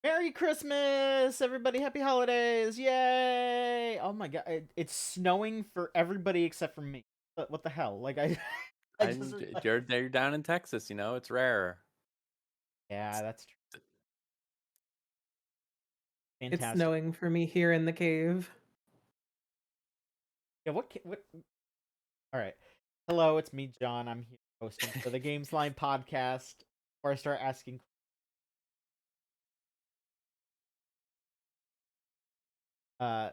Merry Christmas, everybody! Happy holidays! Yay! Oh my god, it's snowing for everybody except for me. What the hell? Like I just And like, you're down in Texas, it's rare. yeah, that's true. It's Fantastic. snowing for me here in the cave. Yeah, what? All right. Hello, it's me, John. I'm here hosting for the Gamesline podcast. Before I start asking, uh,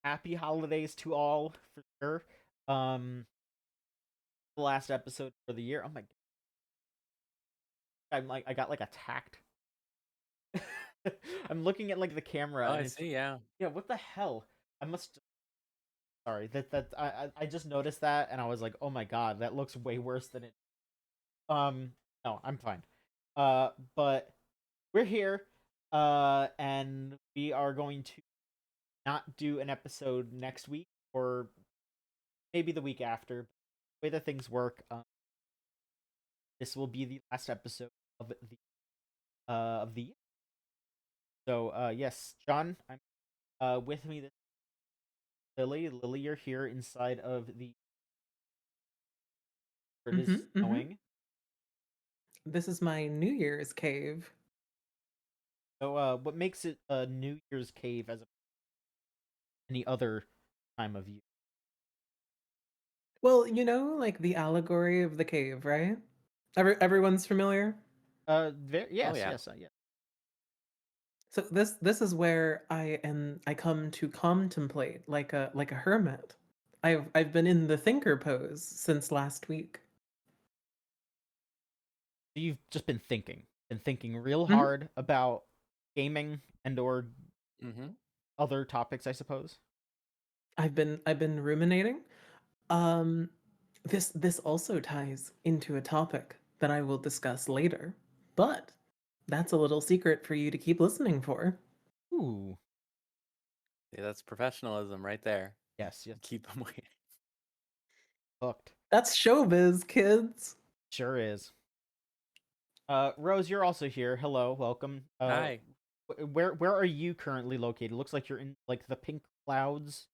happy holidays to all for sure. The last episode for the year. Oh my god, I got like attacked. I'm looking at like the camera Oh, and I it's see, yeah. yeah, what the hell? I must sorry I just noticed that and I was like, oh my god, that looks way worse than it. Um, no, I'm fine. But we're here, and we are going to not do an episode next week or maybe the week after. The way that things work, this will be the last episode of the year. So yes, John, I'm with me this Lily. Lily, you're here inside of the where it is Mhm, mhm. snowing. This is my New Year's cave. So what makes it a New Year's cave as any other time of year? Well, like the allegory of the cave, right? Everyone's familiar. Oh, Yes, yeah. yes, yes. So this is where I come to contemplate like a hermit. I've been in the thinker pose since last week. So you've just been thinking real Mhm. hard about gaming and or Mm-hmm. other topics, I suppose. I've been ruminating. Um, this also ties into a topic that I will discuss later, but that's a little secret for you to keep listening for. Ooh, Yeah, that's professionalism right there. yes, yes, Keep them waiting. hooked. That's showbiz, kids. Sure is. Rose, you're also here. Hello, welcome. Hi. Where are you currently located? Looks like you're in like the pink clouds.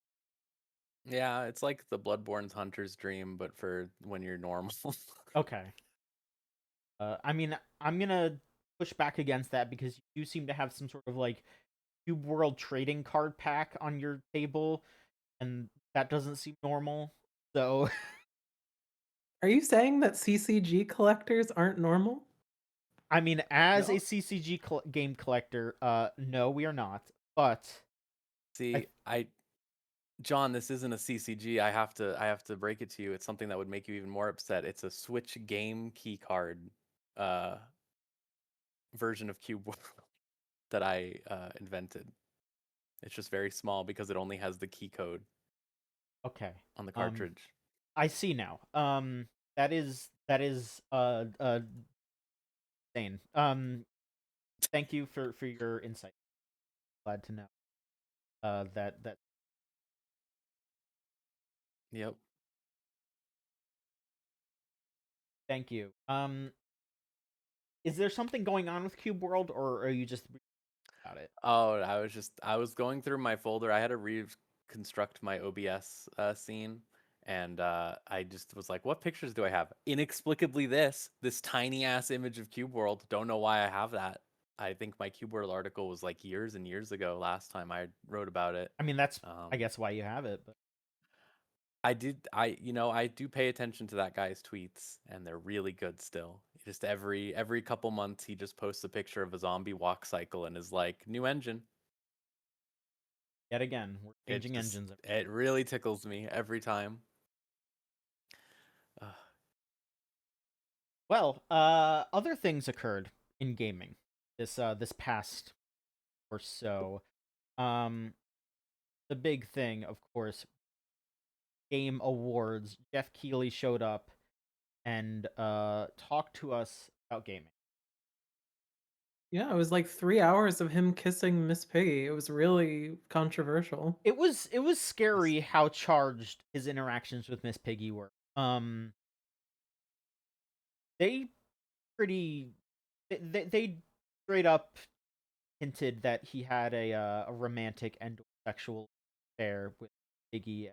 Yeah, it's like the Bloodborne's hunter's dream, but for when you're normal. Okay. I mean, I'm gonna push back against that because you seem to have some sort of like Cube World trading card pack on your table, and that doesn't seem normal. So, Are you saying that CCG collectors aren't normal? I mean, as a No. CCG game collector, no, we are not. But I See, John, this isn't a CCG. I have to break it to you. It's something that would make you even more upset. It's a Switch game key card uh version of Cube World that I invented. It's just very small because it only has the key code okay, on the um, cartridge. I see now. That is insane. Thank you for your insight. Glad to know. That Yep. thank you. Is there something going on with Cube World, or are you just about it? Oh, I was going through my folder. I had to reconstruct my OBS scene, and I just was like, "What pictures do I have?" Inexplicably, this tiny ass image of Cube World. Don't know why I have that. I think my Cube World article was like years and years ago. Last time I wrote about it. I mean, that's I Um, guess why you have it. But I do pay attention to that guy's tweets, and they're really good still. Just every couple months, he just posts a picture of a zombie walk cycle and is like, "New engine." yet again, we're changing engines. It really tickles me every time. Ugh. Well, other things occurred in gaming this past or so. Um, the big thing, of course, Game Awards. Geoff Keighley showed up and talked to us about gaming. Yeah, it was like 3 hours of him kissing Miss Piggy. It was really controversial. It was This- scary how charged his interactions with Miss Piggy were. They pretty they straight up hinted that he had a romantic and sexual affair with Iggy.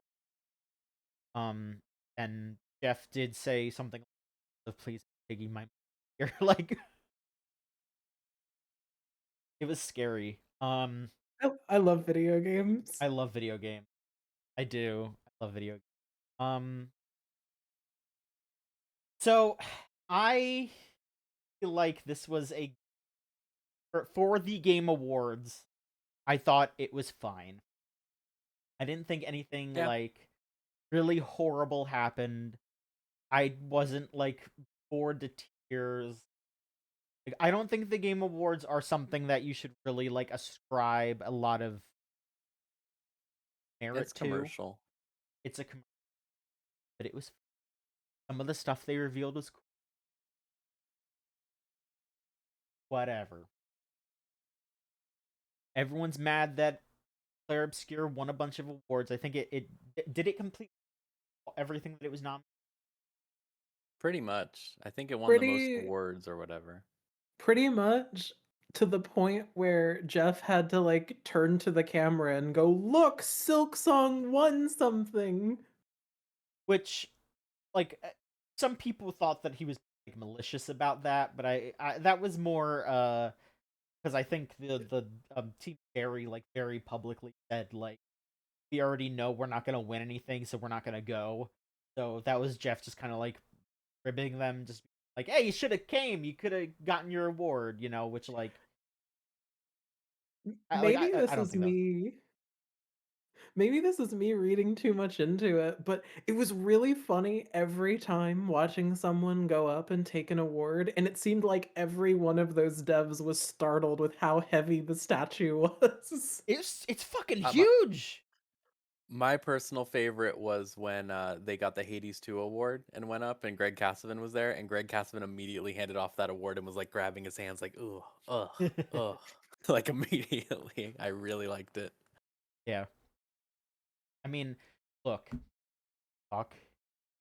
And Geoff did say something like, "Please, Iggy, my you're like." It was scary. I love video games. I love video games. I do. I love video games. Um, so I feel like this was for the Game Awards. I thought it was fine. I didn't think anything Yeah, like really horrible happened. I wasn't like bored to tears. Like, I don't think the Game Awards are something that you should really like ascribe a lot of it's merit to. commercial. It's a but it was some of the stuff they revealed was cool. Whatever. Everyone's mad that Claire Obscure won a bunch of awards. I think it did it complete everything that it was nominated. Pretty much. I think it won the most Pretty awards or whatever. pretty much to the point where Geoff had to like turn to the camera and go, "Look, Silk Song won something." Which, like, some people thought that he was like, malicious about that, but I that was more because I think the team very publicly said like we already know we're not gonna win anything, so we're not gonna go. So that was Geoff just kind of like ribbing them, just like, hey, you should have came, you could have gotten your award, which like Maybe I this don't is think that was. me. Maybe this is me reading too much into it, but it was really funny every time watching someone go up and take an award, and it seemed like every one of those devs was startled with how heavy the statue was. It's fucking My, huge. my personal favorite was when they got the Hades 2 award and went up, and Greg Cassavan was there, and Greg Cassavan immediately handed off that award and was like grabbing his hands, like, ugh, ugh, ugh. Like immediately. I really liked it. Yeah, I mean, look, talk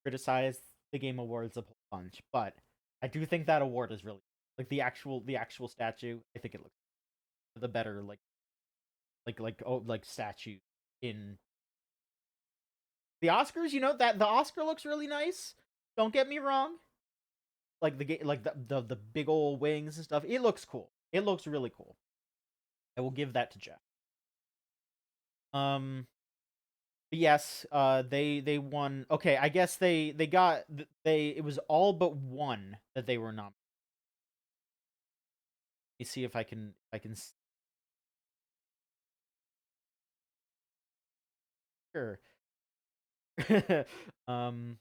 criticize the Game Awards a whole bunch, but I do think that award is really like the actual statue. I think it looks the better like statue in the Oscars. That the Oscar looks really nice. Don't get me wrong. Like the big old wings and stuff. It looks cool. It looks really cool. I will give that to Geoff. But yes, they won. Okay, I guess they got they it was all but one that they were nominated. Let me see if I can sure. um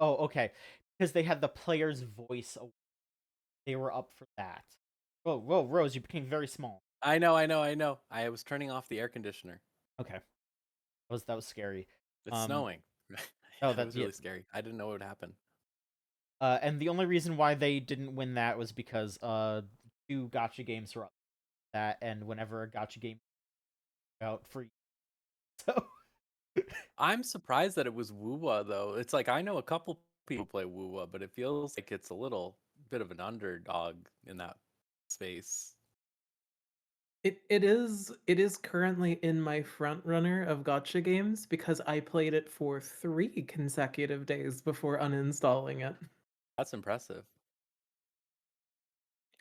Oh, okay. Because they had the player's voice award. They were up for that. Whoa, Rose, you became very small. I know. I was turning off the air conditioner. Okay. That was scary. It's snowing. Oh, That that was yeah. really scary. I didn't know what would happen. And the only reason why they didn't win that was because two gotcha games were up that, and whenever a gotcha game out free, so I'm surprised that it was Woowa though. It's like I know a couple people play Woowa, but it feels like it's a little bit of an underdog in that space. It is currently in my front runner of gotcha games because I played it for 3 consecutive days before uninstalling it. That's impressive.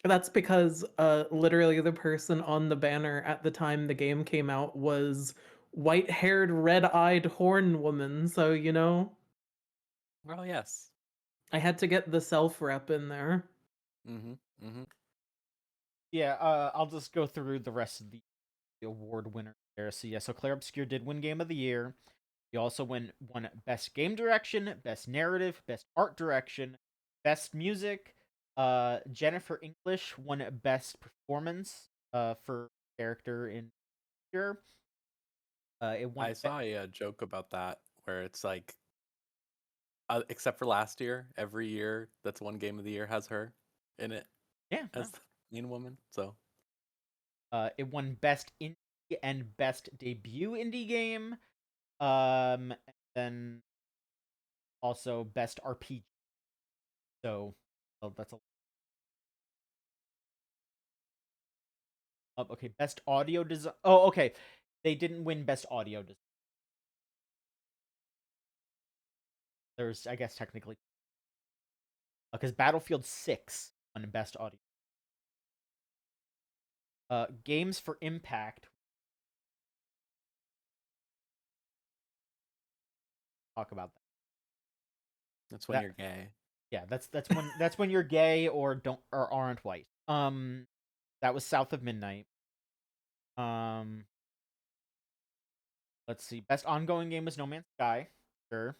That's because literally the person on the banner at the time the game came out was white-haired, red-eyed horn woman, so Well, yes. I had to get the self-rep in there. Mm-hmm. yeah. I'll just go through the rest of the award winner there. So yeah, so Claire Obscure did win Game of the Year. He also won Best Game Direction, Best Narrative, Best Art Direction, Best Music. Jennifer English won Best Performance for character in Year. It won. I saw a joke about that where it's like, except for last year, every year that's one game of the year has her in it Yeah, as the main woman. So it won Best Indie and Best Debut Indie Game. And then also best RPG. So that's a okay. Best audio design. Oh, okay. They didn't win best audio design. There's, I guess, technically because Battlefield 6 won best audio. Games for Impact. Talk about that. That's when you're gay. Yeah, that's when you're gay or don't or aren't white. That was South of Midnight. Um, let's see. Best ongoing game was No Man's Sky. Sure.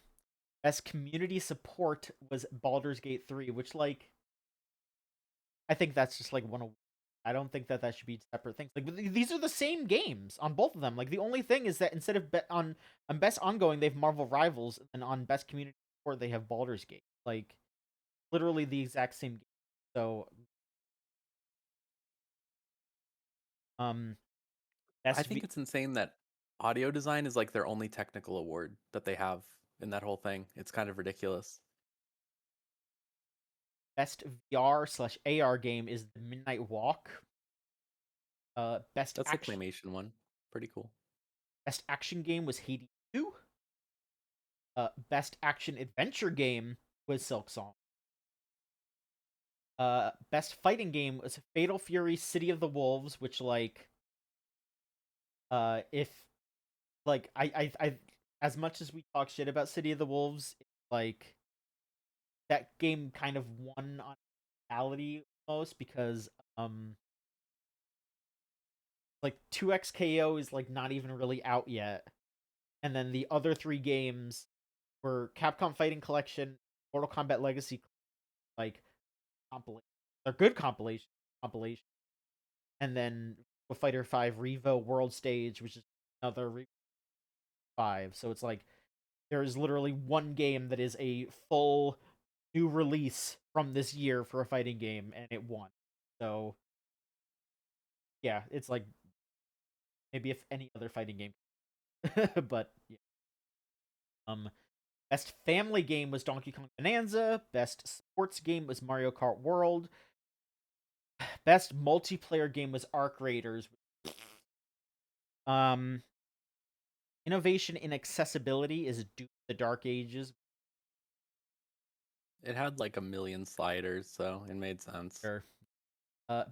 Best community support was Baldur's Gate 3, which like I think that's just like one of I don't think that should be separate things. Like these are the same games on both of them. Like the only thing is that instead of on best ongoing they have Marvel Rivals, and on best community support they have Baldur's Gate. Like literally the exact same game. So um I best think it's insane that audio design is like their only technical award that they have in that whole thing. It's kind of ridiculous. best VR/AR game is the Midnight Walk. That's the claymation one. Pretty cool. Best action game was Hades 2. Best action adventure game was Silk Song. Best fighting game was Fatal Fury: City of the Wolves, which like if like I as much as we talk shit about City of the Wolves, like that game kind of won on reality almost because like 2XKO is like not even really out yet. And then the other three games were Capcom Fighting Collection, Mortal Kombat Legacy, like compilation. They're good compilation, and then Fighter 5 Revo World Stage, which is another 5. So it's like there is literally one game that is a full new release from this year for a fighting game, and it won. So yeah, it's like maybe if any other fighting game, but yeah. Best family game was Donkey Kong Bonanza. Best sports game was Mario Kart World. Best multiplayer game was Arc Raiders. Um, innovation in accessibility is Doom: The Dark Ages. It had like a million sliders, so it made sense. Sure.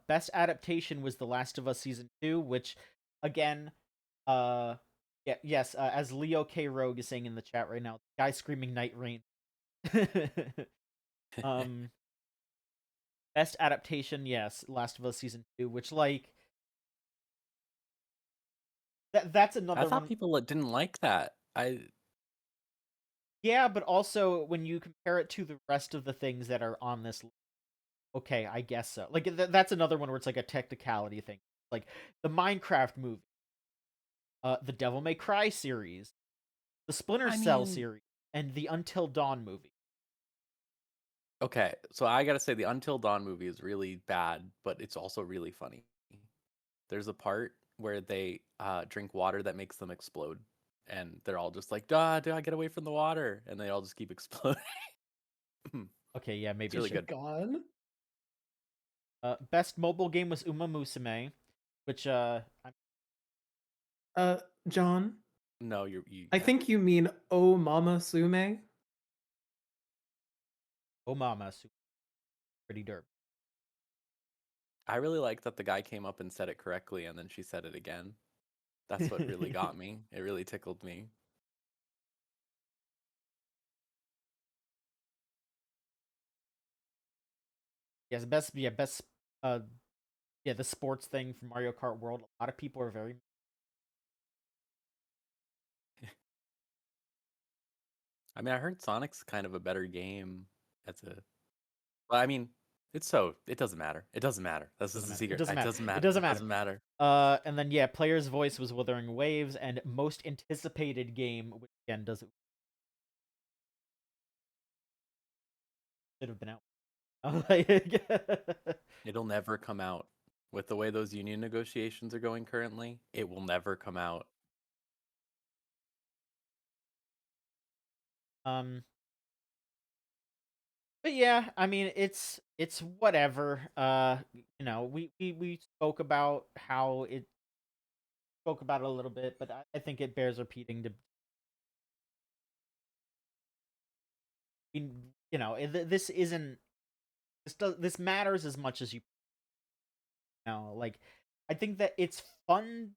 Best adaptation was The Last of Us Season 2, which, again, yeah, yes, as Leo K. Rogue is saying in the chat right now, guy screaming Night Rain. um, best adaptation, yes, Last of Us Season 2, which, like, that's I another thought one. people didn't like that. Yeah, but also when you compare it to the rest of the things that are on this, okay, I guess so. Like that's another one where it's like a technicality thing, like the Minecraft movie, the Devil May Cry series, the Splinter I Cell mean, series, and the Until Dawn movie. okay, so I gotta say the Until Dawn movie is really bad, but it's also really funny. There's a part where they drink water that makes them explode, and they're all just like, "Duh, do I get away from the water?" And they all just keep exploding. Okay, yeah, It's maybe I really Is should. it good. gone? Best mobile game was Uma Musume, which John, No, you. I think you mean Oh Mama Sume. oh mama, pretty derp. I really like that the guy came up and said it correctly, and then she said it again. That's what really got me. It really tickled me. Yes, best yeah best uh yeah the sports thing from Mario Kart World. A lot of people are very I mean, I heard Sonic's kind of a better game. That's a. Well, I mean, it's so it doesn't matter. It doesn't matter. This is doesn't the matter. It secret. doesn't It matter. doesn't It matter. doesn't It matter. doesn't matter. And then yeah, player's voice was Wuthering Waves, and most anticipated game, which again doesn't should have been out. It'll never come out. With the way those union negotiations are going currently, it will never come out. um, But yeah, I mean, it's whatever. We spoke about how it spoke about it a little bit, but I think it bears repeating. This isn't this matters as much as you know. Like, I think that it's fun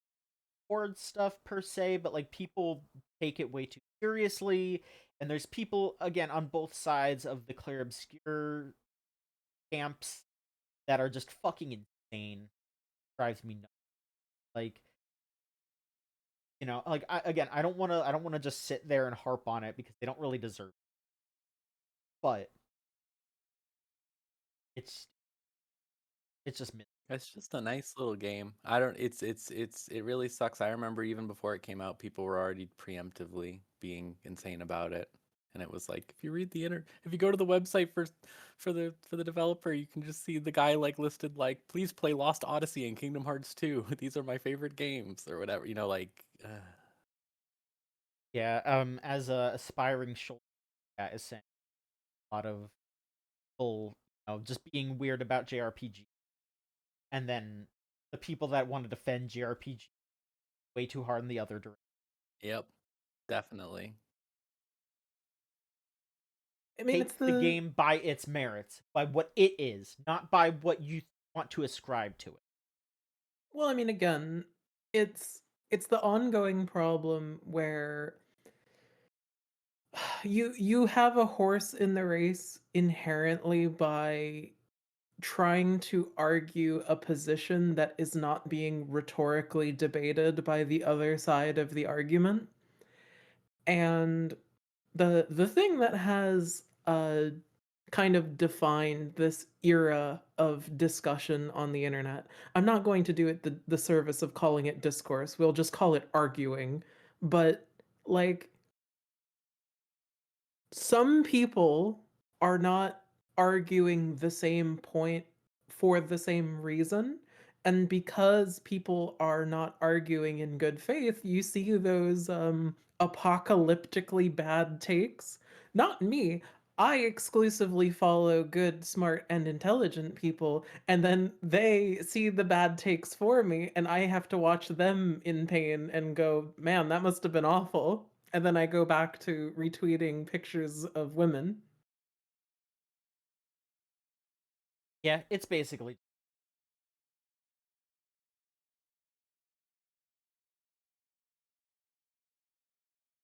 board stuff per se, but like people take it way too seriously, and there's people again on both sides of the clear obscure camps that are just fucking insane. Drives me nuts. Like, like I don't want to just sit there and harp on it because they don't really deserve it. But it's it's just It's just a nice little game. I don't it really sucks. I remember even before it came out, people were already preemptively being insane about it. And it was like if you go to the website for the developer, you can just see the guy like listed like please play Lost Odyssey and Kingdom Hearts 2. These are my favorite games or whatever, like yeah. As a aspiring shoulder that is saying a lot of people, just being weird about JRPG, and then the people that want to defend JRPG way too hard in the other direction. yep, definitely. I mean, it's Take the the game by its merits, by what it is, not by what you want to ascribe to it. well, I mean, again, it's the ongoing problem where you have a horse in the race inherently by trying to argue a position that is not being rhetorically debated by the other side of the argument. And the thing that has kind of defined this era of discussion on the internet. I'm not going to do it the service of calling it discourse. We'll just call it arguing. But like some people are not arguing the same point for the same reason. And because people are not arguing in good faith, you see those apocalyptically bad takes. Not me. I exclusively follow good, smart, and intelligent people, and then they see the bad takes for me, and I have to watch them in pain and go, man, that must have been awful. And then I go back to retweeting pictures of women. Yeah, it's basically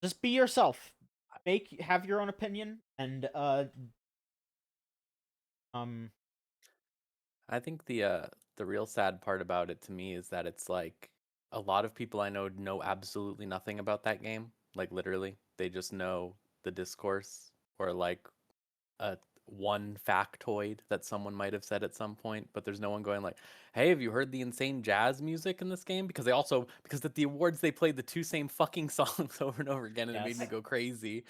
just be yourself. Have your own opinion, and um I think the real sad part about it to me is that it's like a lot of people I know absolutely nothing about that game. Like literally, they just know the discourse or like a one factoid that someone might have said at some point, but there's no one going like, "Hey, have you heard the insane jazz music in this game?" Because at the awards they played the two same fucking songs over and over again, and it made me yes. go crazy.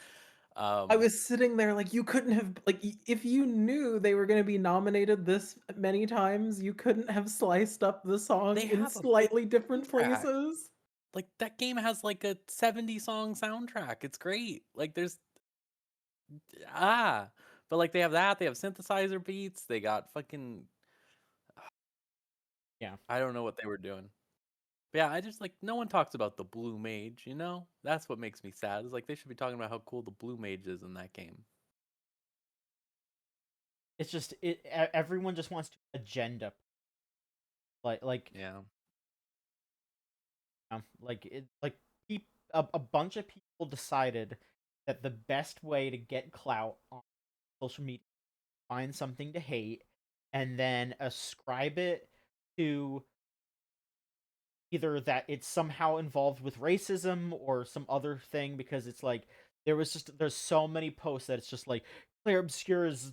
I Um, was sitting there like, you couldn't have, like, if you knew they were going to be nominated this many times, you couldn't have sliced up the song they in have a good slightly different soundtrack. places. Like that game has like a 70 song soundtrack. It's great. Like there's ah, but like they have that. They have synthesizer beats. They got fucking Yeah. I don't know what they were doing. But yeah, I just like no one talks about the blue mage. That's what makes me sad. It's like they should be talking about how cool the blue mage is in that game. It's just everyone just wants to agenda, like Yeah, a bunch of people decided that the best way to get clout on social media, find something to hate, and then ascribe it to either that it's somehow involved with racism or some other thing, because it's like there's so many posts that it's just like Claire Obscure is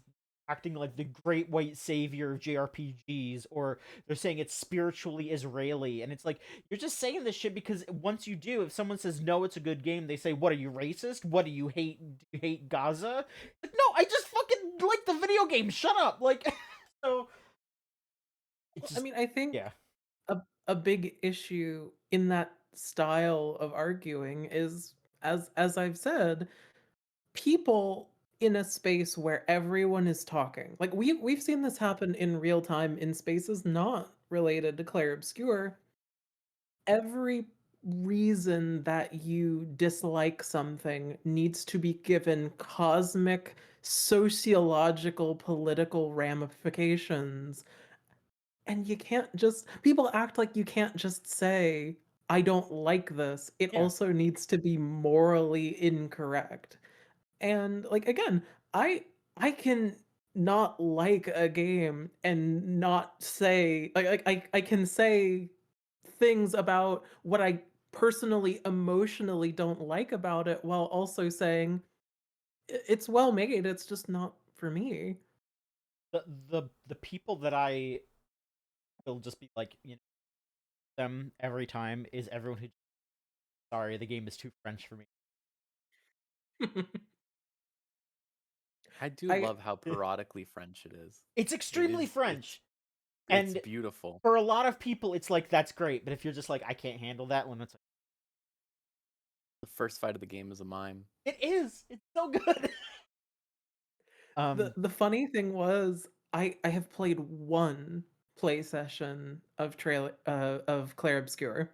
acting like the great white savior of JRPGs, or they're saying it's spiritually Israeli, and it's like you're just saying this shit because once you do, if someone says no, it's a good game, they say, what are you, racist? What do you hate? Do you hate Gaza? Like, no, I just fucking like the video game. Shut up. Like, so it's I just mean, I yeah. think a big issue in that style of arguing is, as I've said, people in a space where everyone is talking. Like we've seen this happen in real time in spaces not related to Clair Obscur. Every reason that you dislike something needs to be given cosmic sociological political ramifications, and you can't just people act like you can't just say I don't like this. It Yeah. also needs to be morally incorrect. And like again, I can not like a game and not say I can say things about what I personally emotionally don't like about it while also saying it's well made, it's just not for me." The people that I will just be like, them every time is everyone who, sorry, the game is too French for me. I do I love how parodically French it is. It's extremely French. It's And beautiful. for a lot of people, it's like, that's great. But if you're just like, I can't handle that one, it's like, The first fight of the game is a mime. it is. It's so good. the funny thing was I have played one play session of Clair Obscur.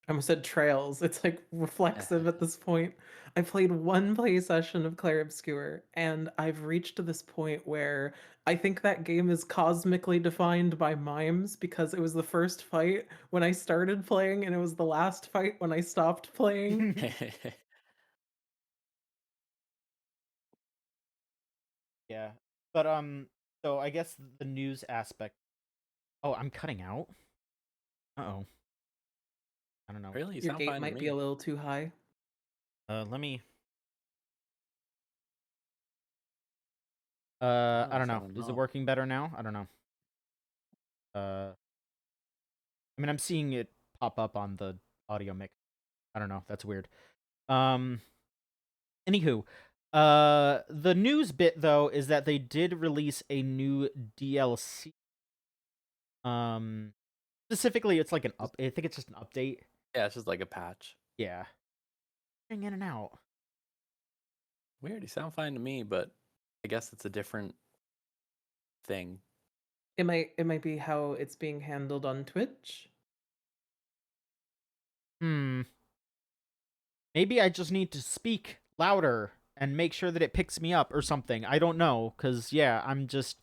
I almost said Trails. It's like reflexive at this point. I played one play session of Clair Obscur, and I've reached to this point where I think that game is cosmically defined by mimes because it was the first fight when I started playing, and it was the last fight when I stopped playing. Yeah. But so I guess the news aspect. Oh, I'm cutting out. Uh-oh. I don't know. Really? You Your sound gate fine to might be a me. little too high. Let me Oh, I don't is know. that a Is it no? working better now? I don't know. I mean, I'm seeing it pop up on the audio mix. I don't know. That's weird. Um Anywho, the news bit though is that they did release a new DLC. Um Specifically, it's like an up. I think it's just an update. Yeah, it's just like a patch. Yeah. In and out. Weird. You sound fine to me, but I guess it's a different thing. It might be how it's being handled on Twitch. Hmm. Maybe I just need to speak louder and make sure that it picks me up or something. I don't know, cause yeah, I'm just.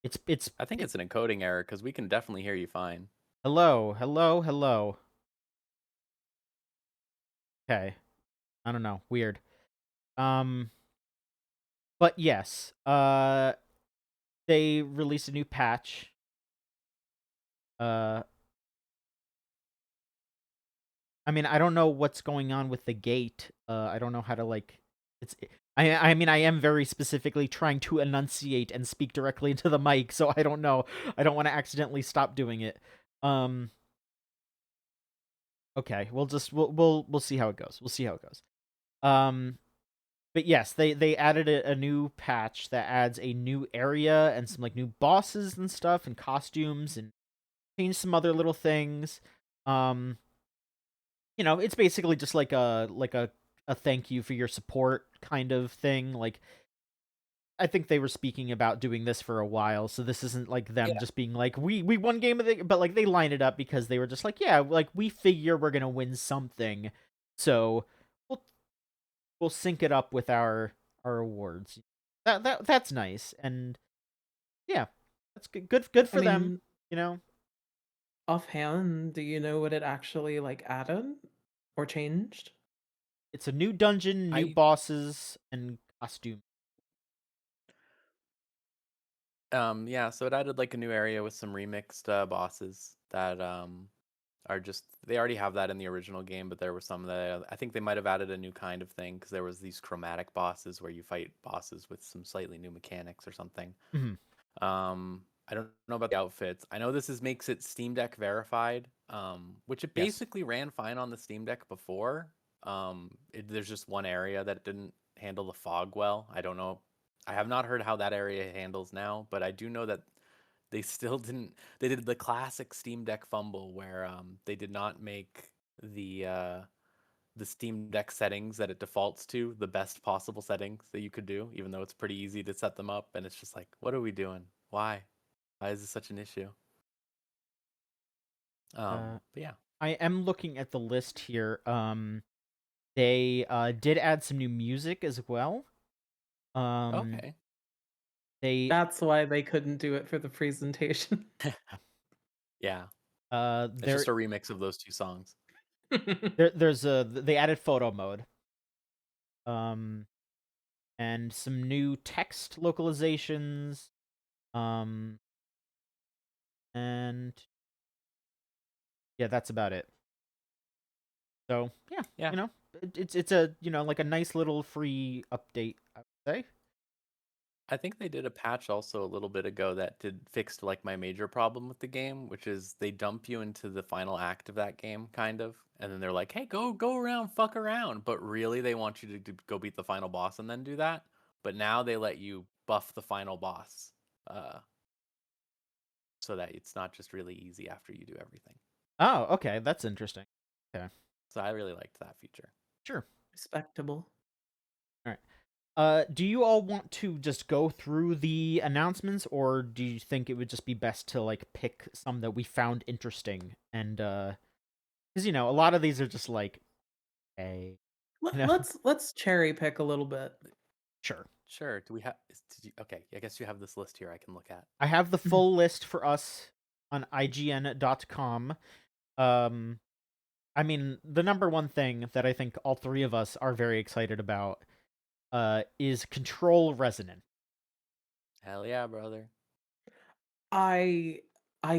It's. I think it's an encoding error because we can definitely hear you fine. Hello, hello, hello. Okay. I don't know. Weird. Um. But yes. They released a new patch. Uh. I mean, I don't know what's going on with the gate. I don't know how to like. It's. I mean, I am very specifically trying to enunciate and speak directly into the mic, so I don't know. I don't want to accidentally stop doing it. Um. Okay, we'll see how it goes. We'll see how it goes. Um. But yes, they added a new patch that adds a new area and some like new bosses and stuff and costumes and changed some other little things. Um. It's basically just like a thank you for your support kind of thing. Like I think they were speaking about doing this for a while, so this isn't like them Yeah. just being like we won game of the, but like they line it up because they were just like, yeah, like we figure we're gonna win something, so we'll we'll sync it up with our awards. That's nice, and yeah, that's good I for them. mean, You know, offhand, do you know what it actually like added or changed? it's a new dungeon, new I bosses, and costume. Yeah, so it added like a new area with some remixed bosses that are just they already have that in the original game, but there were some that I think they might have added a new kind of thing because there was these chromatic bosses where you fight bosses with some slightly new mechanics or something. Mhm. I don't know about the outfits. I know makes it Steam Deck verified, which it Yes. basically ran fine on the Steam Deck before. There's just one area that didn't handle the fog well. I don't know. I have not heard how that area handles now, but I do know that they still didn't. They did the classic Steam Deck fumble where they did not make the the Steam Deck settings that it defaults to, the best possible settings that you could do, even though it's pretty easy to set them up. And it's just like, what are we doing? Why? Why is this such an issue? But yeah. I am looking at the list here. They did add some new music as well. Okay. They That's why they couldn't do it for the presentation. Yeah. It's there just a remix of those two songs. there's they added photo mode. And some new text localizations. And yeah, that's about it. So yeah, Yeah. it's a like a nice little free update, I would say. I think they did a patch also a little bit ago that did fixed like my major problem with the game, which is they dump you into the final act of that game, kind of, and then they're like, "Hey, go around, fuck around," but really they want you to go beat the final boss and then do that. But now they let you buff the final boss, uh, so that it's not just really easy after you do everything. Oh, okay, that's interesting. Okay, So I really liked that feature. sure. Respectable. All right. Do you all want to just go through the announcements, or do you think it would just be best to like pick some that we found interesting? And because a lot of these are just like, hey, Let's cherry pick a little bit. sure. Sure. Do we have? Okay, I guess you have this list here I can look at. I have the full list for us on IGN.com. I mean, the number one thing that I think all three of us are very excited about is Control Resonant. Hell yeah, brother. I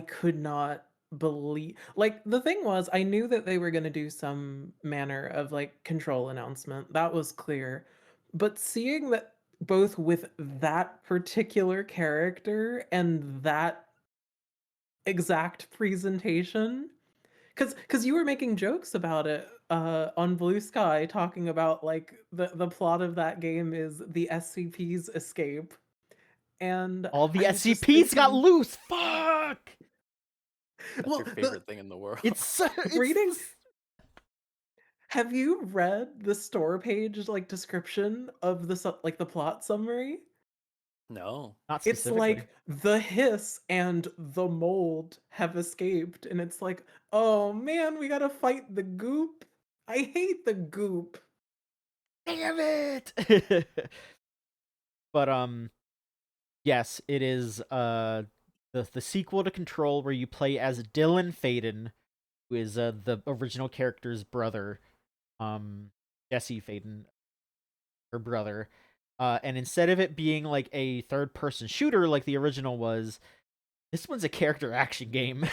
could not believe, like, the thing was, I knew that they were going to do some manner of like control announcement. That was clear. But seeing that both with that particular character and that exact presentation, cuz you were making jokes about it on Blue Sky, talking about like the plot of that game is the SCP's escape. And All the I was just SCPs got thinking, loose. Fuck. That's well, your favorite thing in the world. It's reading, have you read the store page like description of like the plot summary? No. not It's specifically. like the hiss and the mold have escaped, and it's like, oh man, we gotta fight the goop. I hate the goop. Damn it. But yes, it is the sequel to Control where you play as Dylan Faden, who is the original character's brother. Jesse Faden, her brother. And instead of it being like a third person shooter like the original was, this one's a character action game.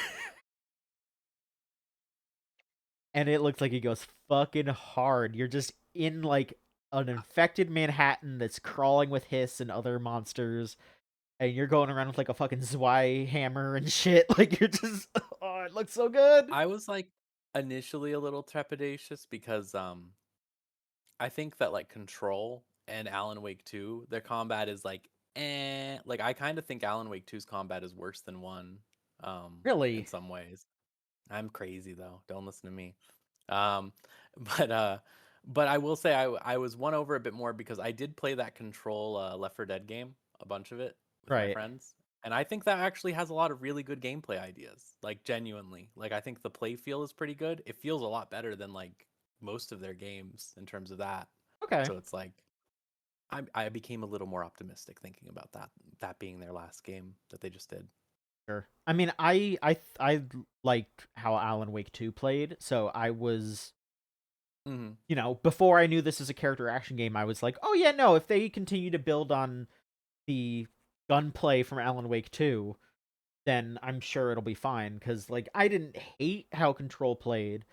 And it looks like it goes fucking hard. You're just in like an infected Manhattan that's crawling with hiss and other monsters, and you're going around with like a fucking Zwei hammer and shit. Like you're just, oh, it looks so good. I was like initially a little trepidatious because I think that like Control and Alan Wake 2, their combat is like like I kind of think Alan Wake 2's combat is worse than 1 in Really? some ways. I'm crazy though. Don't listen to me. Um but uh but I will say I was won over a bit more because I did play that Control Left 4 Dead game, a bunch of it with my Right. friends. And I think that actually has a lot of really good gameplay ideas. Like genuinely. Like I think the play feel is pretty good. It feels a lot better than like most of their games in terms of that. Okay. So it's like I became a little more optimistic thinking about that being their last game that they just did. Sure. I mean, I liked how Alan Wake 2 played, so I was, before I knew this is a character action game, I was like, oh yeah, no, if they continue to build on the gunplay from Alan Wake 2, then I'm sure it'll be fine. Because, like, I didn't hate how Control played,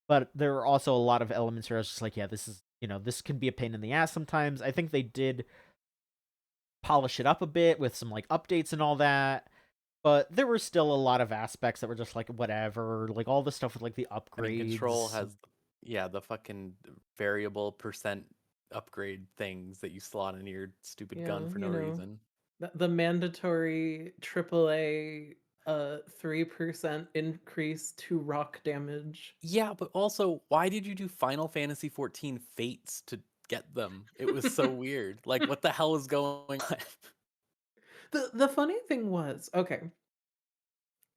but there were also a lot of elements where I was just like, yeah, this is, this can be a pain in the ass sometimes. I think they did polish it up a bit with some, like, updates and all that. But there were still a lot of aspects that were just like whatever, like all the stuff with like the I mean, Control upgrades. has, yeah, the fucking variable percent upgrade things that you slot into your stupid Yeah, gun for no reason. the mandatory AAA a 3% increase to rock damage. Yeah, but also, why did you do Final Fantasy 14 Fates to get them? It was so weird. Like, what the hell is going on? The funny thing was, okay,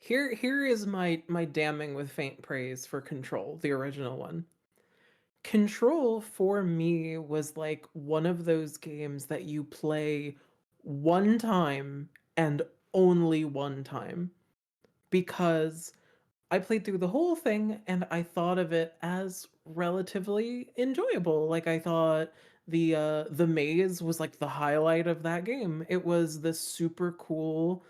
here is my damning with faint praise for Control, the original one. Control for me was like one of those games that you play one time and only one time, because I played through the whole thing and I thought of it as relatively enjoyable. Like I thought the maze was like the highlight of that game. It was this super cool,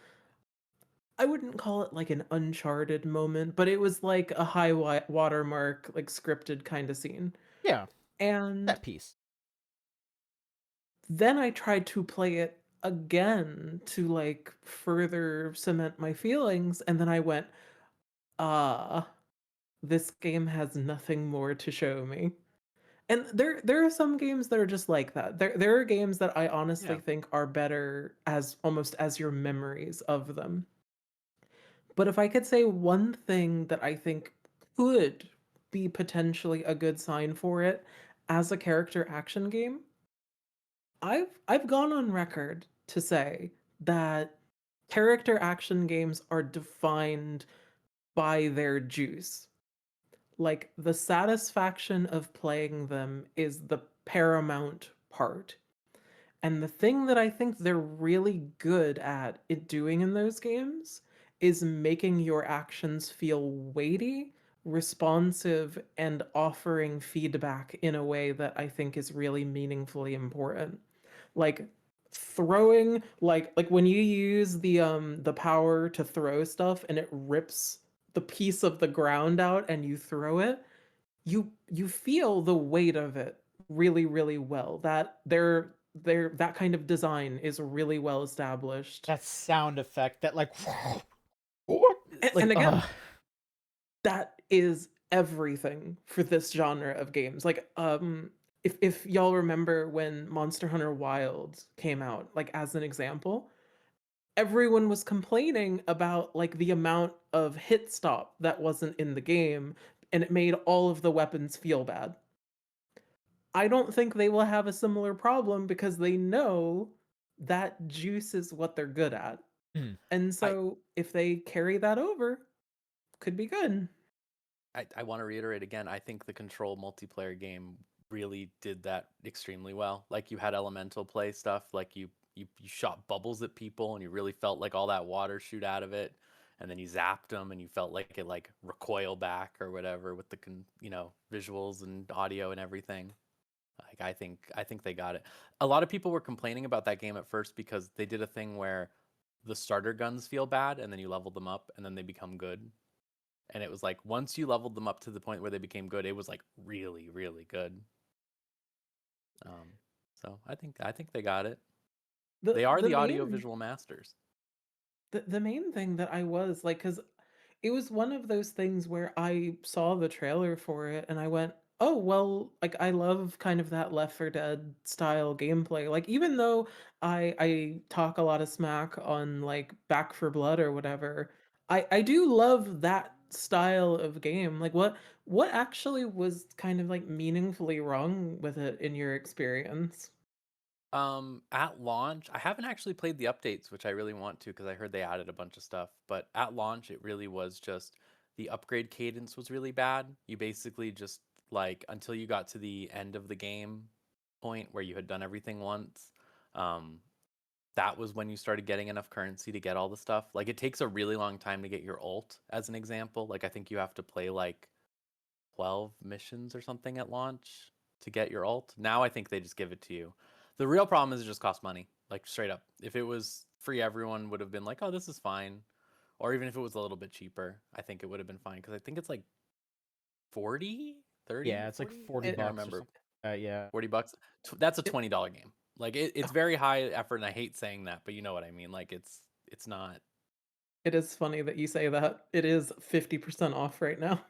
I wouldn't call it like an Uncharted moment, but it was like a high watermark, like scripted kind of scene. Yeah, And that piece. then I tried to play it again to like further cement my feelings, and then I went, ah, this game has nothing more to show me. And there are some games that are just like that. There are games that I honestly Yeah. think are better as almost as your memories of them. But if I could say one thing that I think could be potentially a good sign for it as a character action game, I've gone on record to say that character action games are defined by their juice. Like the satisfaction of playing them is the paramount part. And the thing that I think they're really good at doing in those games is making your actions feel weighty, responsive, and offering feedback in a way that I think is really meaningfully important. Like throwing, like when you use the power to throw stuff and it rips the piece of the ground out and you throw it, you feel the weight of it really really well. That their that kind of design is really well established. That sound effect, that like, And like, again, that is everything for this genre of games. Like if y'all remember when Monster Hunter Wilds came out, like as an example, everyone was complaining about like the amount of hit stop that wasn't in the game, and it made all of the weapons feel bad. I don't think they will have a similar problem because they know that juice is what they're good at. Hmm. And I so if they carry that over, could be good. I want to reiterate again. I think the Control multiplayer game really did that extremely well. Like you had elemental play stuff, like you shot bubbles at people, and you really felt like all that water shoot out of it, and then you zapped them, and you felt like it like recoil back or whatever with the visuals and audio and everything. Like I think they got it. A lot of people were complaining about that game at first because they did a thing where the starter guns feel bad, and then you level them up, and then they become good. And it was like once you leveled them up to the point where they became good, it was like really really good. So I think they got it. They are The the audio main visual masters. the main thing that I was like, cuz it was one of those things where I saw the trailer for it and I went, "Oh, well, like I love kind of that Left 4 Dead style gameplay." Like even though I talk a lot of smack on like Back for Blood or whatever, I do love that style of game. Like what actually was kind of like meaningfully wrong with it in your experience? At launch, I haven't actually played the updates, which I really want to because I heard they added a bunch of stuff. But at launch, it really was just the upgrade cadence was really bad. You basically just like until you got to the end of the game point where you had done everything once, um, that was when you started getting enough currency to get all the stuff. Like it takes a really long time to get your ult, as an example. Like I think you have to play like 12 missions or something at launch to get your ult. Now I think they just give it to you. The real problem is it just costs money, like straight up. If it was free, everyone would have been like, oh, this is fine. Or even if it was a little bit cheaper, I think it would have been fine because I think it's like 40, 30, yeah, it's like 40. 40 I can't bucks or remember. something. Yeah. 40 bucks. That's a It, $20 game. Like it's very high effort, and I hate saying that, but you know what I mean. Like it's not. it is funny that you say that. It is 50% off right now.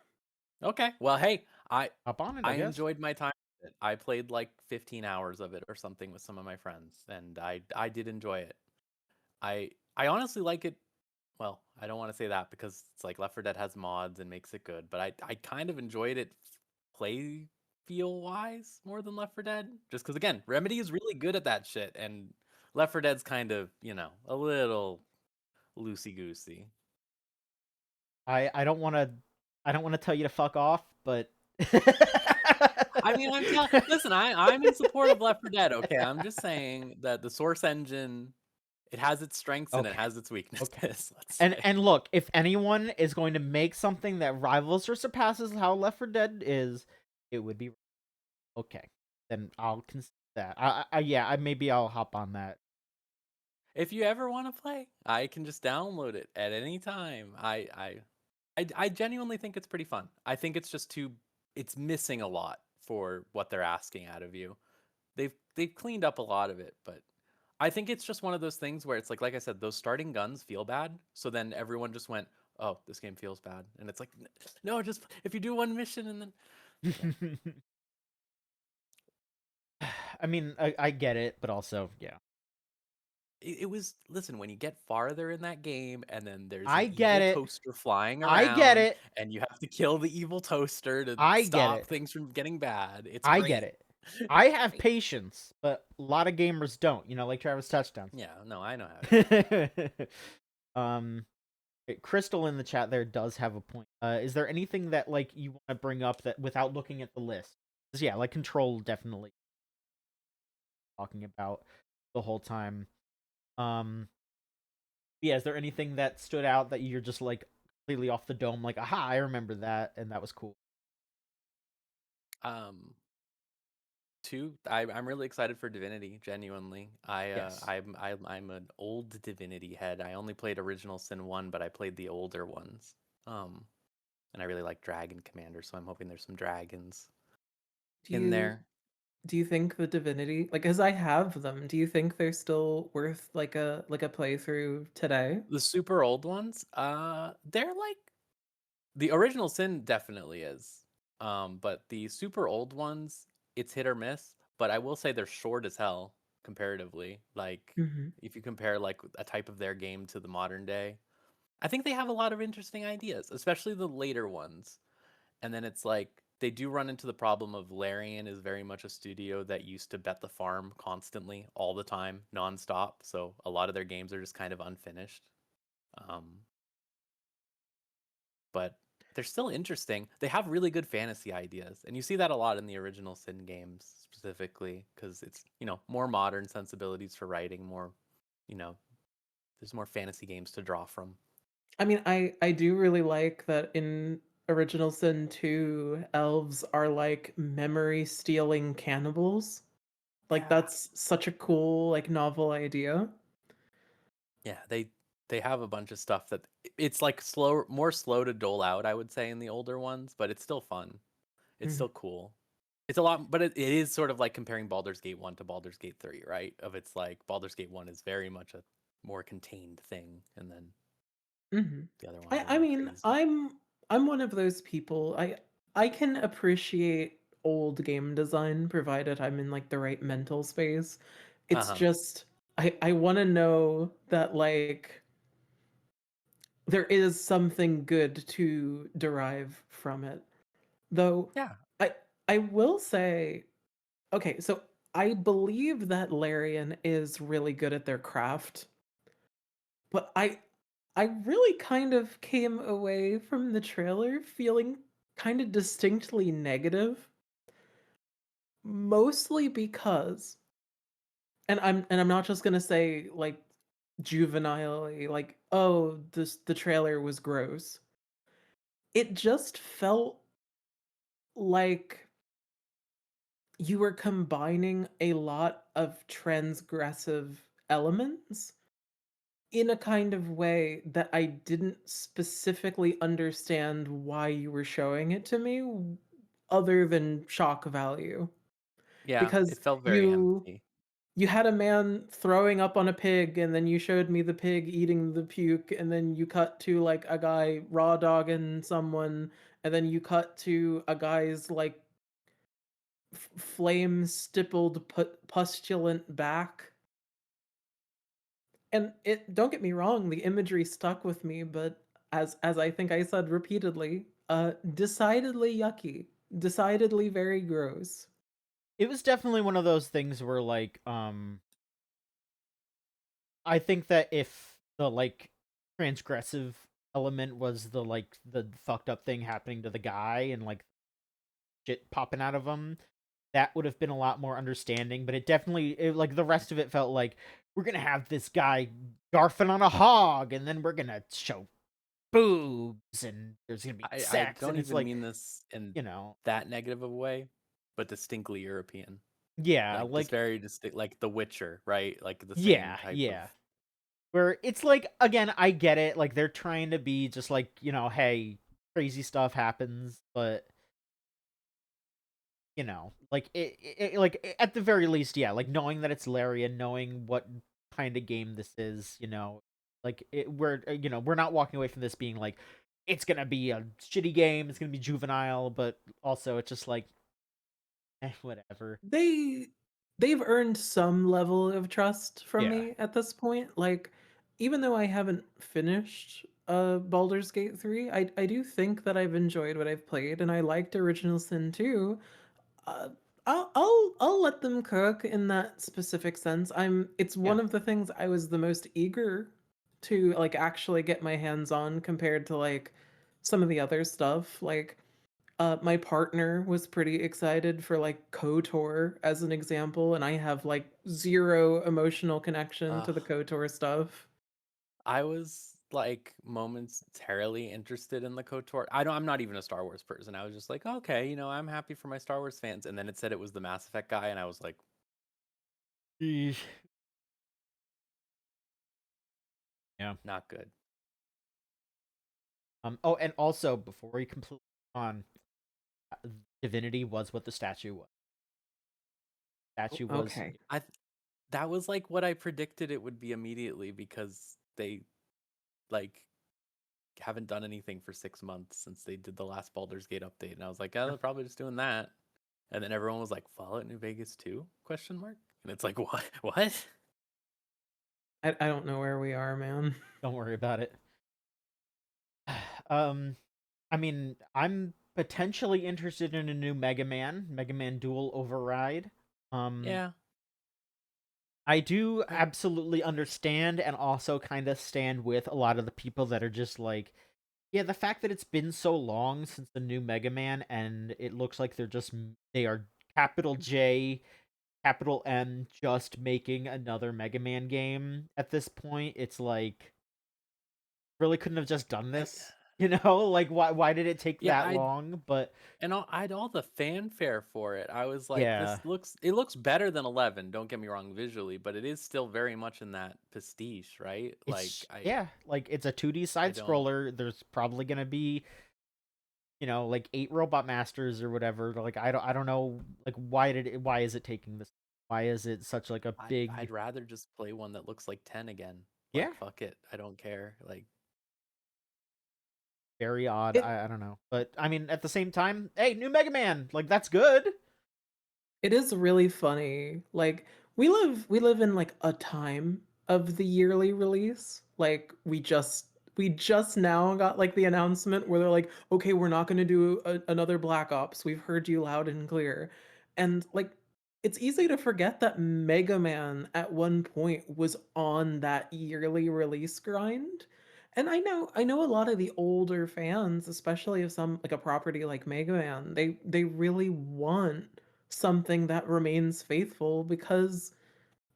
Okay. Well, hey, Hop on it, I I guess. enjoyed my time with it. I played like 15 hours of it or something with some of my friends, and I did enjoy it. I honestly like it. well, I don't want to say that because it's like Left 4 Dead has mods and makes it good, but I kind of enjoyed it play feel wise more than Left 4 Dead. Just because again, Remedy is really good at that shit, and Left 4 Dead's kind of, a little loosey goosey. I don't want to tell you to fuck off, but I mean, listen, I'm in support of Left 4 Dead. Okay, I'm just saying that the Source engine, it has its strengths and it Okay. has its weaknesses. Okay. Let's And say. and look, if anyone is going to make something that rivals or surpasses how Left 4 Dead is, it would be okay. Then I'll consider that. Maybe I'll hop on that. If you ever want to play, I can just download it at any time. I genuinely think it's pretty fun. I think it's just it's missing a lot for what they're asking out of you. They've cleaned up a lot of it, but I think it's just one of those things where it's like I said, those starting guns feel bad. So then everyone just went, "Oh, this game feels bad," and it's like, no, just if you do one mission and then. Yeah. I mean, I get it, but also, yeah. It was, listen, when you get farther in that game and then there's I an get evil it. toaster flying I get around it. and you have to kill the evil toaster to I get stop it. things from getting bad. It's I great. get it. I It's have great. patience, but a lot of gamers don't, like Travis Touchdown. Yeah, no, I know how it is. Crystal in the chat there does have a point. Is there anything that like you want to bring up that without looking at the list? 'Cause, yeah, like Control definitely talking about the whole time. Yeah, is there anything that stood out that you're just like completely off the dome, like, aha, I remember that, and that was cool? Um, I'm really excited for Divinity, genuinely. Yes. I'm an old Divinity head. I only played Original Sin 1, but I played the older ones. And I really like Dragon Commander, so I'm hoping there's some dragons Do in you there. do you think the Divinity, like, as I have them, do you think they're still worth like a playthrough today? The super old ones, they're like the Original Sin definitely is. But the super old ones, it's hit or miss. But I will say they're short as hell comparatively. Like Mm-hmm. if you compare like a type of their game to the modern day, I think they have a lot of interesting ideas, especially the later ones. And then it's like they do run into the problem of Larian is very much a studio that used to bet the farm constantly, all the time, nonstop. So a lot of their games are just kind of unfinished. Um, but they're still interesting. They have really good fantasy ideas, and you see that a lot in the original Sin games specifically because it's more modern sensibilities for writing, more you know there's more fantasy games to draw from. I mean, I do really like that in Original Sin 2, elves are like memory stealing cannibals. Like Yeah, that's such a cool like novel idea. yeah, they have a bunch of stuff that it's like more slow to dole out, I would say, in the older ones, but it's still fun. It's Mhm. still cool. It's a lot, but it is sort of like comparing Baldur's Gate 1 to Baldur's Gate 3, right? Of it's like Baldur's Gate 1 is very much a more contained thing, and then Mhm. the other ones are I more mean, crazy. I'm one of those people. I can appreciate old game design provided I'm in like the right mental space. It's Uh-huh. just I want to know that like there is something good to derive from it. Though Yeah. I I will say, okay, so I believe that Larian is really good at their craft, but I really kind of came away from the trailer feeling kind of distinctly negative, mostly because, and I'm not just gonna say like juvenilely like, oh, the trailer was gross. It just felt like you were combining a lot of transgressive elements in a kind of way that I didn't specifically understand why you were showing it to me other than shock value. Yeah, Because it felt very you empty. you had a man throwing up on a pig and then you showed me the pig eating the puke and then you cut to like a guy raw dogging someone and then you cut to a guy's like flame stippled pustulant back. And it don't get me wrong, the imagery stuck with me, but as I think I said repeatedly, decidedly yucky, decidedly very gross. It was definitely one of those things where like I think that if the like transgressive element was the fucked up thing happening to the guy and like shit popping out of him, that would have been a lot more understanding. But like the rest of it felt like we're gonna have this guy garfing on a hog, and then we're gonna show boobs, and there's gonna be I sex, don't and it's even like, mean this in you know, that negative of a way, but distinctly European. yeah, Like just like very distinct, like The Witcher, right? Like the same yeah, type of. yeah. Where it's like, again, I get it. Like they're trying to be just like, hey, crazy stuff happens, but like at the very least, yeah, like knowing that it's Larry and knowing what kind of game this is, like we're not walking away from this being like it's gonna be a shitty game, it's gonna be juvenile, but also it's just like, whatever. They they've earned some level of trust from Yeah, me at this point. Like, even though I haven't finished Baldur's Gate 3, I do think that I've enjoyed what I've played, and I liked Original Sin 2. Uh, I'll let them cook in that specific sense. It's yeah, one of the things I was the most eager to like actually get my hands on compared to like some of the other stuff. Like my partner was pretty excited for like KOTOR as an example, and I have like zero emotional connection to the KOTOR stuff. I was like momentarily interested in the KOTOR. I'm not even a Star Wars person. I was just like, okay, I'm happy for my Star Wars fans. And then it said it was the Mass Effect guy, and I was like, Eesh. Yeah. not good. Oh, and also before we completely on, Divinity was what the statue was. Statue was Okay. That was like what I predicted it would be immediately because they like haven't done anything for 6 months since they did the last Baldur's Gate update, and I was like, oh, they're probably just doing that. And then everyone was like, Fallout New Vegas 2? Question mark. And it's like, what? What? I don't know where we are, man. Don't worry about it. I mean, I'm potentially interested in a new Mega Man Dual Override. Um, Yeah. I do I, absolutely understand and also kind of stand with a lot of the people that are just like, yeah, the fact that it's been so long since the new Mega Man and it looks like they are capital J, capital M, just making another Mega Man game at this point. It's like, really couldn't have just done I this, like why did it take yeah, that long? But I had all the fanfare for it. I was like, yeah, it looks better than 11, don't get me wrong visually, but it is still very much in that pastiche, right? Like like it's a 2D I side don't scroller. There's probably gonna be, like 8 robot masters or whatever. Like I don't know, like why is it taking this? Why is it such like a I'd big, rather just play one that looks like 10 again. yeah, Like fuck it. I don't care. Like very odd. It I don't know, but I mean at the same time, hey, new Mega Man, like that's good. It is really funny. Like we live in like a time of the yearly release. Like we just now got like the announcement where they're like, "Okay, we're not going to do another Black Ops. We've heard you loud and clear." And like it's easy to forget that Mega Man at one point was on that yearly release grind. And I know a lot of the older fans, especially of some like a property like Mega Man, they really want something that remains faithful because,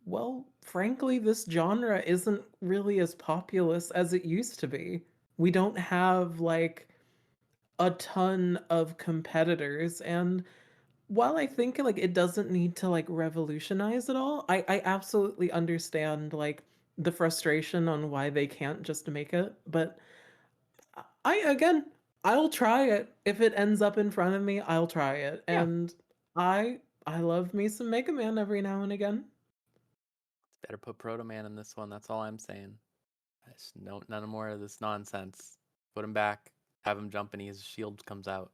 well, frankly, this genre isn't really as populous as it used to be. We don't have like a ton of competitors, and while I think like it doesn't need to like revolutionize it all, I absolutely understand like the frustration on why they can't just make it. But I again, I'll try it. If it ends up in front of me, I'll try it. Yeah, And I love me some Mega Man every now and again. better put Proto Man in this one. That's all I'm saying. No, none more of this nonsense. Put him back. Have him jump and his shield comes out.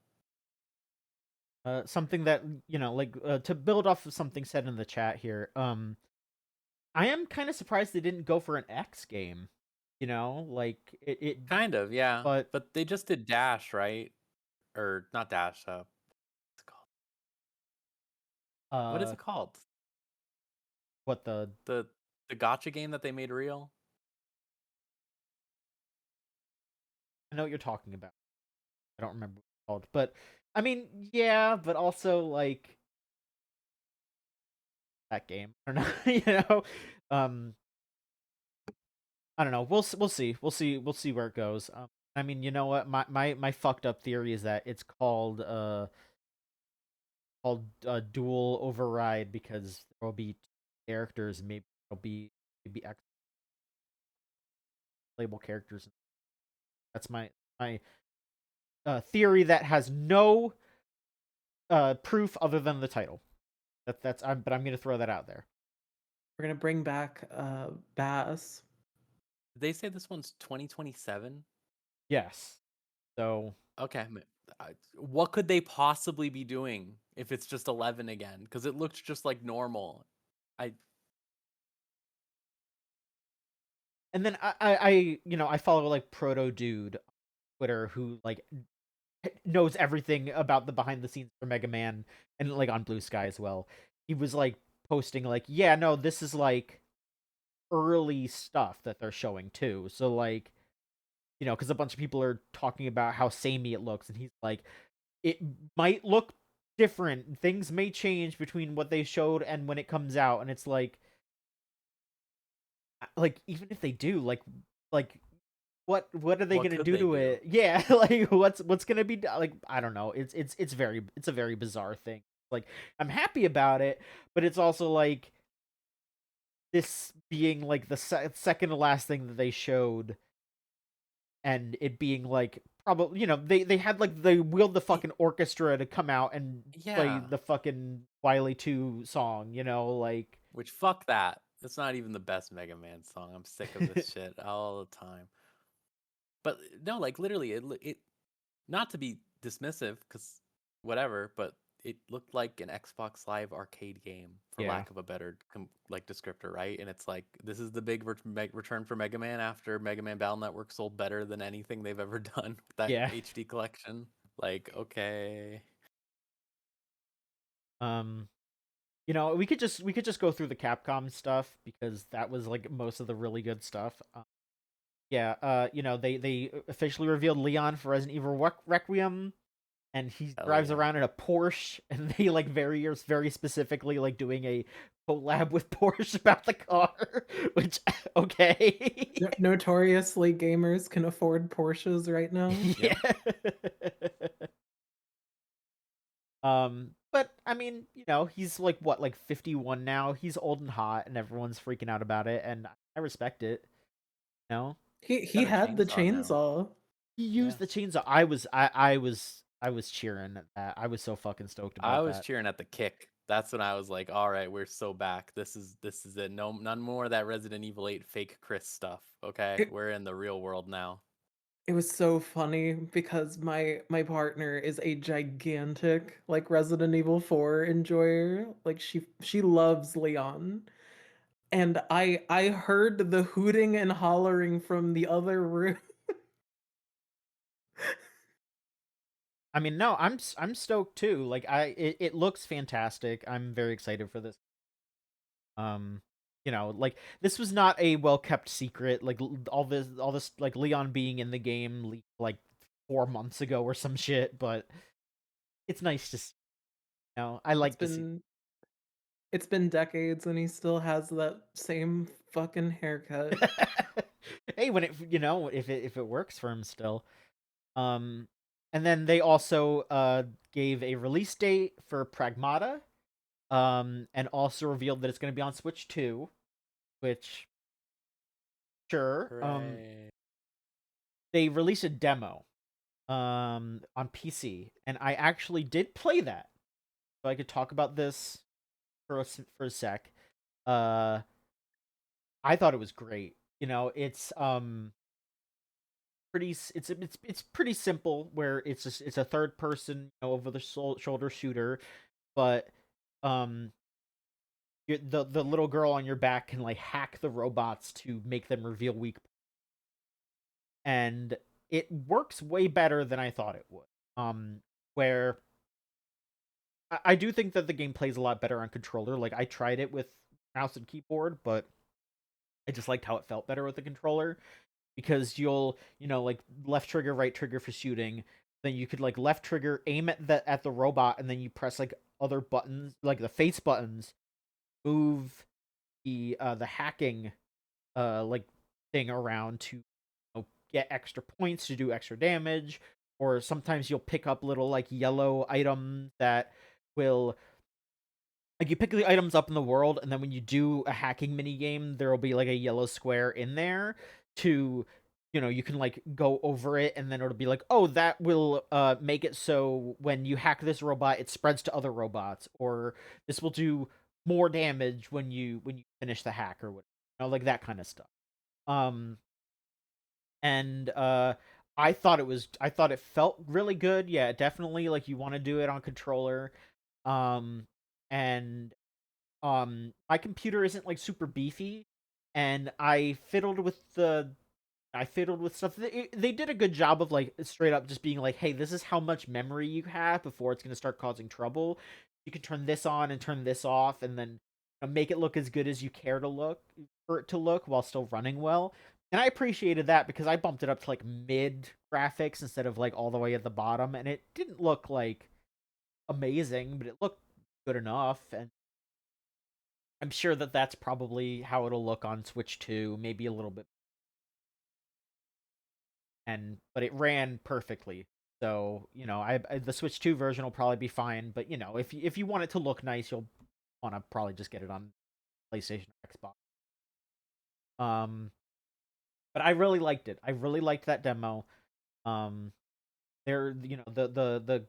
Something that, like, to build off of something said in the chat here. I am kind of surprised they didn't go for an X game. Like it Kind of, yeah. but But they just did Dash, right? Or not Dash. What's it called? What is uh it called? what the The gotcha game that they made real. I know what you're talking about. I don't remember what it's called, but I mean, yeah, but also like that game. I don't know, Um, I don't know. We'll see. We'll see where it goes. I mean, you know what? My fucked up theory is that it's called dual override because there will be characters. Maybe there'll be X playable characters. That's my theory that has no proof other than the title. But I'm gonna throw that out there. We're gonna bring back Bass. Did they say this one's 2027? Yes. So Okay. What could they possibly be doing if it's just 11 again? Because it looked just like normal. I and then I follow like Proto Dude on Twitter who like knows everything about the behind the scenes for Mega Man and like on Blue Sky as well. He was like posting like, yeah, no, this is like early stuff that they're showing too. So like, because a bunch of people are talking about how samey it looks, and he's like, it might look different. Things may change between what they showed and when it comes out, and it's like even if they do, like what are they what gonna could do they to do? it? Yeah, like what's gonna be like? I don't know. It's a very bizarre thing. Like I'm happy about it, but it's also like this being like the second to last thing that they showed, and it being like probably they had like they wheeled the It, fucking orchestra to come out and play yeah. the fucking Wily 2 song, like Which fuck that. It's not even the best Mega Man song. I'm sick of this shit all the time. But no, like literally, it not to be dismissive, because whatever, but it looked like an Xbox Live arcade game, for yeah. lack of a better like descriptor, right? And it's like this is the big return for Mega Man after Mega Man Battle Network sold better than anything they've ever done with that Yeah. HD collection. Like, okay, um we could just go through the Capcom stuff because that was like most of the really good stuff. Yeah, they officially revealed Leon for Resident Evil Requiem, and he hell drives yeah. around in a Porsche, and they like very specifically like doing a collab with Porsche about the car, which okay. Notoriously, gamers can afford Porsches right now. Yeah. Yep. But I mean, he's like what, like 51 now. He's old and hot, and everyone's freaking out about it, and I respect it. You know, He Got a had the chainsaw now. chainsaw. he Yeah. used the chainsaw. I was cheering at that. I was so fucking stoked I about was that. cheering at the kick. That's when I was like, all right, we're so back. This is it. No, none more of that Resident Evil 8 fake Chris stuff. Okay, It we're in the real world now. it was so funny because my partner is a gigantic like Resident Evil 4 enjoyer. Like she loves Leon. And I heard the hooting and hollering from the other room. I mean, no, I'm stoked too. Like it looks fantastic. I'm very excited for this. Um, like this was not a well kept secret. Like all this like Leon being in the game leaked like 4 months ago or some shit. But it's nice to see. I It's like to see. been it's been decades and he still has that same fucking haircut. Hey, when it if it works for him still. Um, and then they also gave a release date for Pragmata. And also revealed that it's going to be on Switch 2, which sure. Hooray. They released a demo on PC, and I actually did play that. So I could talk about this for a sec. Uh I thought it was great. It's pretty it's pretty simple where it's a third person, over the shoulder shooter, but um the little girl on your back can like hack the robots to make them reveal weak, and it works way better than I thought it would. Where I do think that the game plays a lot better on controller. Like I tried it with mouse and keyboard, but I just liked how it felt better with the controller because you'll, like left trigger, right trigger for shooting. Then you could like left trigger, aim at the robot, and then you press like other buttons, like the face buttons, move the hacking like thing around to get extra points to do extra damage, or sometimes you'll pick up little like yellow items that will like you pick the items up in the world, and then when you do a hacking mini game, there will be like a yellow square in there to you can like go over it, and then it'll be like, oh, that will make it so when you hack this robot it spreads to other robots, or this will do more damage when you finish the hack or whatever, like that kind of stuff. um and I thought it felt really good. Yeah, definitely like you want to do it on controller. um and my computer isn't like super beefy, and I fiddled with stuff. They did a good job of like straight up just being like, hey, this is how much memory you have before it's going to start causing trouble. You can turn this on and turn this off, and then make it look as good as you care to look for it to look while still running well. And I appreciated that because I bumped it up to like mid graphics instead of like all the way at the bottom, and it didn't look like amazing, but it looked good enough. And I'm sure that that's probably how it'll look on Switch 2, maybe a little bit. But it ran perfectly. So, the Switch 2 version will probably be fine, but if you want it to look nice, you'll want to probably just get it on PlayStation or Xbox. But I really liked it. I really liked that demo. Um they're the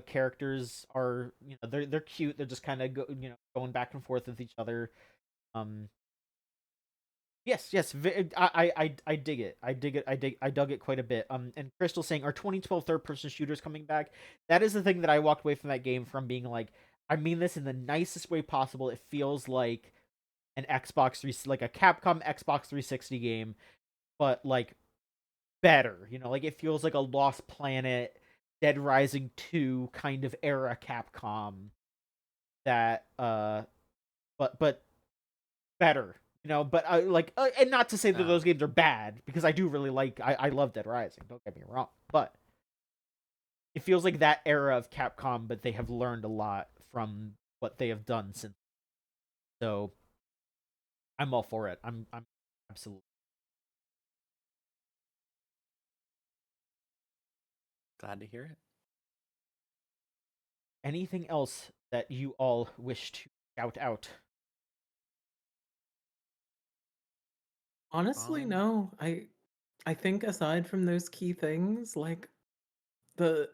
characters are, they're cute. They're just kind of going back and forth with each other. Um Yes, yes. I dig it. I dig it. I dug it quite a bit. And Crystal saying, "Are 2012 third-person shooters coming back?" That is the thing that I walked away from that game from being like, I mean this in the nicest way possible. It feels like an like a Capcom Xbox 360 game, but like better. Like it feels like a Lost Planet, Dead Rising 2 kind of era Capcom that but better. But I like, and not to say that those games are bad, because I do really like, I love Dead Rising. Don't get me wrong, but it feels like that era of Capcom, but they have learned a lot from what they have done since. So I'm all for it. I'm absolutely. Glad to hear it. Anything else that you all wish to shout out? Honestly, no. I think aside from those key things, like the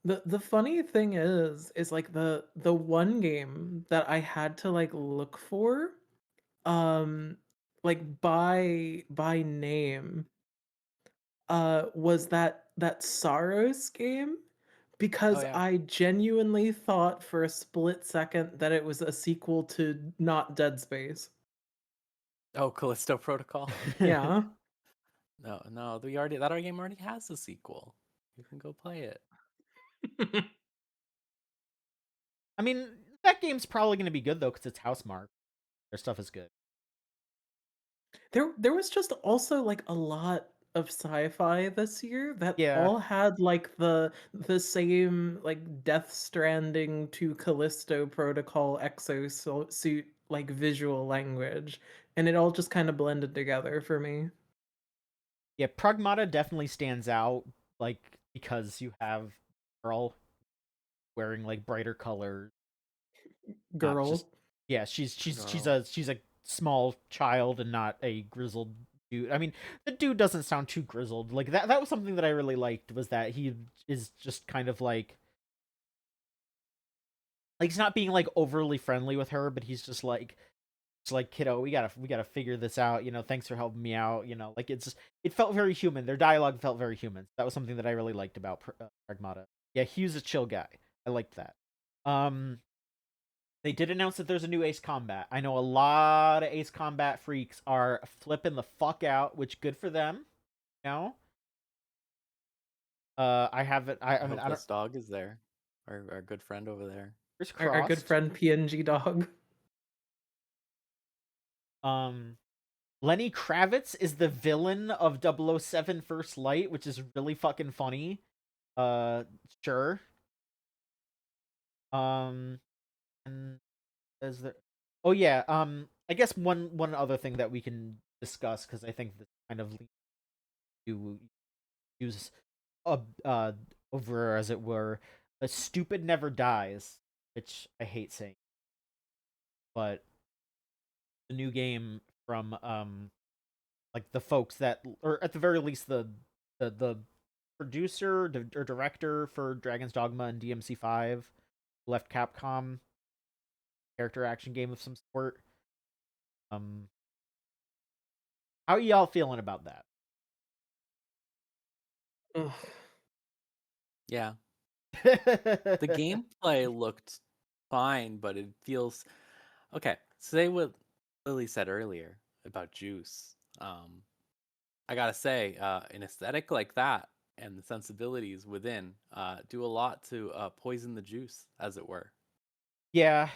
the funny thing is like the one game that I had to like look for, um like by name, was that Saros game, Oh because yeah. I genuinely thought for a split second that it was a sequel to not Dead Space. Oh, Callisto Protocol. Yeah. No, no, that our game already has a sequel. You can go play it. I mean, that game's probably going to be good though, because it's Housemarque. Their stuff is good. There was just also like a lot of sci-fi this year that Yeah. all had like the same like Death Stranding to Callisto Protocol exosuit like visual language, and it all just kind of blended together for me. Yeah, Pragmata definitely stands out, like, because you have girl wearing like brighter colors, not just, Girl. yeah, she's Girl. a small child and not a grizzled dude. I mean, the dude doesn't sound too grizzled. Like that was something that I really liked, was that he is just kind of like he's not being like overly friendly with her, but he's just like, it's like, kiddo, we gotta figure this out. Thanks for helping me out. Like it felt very human. Their dialogue felt very human. That was something that I really liked about Pragmata. Yeah, he was a chill guy. I liked that. Um, They did announce that there's a new Ace Combat. I know a lot of Ace Combat freaks are flipping the fuck out, which good for them. You know. I haven't. I I mean, hope I don't. this dog is there. Our good friend over there. Fingers Our good crossed. friend PNG Dog. Um, Lenny Kravitz is the villain of 007 First Light, which is really fucking funny. Sure. Um, and is there? Oh yeah. I guess one other thing that we can discuss because I think this kind of you use uh over as it were. A stupid never dies, which I hate saying, but the new game from like the folks that, or at the very least the producer or director for Dragon's Dogma and DMC5 left Capcom, character action game of some sort. um how are y'all feeling about that? Ugh. Yeah. The gameplay looked fine, but it feels okay. Say what Lily said earlier about juice. I gotta say, an aesthetic like that and the sensibilities within do a lot to poison the juice, as it were. Yeah.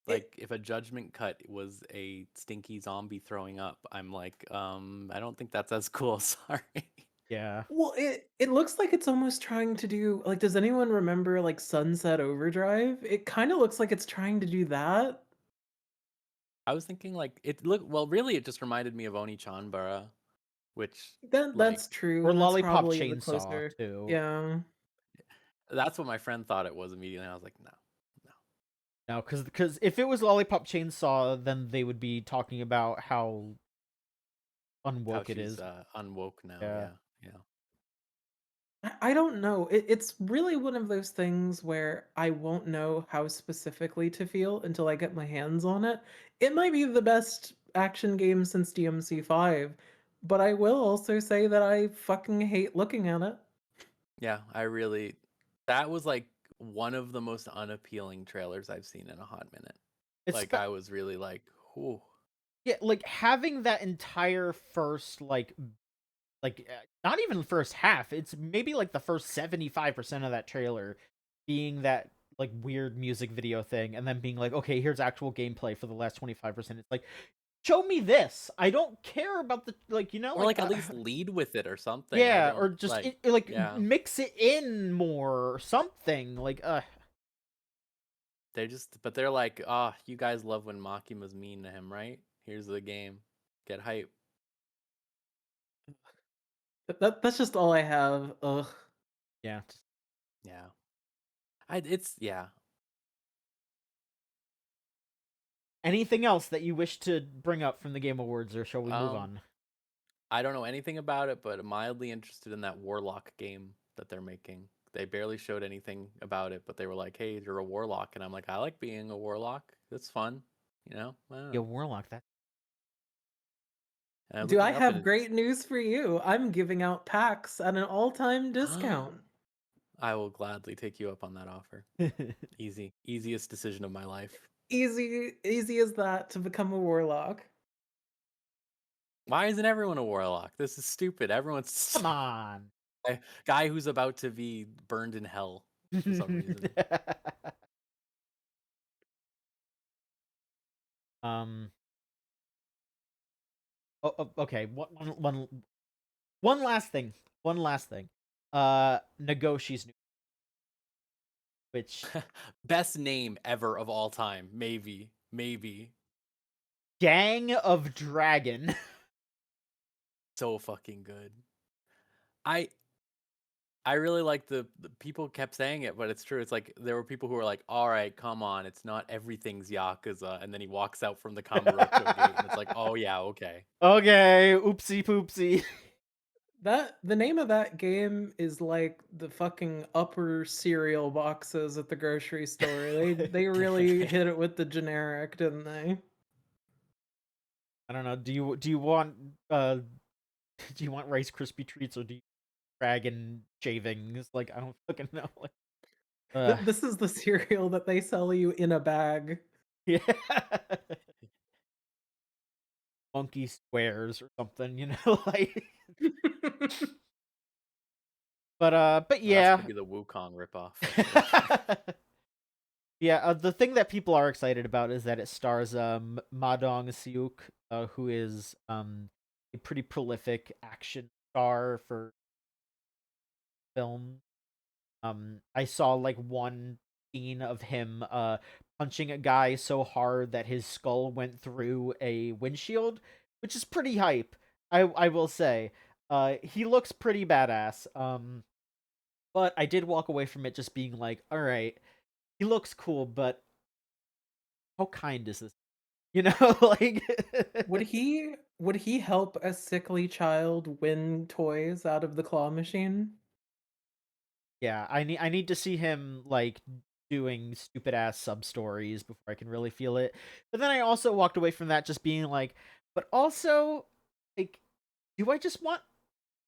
Like if a judgment cut was a stinky zombie throwing up, I'm like, I don't think that's as cool. Sorry. Yeah. Well, it looks like it's almost trying to do like does anyone remember like Sunset Overdrive? It kind of looks like it's trying to do that. I was thinking like it looked well. Really, it just reminded me of Oni Chanbara, which like That's true. Or That's Lollipop probably the Chainsaw closer. too. Yeah. that's what my friend thought it was immediately. And I was like, no, no. No, because if it was Lollipop Chainsaw, then they would be talking about how How unwoke it she's is. unwoke now. Yeah. Yeah, yeah. I don't know. It's really one of those things where I won't know how specifically to feel until I get my hands on it. It might be the best action game since DMC5, but I will also say that I fucking hate looking at it. Yeah, I really. That was like one of the most unappealing trailers I've seen in a hot minute. It's Like I was really like, ooh. yeah, like having that entire first not even first half. It's maybe like the first 75% of that trailer being that like weird music video thing, and then being like, okay, here's actual gameplay for the last 25%. It's like, show me this. I don't care about the Or like at least lead with it or something. I yeah, or don't just like. Yeah, mix it in more or something. Like but they're like, oh, you guys love when Makima's mean to him, right? Here's the game. Get hype. That's just all I have. Ugh. yeah. Yeah. It's yeah. Anything else that you wish to bring up from the Game Awards, or shall we move Um, on? I don't know anything about it, but mildly interested in that Warlock game that they're making. They barely showed anything about it, but they were like, "Hey, you're a warlock," and I'm like, "I like being a warlock. That's fun." You know? I don't Yeah, know. Warlock. That And I'm Do I looking up have and great news for you? I'm giving out packs at an all-time it's discount. I will gladly take you up on that offer. Easy. Easiest decision of my life. Easy as that to become a warlock. Why isn't everyone a warlock? This is stupid. Everyone's Come on. a guy who's about to be burned in hell for some reason. um. Okay. One last thing. One last thing. Negoshi's new, which Best name ever of all time. Maybe. Maybe. Gang of Dragon. So fucking good. I I really like the people kept saying it, but it's true. It's like there were people who were like, "All right, come on, it's not everything's Yakuza," and then he walks out from the Kamurocho gate, and it's like, "Oh yeah, okay." Okay. Oopsie poopsie. That the name of that game is like the fucking upper cereal boxes at the grocery store. They really hit it with the generic, didn't they? I don't know. Do you want do you want Rice Krispie treats, or do you dragon shavings? Like, I don't fucking know. Like, This is the cereal that they sell you in a bag. Yeah. Monkey squares or something, like. But Well, that's yeah. gonna be the Wukong ripoff. Yeah, the thing that people are excited about is that it stars Ma Dong-seok, who is a pretty prolific action star for film. I saw like one scene of him punching a guy so hard that his skull went through a windshield, which is pretty hype. I will say. He looks pretty badass. But I did walk away from it just being like, all right, he looks cool, but how kind is this? Like. Would he help a sickly child win toys out of the claw machine? Yeah, I need to see him like doing stupid ass sub stories before I can really feel it. But then I also walked away from that just being like, but also, like, do I just want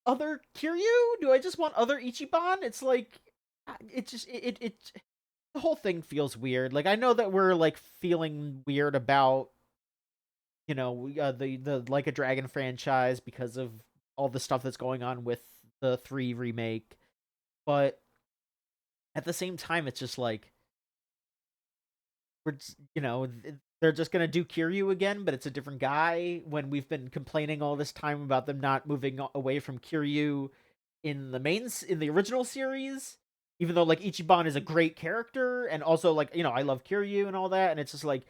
other Kiryu? Do I just want other Ichiban? It's like, it just it the whole thing feels weird. Like, I know that we're like feeling weird about the Like a Dragon franchise because of all the stuff that's going on with the 3 remake, but at the same time, it's just like they're just gonna do Kiryu again, but it's a different guy. When we've been complaining all this time about them not moving away from Kiryu in the original series, even though like Ichiban is a great character, and also like I love Kiryu and all that, and it's just like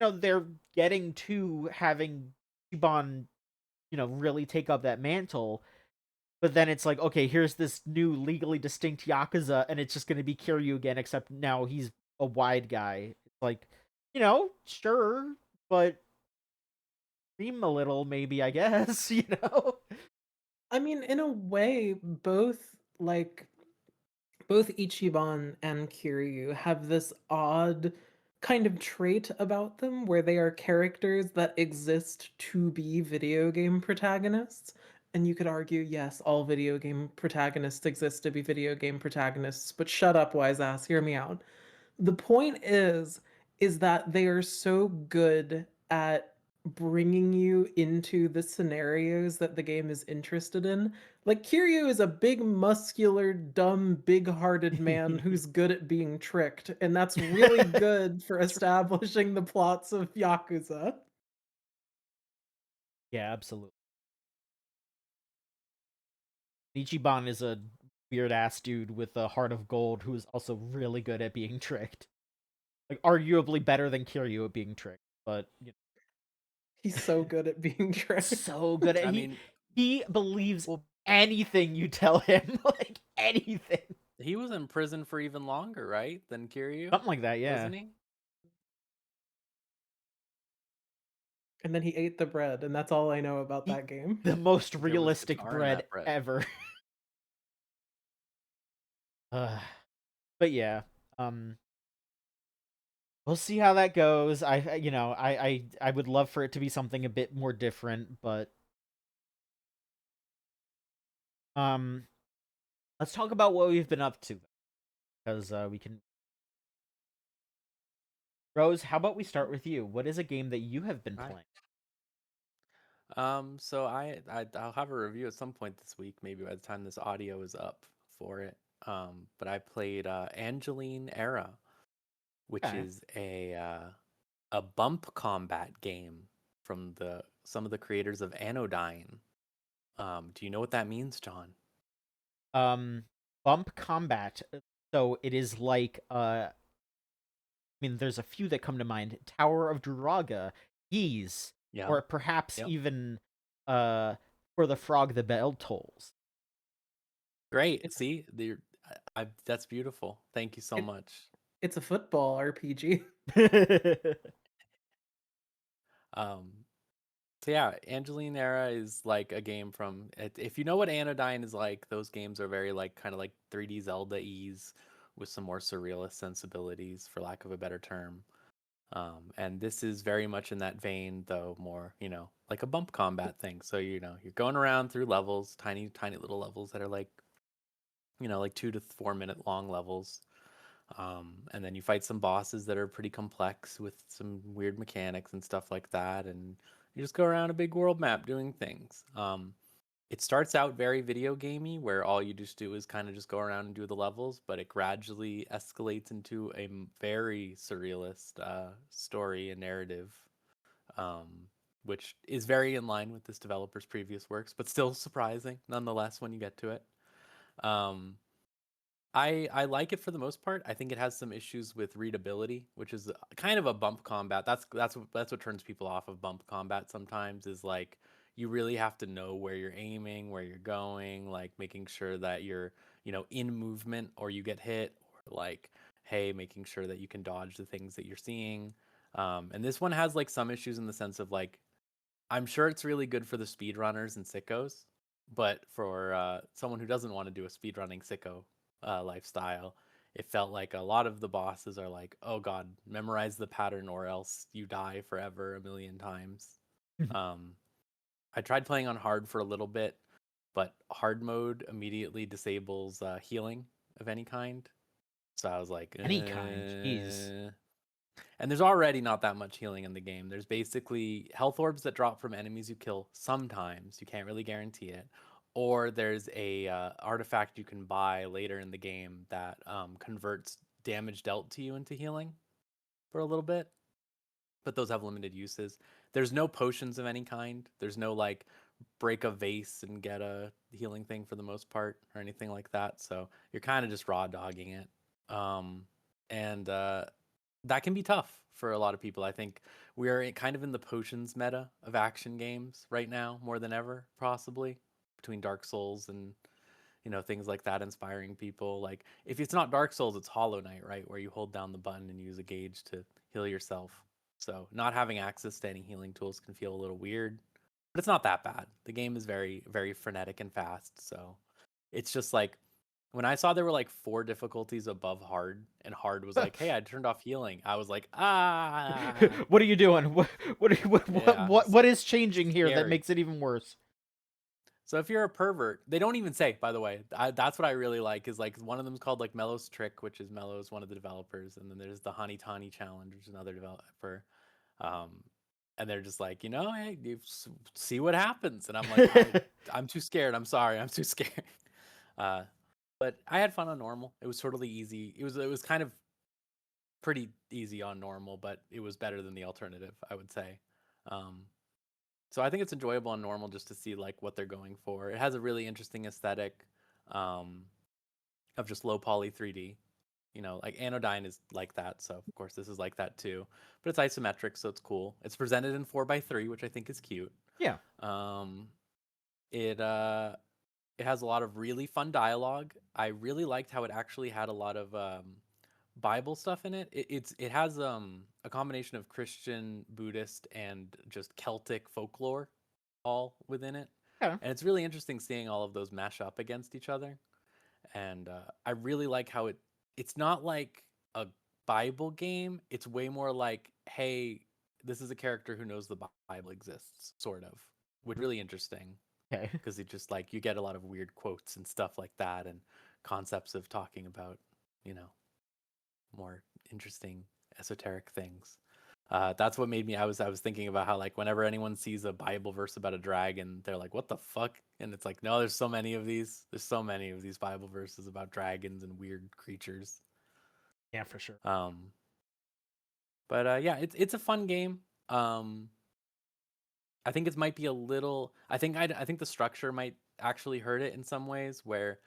they're getting to having Ichiban really take up that mantle. But then it's like, okay, here's this new legally distinct Yakuza, and it's just going to be Kiryu again, except now he's a wide guy. It's like, sure, but dream a little, maybe, I guess, I mean, in a way, both Ichiban and Kiryu have this odd kind of trait about them where they are characters that exist to be video game protagonists. And you could argue, yes, all video game protagonists exist to be video game protagonists, but shut up, wise ass, hear me out. The point is that they are so good at bringing you into the scenarios that the game is interested in. Like Kiryu is a big muscular dumb big-hearted man who's good at being tricked, and that's really good for establishing the plots of Yakuza. Yeah, absolutely. Ichiban is a weird ass dude with a heart of gold who is also really good at being tricked. Like, arguably better than Kiryu at being tricked, but He's so good at being tricked. so good at I mean, he believes well, anything you tell him, like anything. he was in prison for even longer, right, than Kiryu, Something like that, yeah. wasn't he? And then he ate the bread, and that's all I know about He, that game. the most There was realistic guitar in bread that bread. ever. uh, but yeah, um, we'll see how that goes. I would love for it to be something a bit more different, but um, let's talk about what we've been up to, because we can. Rose, how about we start with you? What is a game that you have been Right. playing? So I'll have a review at some point this week, maybe by the time this audio is up for it. But I played Angeline Era, which Okay. is a bump combat game from some of the creators of Anodyne. Do you know what that means, John? Bump combat. So it is like I mean, there's a few that come to mind: Tower of Duraga, Ys, Yeah. or perhaps Yep. even for the frog the bell tolls. Great. It's See, that's beautiful. Thank you so it, much. it's a football RPG. Um, So yeah, Angeline Era is like a game from if you know what Anodyne is like, those games are very like kind of like 3D Zelda ease with some more surrealist sensibilities, for lack of a better term. And this is very much in that vein, though more, like a bump combat thing. So you're going around through levels, tiny little levels that are like, like 2 to 4 minute long levels. And then you fight some bosses that are pretty complex with some weird mechanics and stuff like that, and you just go around a big world map doing things. It starts out very video gamey, where all you just do is kind of just go around and do the levels, but it gradually escalates into a very surrealist story and narrative, um, which is very in line with this developer's previous works, but still surprising nonetheless when you get to it. Um, I like it for the most part. I think it has some issues with readability, which is kind of a bump combat. That's what turns people off of bump combat sometimes, is like you really have to know where you're aiming, where you're going, like making sure that you're, in movement or you get hit, or like, hey, making sure that you can dodge the things that you're seeing. And this one has like some issues in the sense of like, I'm sure it's really good for the speedrunners and sickos, but for someone who doesn't want to do a speedrunning sicko lifestyle, it felt like a lot of the bosses are like, oh god, memorize the pattern or else you die forever a million times. um, I tried playing on hard for a little bit, but hard mode immediately disables healing of any kind. So I was like, Any kind, jeez. And there's already not that much healing in the game. There's basically health orbs that drop from enemies you kill sometimes. You can't really guarantee it. Or there's a artifact you can buy later in the game that converts damage dealt to you into healing for a little bit. But those have limited uses. There's no potions of any kind. There's no like break a vase and get a healing thing for the most part or anything like that. So you're kind of just raw dogging it. And that can be tough for a lot of people. I think we are kind of in the potions meta of action games right now, more than ever, possibly, between Dark Souls and things like that inspiring people. Like if it's not Dark Souls, it's Hollow Knight, right, where you hold down the button and use a gauge to heal yourself. So not having access to any healing tools can feel a little weird, but it's not that bad. The game is very, very frenetic and fast. So it's just like when I saw there were like 4 difficulties above hard, and hard was like, "Hey, I turned off healing." I was like, "Ah." What are you doing? Yeah, What is changing here that scary. makes it even worse? So if you're a pervert, they don't even say, by the way. That's what I really like, is like one of them's called like Mellow's Trick, which is Mellow's one of the developers, and then there's the Honey Tawny Challenge, which is another developer. Um, and they're just like, hey, see what happens. And I'm like, I'm too scared. I'm sorry, I'm too scared. But I had fun on normal. It was totally easy. It was kind of pretty easy on normal, but it was better than the alternative, I would say. Um, so I think it's enjoyable on normal just to see like what they're going for. It has a really interesting aesthetic um, of just low poly 3D. Like Anodyne is like that, so of course this is like that too. But it's isometric, so it's cool. It's presented in 4:3, which I think is cute. Yeah. Um, it has a lot of really fun dialogue. I really liked how it actually had a lot of Bible stuff in it. It has a combination of Christian, Buddhist, and just Celtic folklore all within it. Yeah. And it's really interesting seeing all of those mash up against each other. And I really like how it's not like a Bible game. It's way more like, hey, this is a character who knows the Bible exists, sort of, which is really interesting, Okay. because it just like you get a lot of weird quotes and stuff like that, and concepts of talking about, you know, more interesting esoteric things. That's what made me. I was thinking about how like whenever anyone sees a Bible verse about a dragon, they're like, "What the fuck?" And it's like, no, there's so many of these. There's so many of these Bible verses about dragons and weird creatures. Yeah, for sure. But yeah, it's a fun game. I think it might be a little. I think the structure might actually hurt it in some ways, where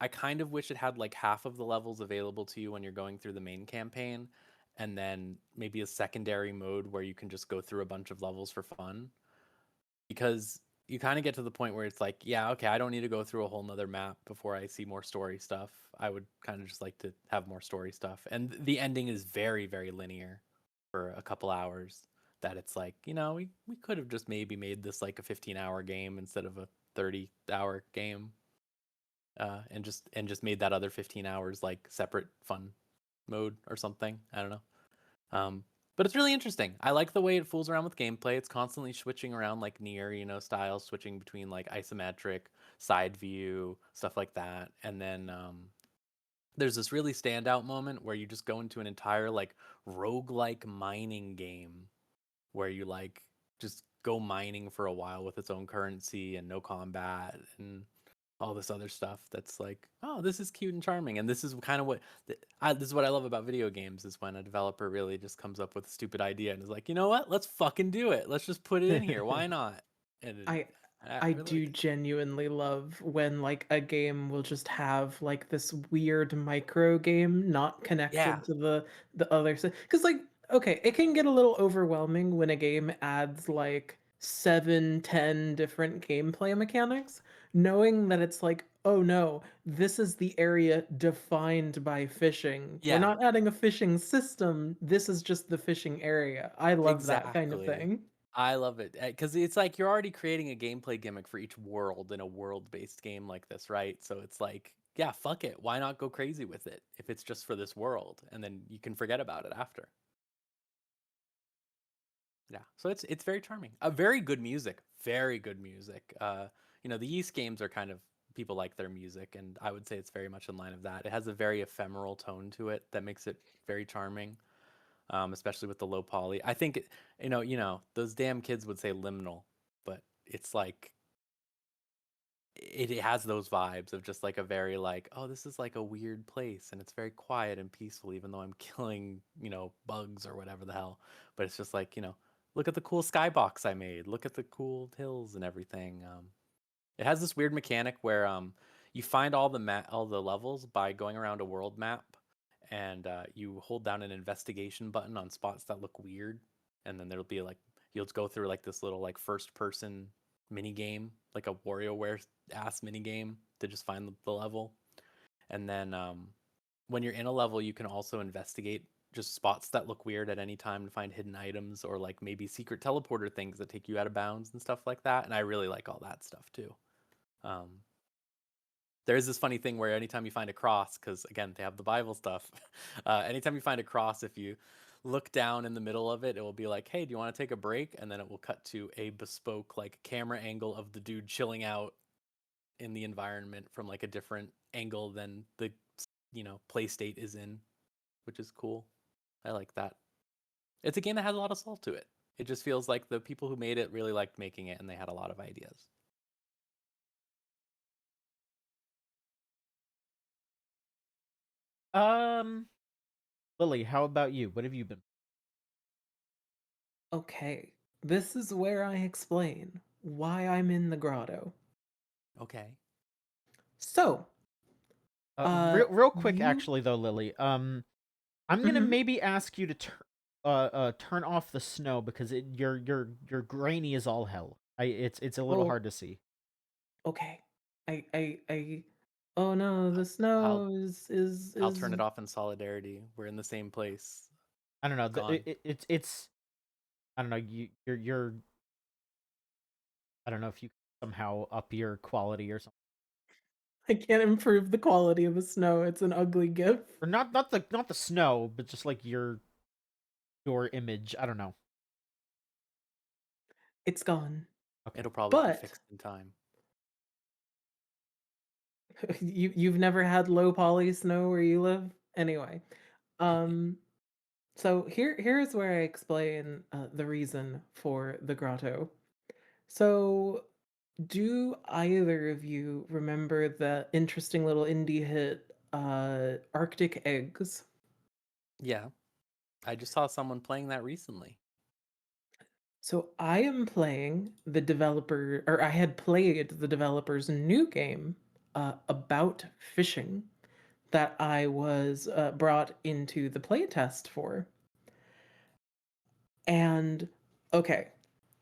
I kind of wish it had like half of the levels available to you when you're going through the main campaign, and then maybe a secondary mode where you can just go through a bunch of levels for fun. Because you kind of get to the point where it's like, yeah, okay, I don't need to go through a whole nother map before I see more story stuff. I would kind of just like to have more story stuff. And the ending is very, very linear for a couple hours, that it's like, we could have just maybe made this like a 15-hour game instead of a 30-hour game. And just made that other 15 hours like separate fun mode or something. I don't know. But it's really interesting. I like the way it fools around with gameplay. It's constantly switching around like Nier, style, switching between like isometric, side view, stuff like that. And then there's this really standout moment where you just go into an entire like roguelike mining game where you like just go mining for a while with its own currency and no combat and all this other stuff that's like, oh, this is cute and charming. And this is kind of what this is what I love about video games, is when a developer really just comes up with a stupid idea and is like, you know what, let's fucking do it, let's just put it in here, why not? And I I I really do like that. genuinely love when like a game will just have like this weird micro game not Yeah, connected to the other side. Because like, okay, it can get a little overwhelming when a game adds like 7, 10 different gameplay mechanics, knowing that it's like, oh no, this is the area defined by fishing. We're yeah, not adding a fishing system. This is just the fishing area. I love that kind of exactly. thing. I love it because it's like you're already creating a gameplay gimmick for each world in a world-based game like this, right? So it's like, yeah, fuck it. Why not go crazy with it if it's just for this world, and then you can forget about it after. Yeah, so it's very charming. Very good music, very good music. The Yeast games are kind of, people like their music, and I would say it's very much in line of that. It has a very ephemeral tone to it that makes it very charming, especially with the low poly. I think those damn kids would say liminal, but it's like it has those vibes of just like a very like, oh, this is like a weird place and it's very quiet and peaceful, even though I'm killing, bugs or whatever the hell. But it's just like, look at the cool skybox I made. Look at the cool hills and everything. It has this weird mechanic where you find all the levels by going around a world map, and you hold down an investigation button on spots that look weird, and then there'll be like, you'll go through like this little like first person mini game, like a WarioWare ass mini game, to just find the level. And then when you're in a level, you can also investigate just spots that look weird at any time to find hidden items, or like maybe secret teleporter things that take you out of bounds and stuff like that. And I really like all that stuff too. Um, there's this funny thing where anytime you find a cross, because again, they have the Bible stuff, anytime you find a cross, if you look down in the middle of it, it will be like, hey, do you want to take a break? And then it will cut to a bespoke like camera angle of the dude chilling out in the environment from like a different angle than the play state is in, which is cool. I like that. It's a game that has a lot of soul to it. It just feels like the people who made it really liked making it, and they had a lot of ideas. um, Lily, how about you? What have you been? Okay, this is where I explain why I'm in the grotto. Okay. So, Real quick, you. actually, though, Lily. I'm gonna Mhm. maybe ask you to turn off the snow because your grainy is all hell. It's a little Oh, hard to see. okay. I. Oh no, the I'll snow I'll turn is. it off in solidarity. We're in the same place. I don't know. It's gone. It's I don't know. You're I don't know if you can somehow up your quality or something, I can't improve the quality of the snow. It's an ugly gif. or not the snow, but just like your image. I don't know. It's gone. Okay. It'll probably be But fixed in time. you've never had low poly snow where you live? Anyway. Um so here's where I explain the reason for the grotto. So do either of you remember the interesting little indie hit Arctic Eggs? Yeah, I just saw someone playing that recently. So I am playing the developer, or I had played the developer's new game about fishing that I was brought into the playtest for. And okay,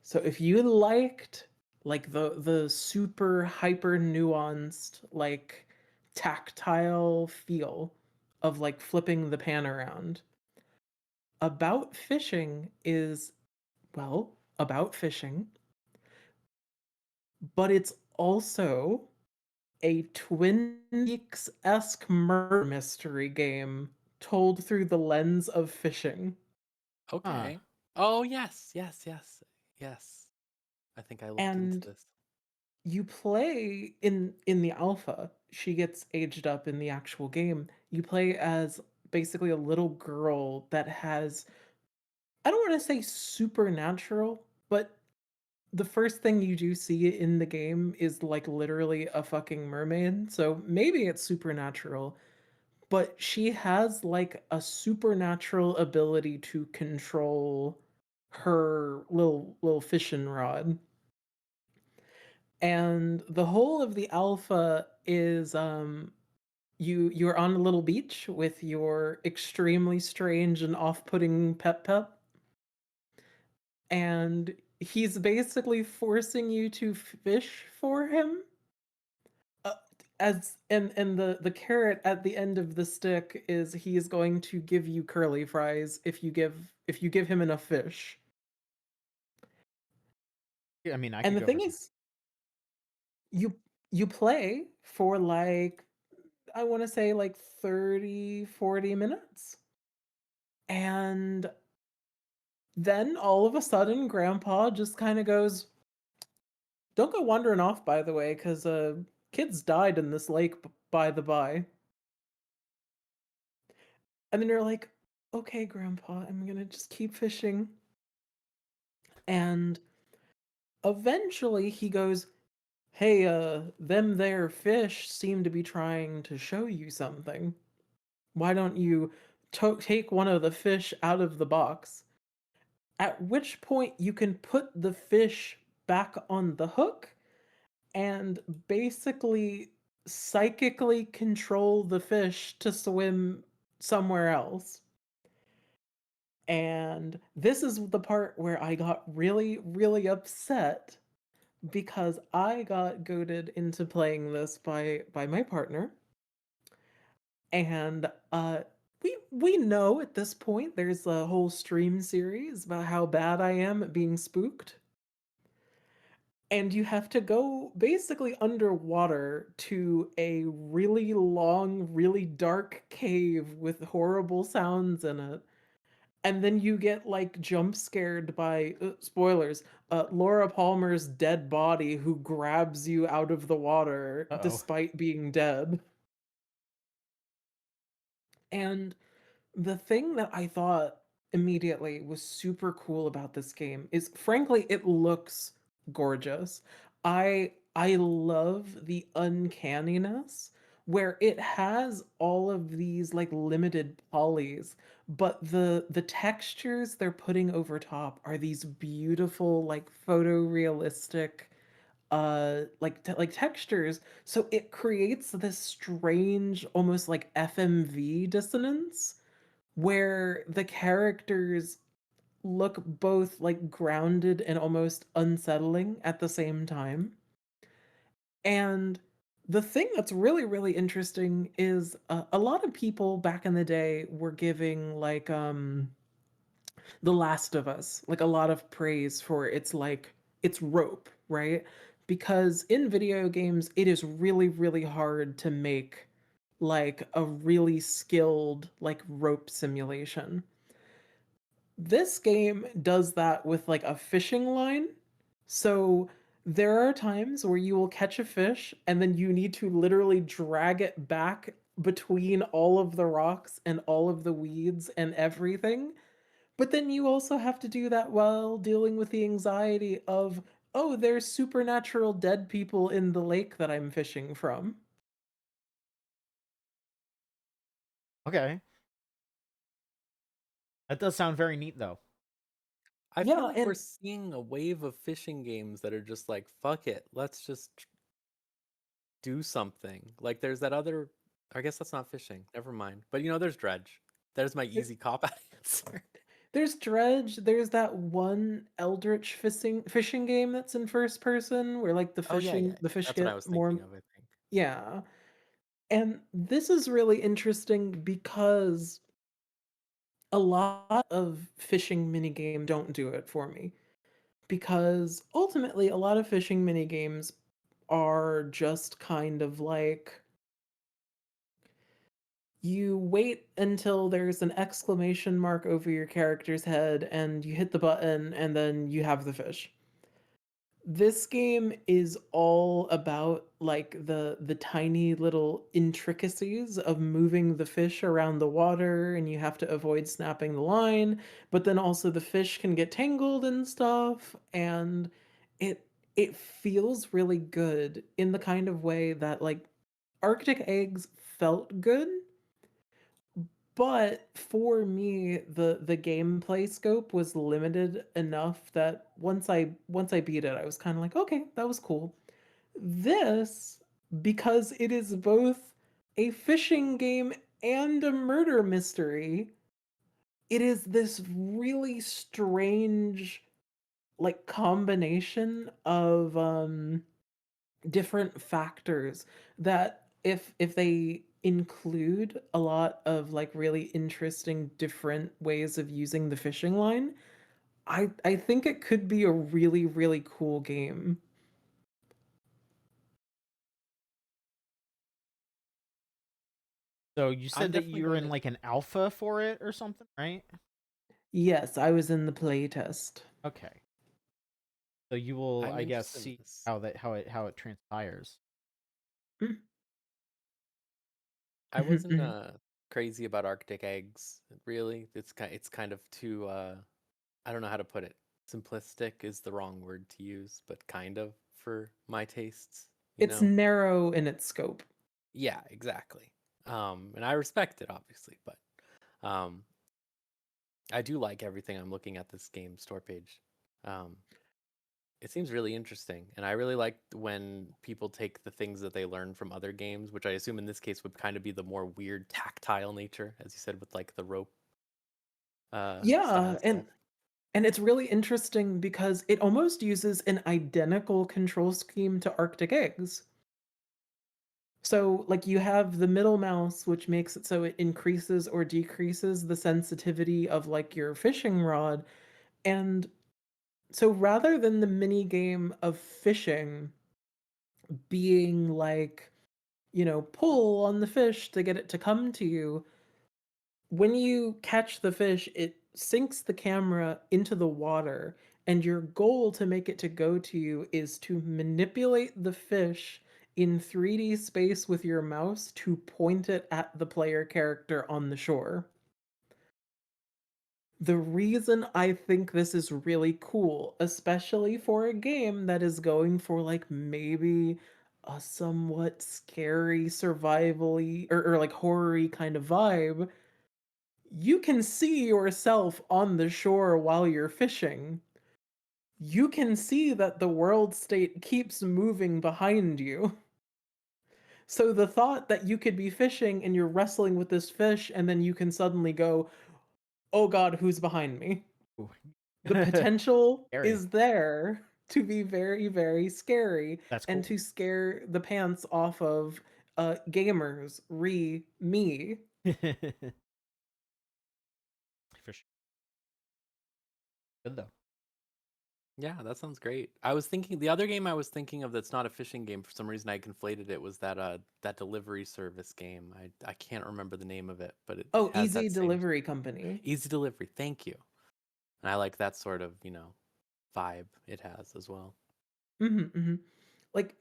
so if you liked like the super hyper nuanced like tactile feel of like flipping the pan around, about fishing is, well, about fishing, but it's also a Twin Peaks-esque murder mystery game told through the lens of fishing. Huh. Okay. Oh yes, yes, yes, yes. I think I looked into And this. you play in the alpha. She gets aged up in the actual game. You play as basically a little girl that has, I don't want to say supernatural, but the first thing you do see in the game is like literally a fucking mermaid. So maybe it's supernatural, but she has like a supernatural ability to control her little fishing rod. And the whole of the alpha is you're on a little beach with your extremely strange and off-putting pep, and he's basically forcing you to fish for him. Uh, as and the carrot at the end of the stick is he is going to give you curly fries if you give him enough fish. I mean, I And could the go thing for some. is, you you play for like, I want to say like 30-40 minutes. And then all of a sudden grandpa just kind of goes, "Don't go wandering off, by the way, cuz kids died in this lake, by the by." And then you're like, "Okay, grandpa, I'm going to just keep fishing." And eventually he goes, "Hey, them there fish seem to be trying to show you something. Why don't you take one of the fish out of the box?" At which point you can put the fish back on the hook and basically psychically control the fish to swim somewhere else. And this is the part where I got really, really upset because I got goaded into playing this by my partner. And we know at this point there's a whole stream series about how bad I am at being spooked. And you have to go basically underwater to a really long, really dark cave with horrible sounds in it. And then you get like jump scared by spoilers, Laura Palmer's dead body who grabs you out of the water Uh-oh. despite being dead. And the thing that I thought immediately was super cool about this game is frankly it looks gorgeous. I love the uncanniness where it has all of these like limited polys, but the textures they're putting over top are these beautiful like photorealistic like textures, so it creates this strange almost like FMV dissonance where the characters look both like grounded and almost unsettling at the same time. And the thing that's really, really interesting is a lot of people back in the day were giving like The Last of Us like a lot of praise for its rope, right? Because in video games it is really, really hard to make like a really skilled like rope simulation. This game does that with like a fishing line. So there are times where you will catch a fish and then you need to literally drag it back between all of the rocks and all of the weeds and everything. But then you also have to do that while dealing with the anxiety of, oh, there's supernatural dead people in the lake that I'm fishing from. Okay. That does sound very neat, though. I feel Yeah, like we're and seeing a wave of fishing games that are just like, fuck it, let's just do something. Like there's that other, I guess that's not fishing. Never mind. But there's Dredge. There's my easy cop out answer. there's Dredge, there's that one Eldritch fishing game that's in first person where like Oh yeah, yeah. the fish That's what I get was more, thinking of, I think. yeah. And this is really interesting because a lot of fishing minigame don't do it for me. Because ultimately a lot of fishing minigames are just kind of like you wait until there's an exclamation mark over your character's head and you hit the button and then you have the fish. This game is all about like the tiny little intricacies of moving the fish around the water, and you have to avoid snapping the line, but then also the fish can get tangled and stuff, and it it feels really good in the kind of way that like Arctic Eggs felt good, but for me the gameplay scope was limited enough that once I beat it I was kind of like, okay, that was cool. This, because it is both a fishing game and a murder mystery, it is this really strange like combination of different factors that if they include a lot of like really interesting different ways of using the fishing line, I think it could be a really really cool game. So you I'm said that definitely you were going in to. like an alpha for it or something, right? Yes, I was in the playtest. Okay. So you will, I'm I guess, interested in see this. how it transpires. Mm, I mhm, wasn't mhm. crazy about Arctic eggs. Really, it's kind of too I don't know how to put it. Simplistic is the wrong word to use, but kind of for my tastes, you It's know. narrow in its scope. Yeah, exactly. And I respect it obviously, but um, I do like everything I'm looking at this game store page. Um, it seems really interesting, and I really like when people take the things that they learn from other games, which I assume in this case would kind of be the more weird tactile nature, as you said, with like the rope style Yeah, stuff. and it's really interesting because it almost uses an identical control scheme to Arctic Eggs. So, like, you have the middle mouse, which makes it so it increases or decreases the sensitivity of like your fishing rod. And so rather than the mini game of fishing being like, pull on the fish to get it to come to you, when you catch the fish, it sinks the camera into the water, and your goal to make it to go to you is to manipulate the fish in 3D space with your mouse to point it at the player character on the shore. The reason I think this is really cool, especially for a game that is going for like maybe a somewhat scary survivally or like horror kind of vibe, you can see yourself on the shore while you're fishing. You can see that the world state keeps moving behind you. So the thought that you could be fishing and you're wrestling with this fish and then you can suddenly go, "Oh god, who's behind me?" Ooh. The potential Scary. is there to be very very scary That's and cool. to scare the pants off of gamers, me. For sure. Good though. Yeah, that sounds great. I was thinking the other game I was thinking of that's not a fishing game for some reason I conflated it was that delivery service game. I can't remember the name of it, but it Oh, has Easy that same Delivery Company. easy delivery. Thank you. And I like that sort of, vibe it has as well. Hmm. Like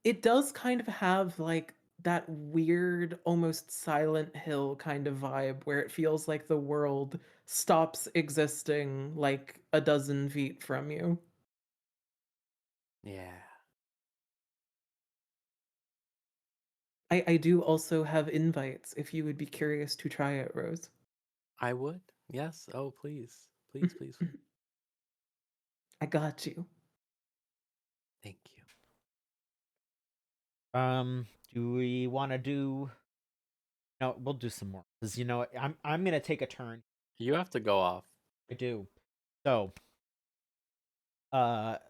it does kind of have like that weird almost Silent Hill kind of vibe where it feels like the world stops existing like a dozen feet from you. Yeah. I do also have invites if you would be curious to try it, Rose. I would. Yes. Oh, please. Please, Mhm, please, please. mhm. I got you. Thank you. Do we want to do? No, we'll do some more because I'm gonna take a turn. You have to go off. I do. So,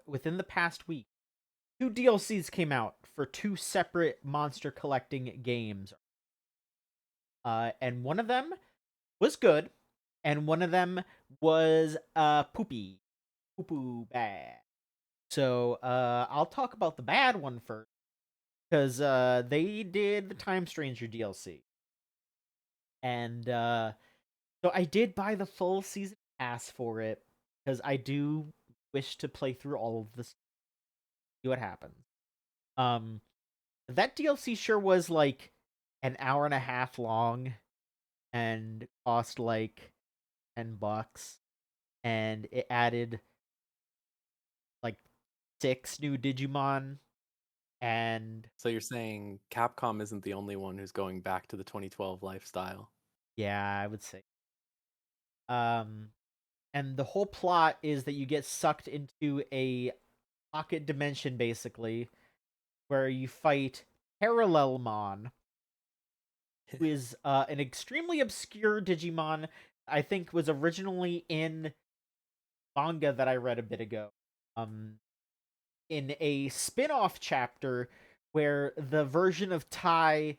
within the past week, two DLCs came out for two separate monster collecting games. And one of them was good, and one of them was poopy, poo poo bad. So, I'll talk about the bad one first because they did the Time Stranger DLC, and so I did buy the full season pass for it because I do wish to play through all of this. see what happens. That DLC sure was like an hour and a half long and cost like $10, and it added like 6 new Digimon, and So you're saying Capcom isn't the only one who's going back to the 2012 lifestyle? yeah, I would say. Um, and the whole plot is that you get sucked into a pocket dimension, basically, where you fight Parallelmon, who is an extremely obscure Digimon. I think was originally in manga that I read a bit ago. In a spin-off chapter where the version of Tai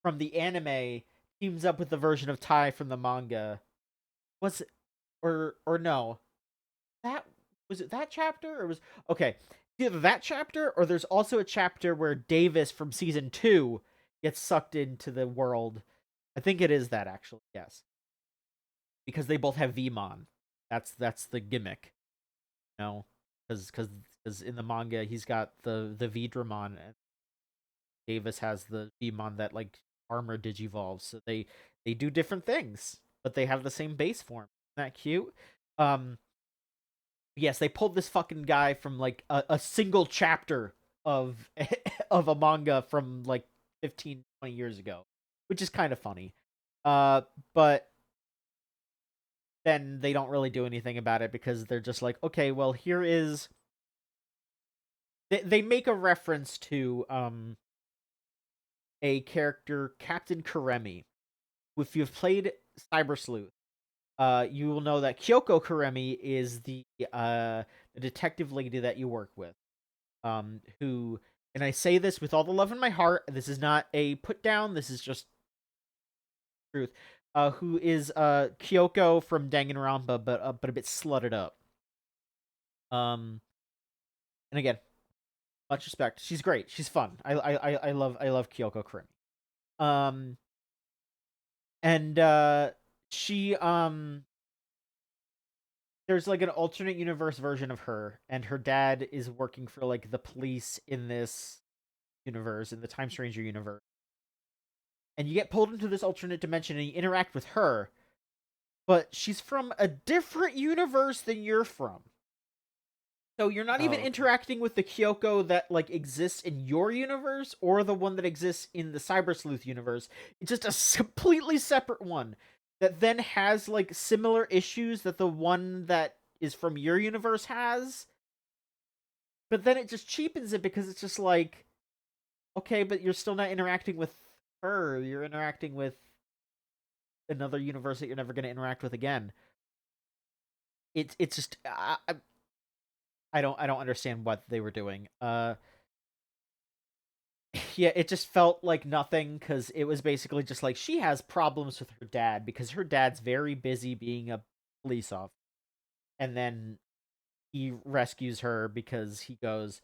from the anime teams up with the version of Tai from the manga. Was it, or no? That was it that chapter or was okay. Either that chapter or there's also a chapter where Davis from season 2 gets sucked into the world. I think it is that actually, yes. Because they both have Vmon. That's the gimmick. You know? Because in the manga he's got the Vidramon and Davis has the Vmon that like armor digivolves. So they do different things, but they have the same base form. Isn't that cute? Um yes, they pulled this fucking guy from like a single chapter of of a manga from like 15, 20 years ago, which is kind of funny. But then they don't really do anything about it because they're just like, okay, well, here is. They make a reference to a character, Captain Karemi. If you've played Cyber Sleuth, you will know that Kyoko Karemi is the detective lady that you work with. Who, and I say this with all the love in my heart. This is not a put down. This is just truth. Who is Kyoko from Danganronpa, but a bit slutted up. And again, much respect. She's great. She's fun. I love Kyoko Karemi. And she there's like an alternate universe version of her, and her dad is working for like the police in this universe, in the Time Stranger universe. And you get pulled into this alternate dimension and you interact with her, but she's from a different universe than you're from. So you're not Oh, even okay. interacting with the Kyoko that like exists in your universe or the one that exists in the Cyber Sleuth universe. It's just a completely separate one that then has like similar issues that the one that is from your universe has. But then it just cheapens it because it's just like, okay, but you're still not interacting with her. You're interacting with another universe that you're never going to interact with again. It's just I don't understand what they were doing. Yeah, it just felt like nothing because it was basically just like she has problems with her dad because her dad's very busy being a police officer, and then he rescues her because he goes,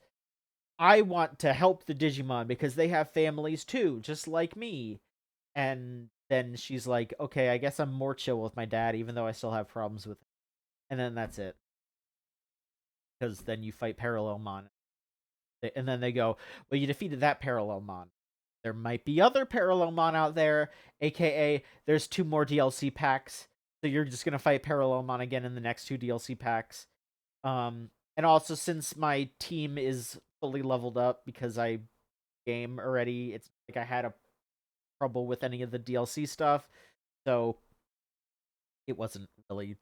I want to help the Digimon because they have families too, just like me. And then she's like, okay, I guess I'm more chill with my dad, even though I still have problems with him. And then that's it. Because then you fight Parallelmon. And then they go, well, you defeated that Parallelmon. There might be other Parallelmon out there, aka there's 2 more DLC packs. So you're just gonna fight Parallelmon again in the next 2 DLC packs. And also since my team is fully leveled up because I game already, it's like I had a trouble with any of the DLC stuff, so it wasn't really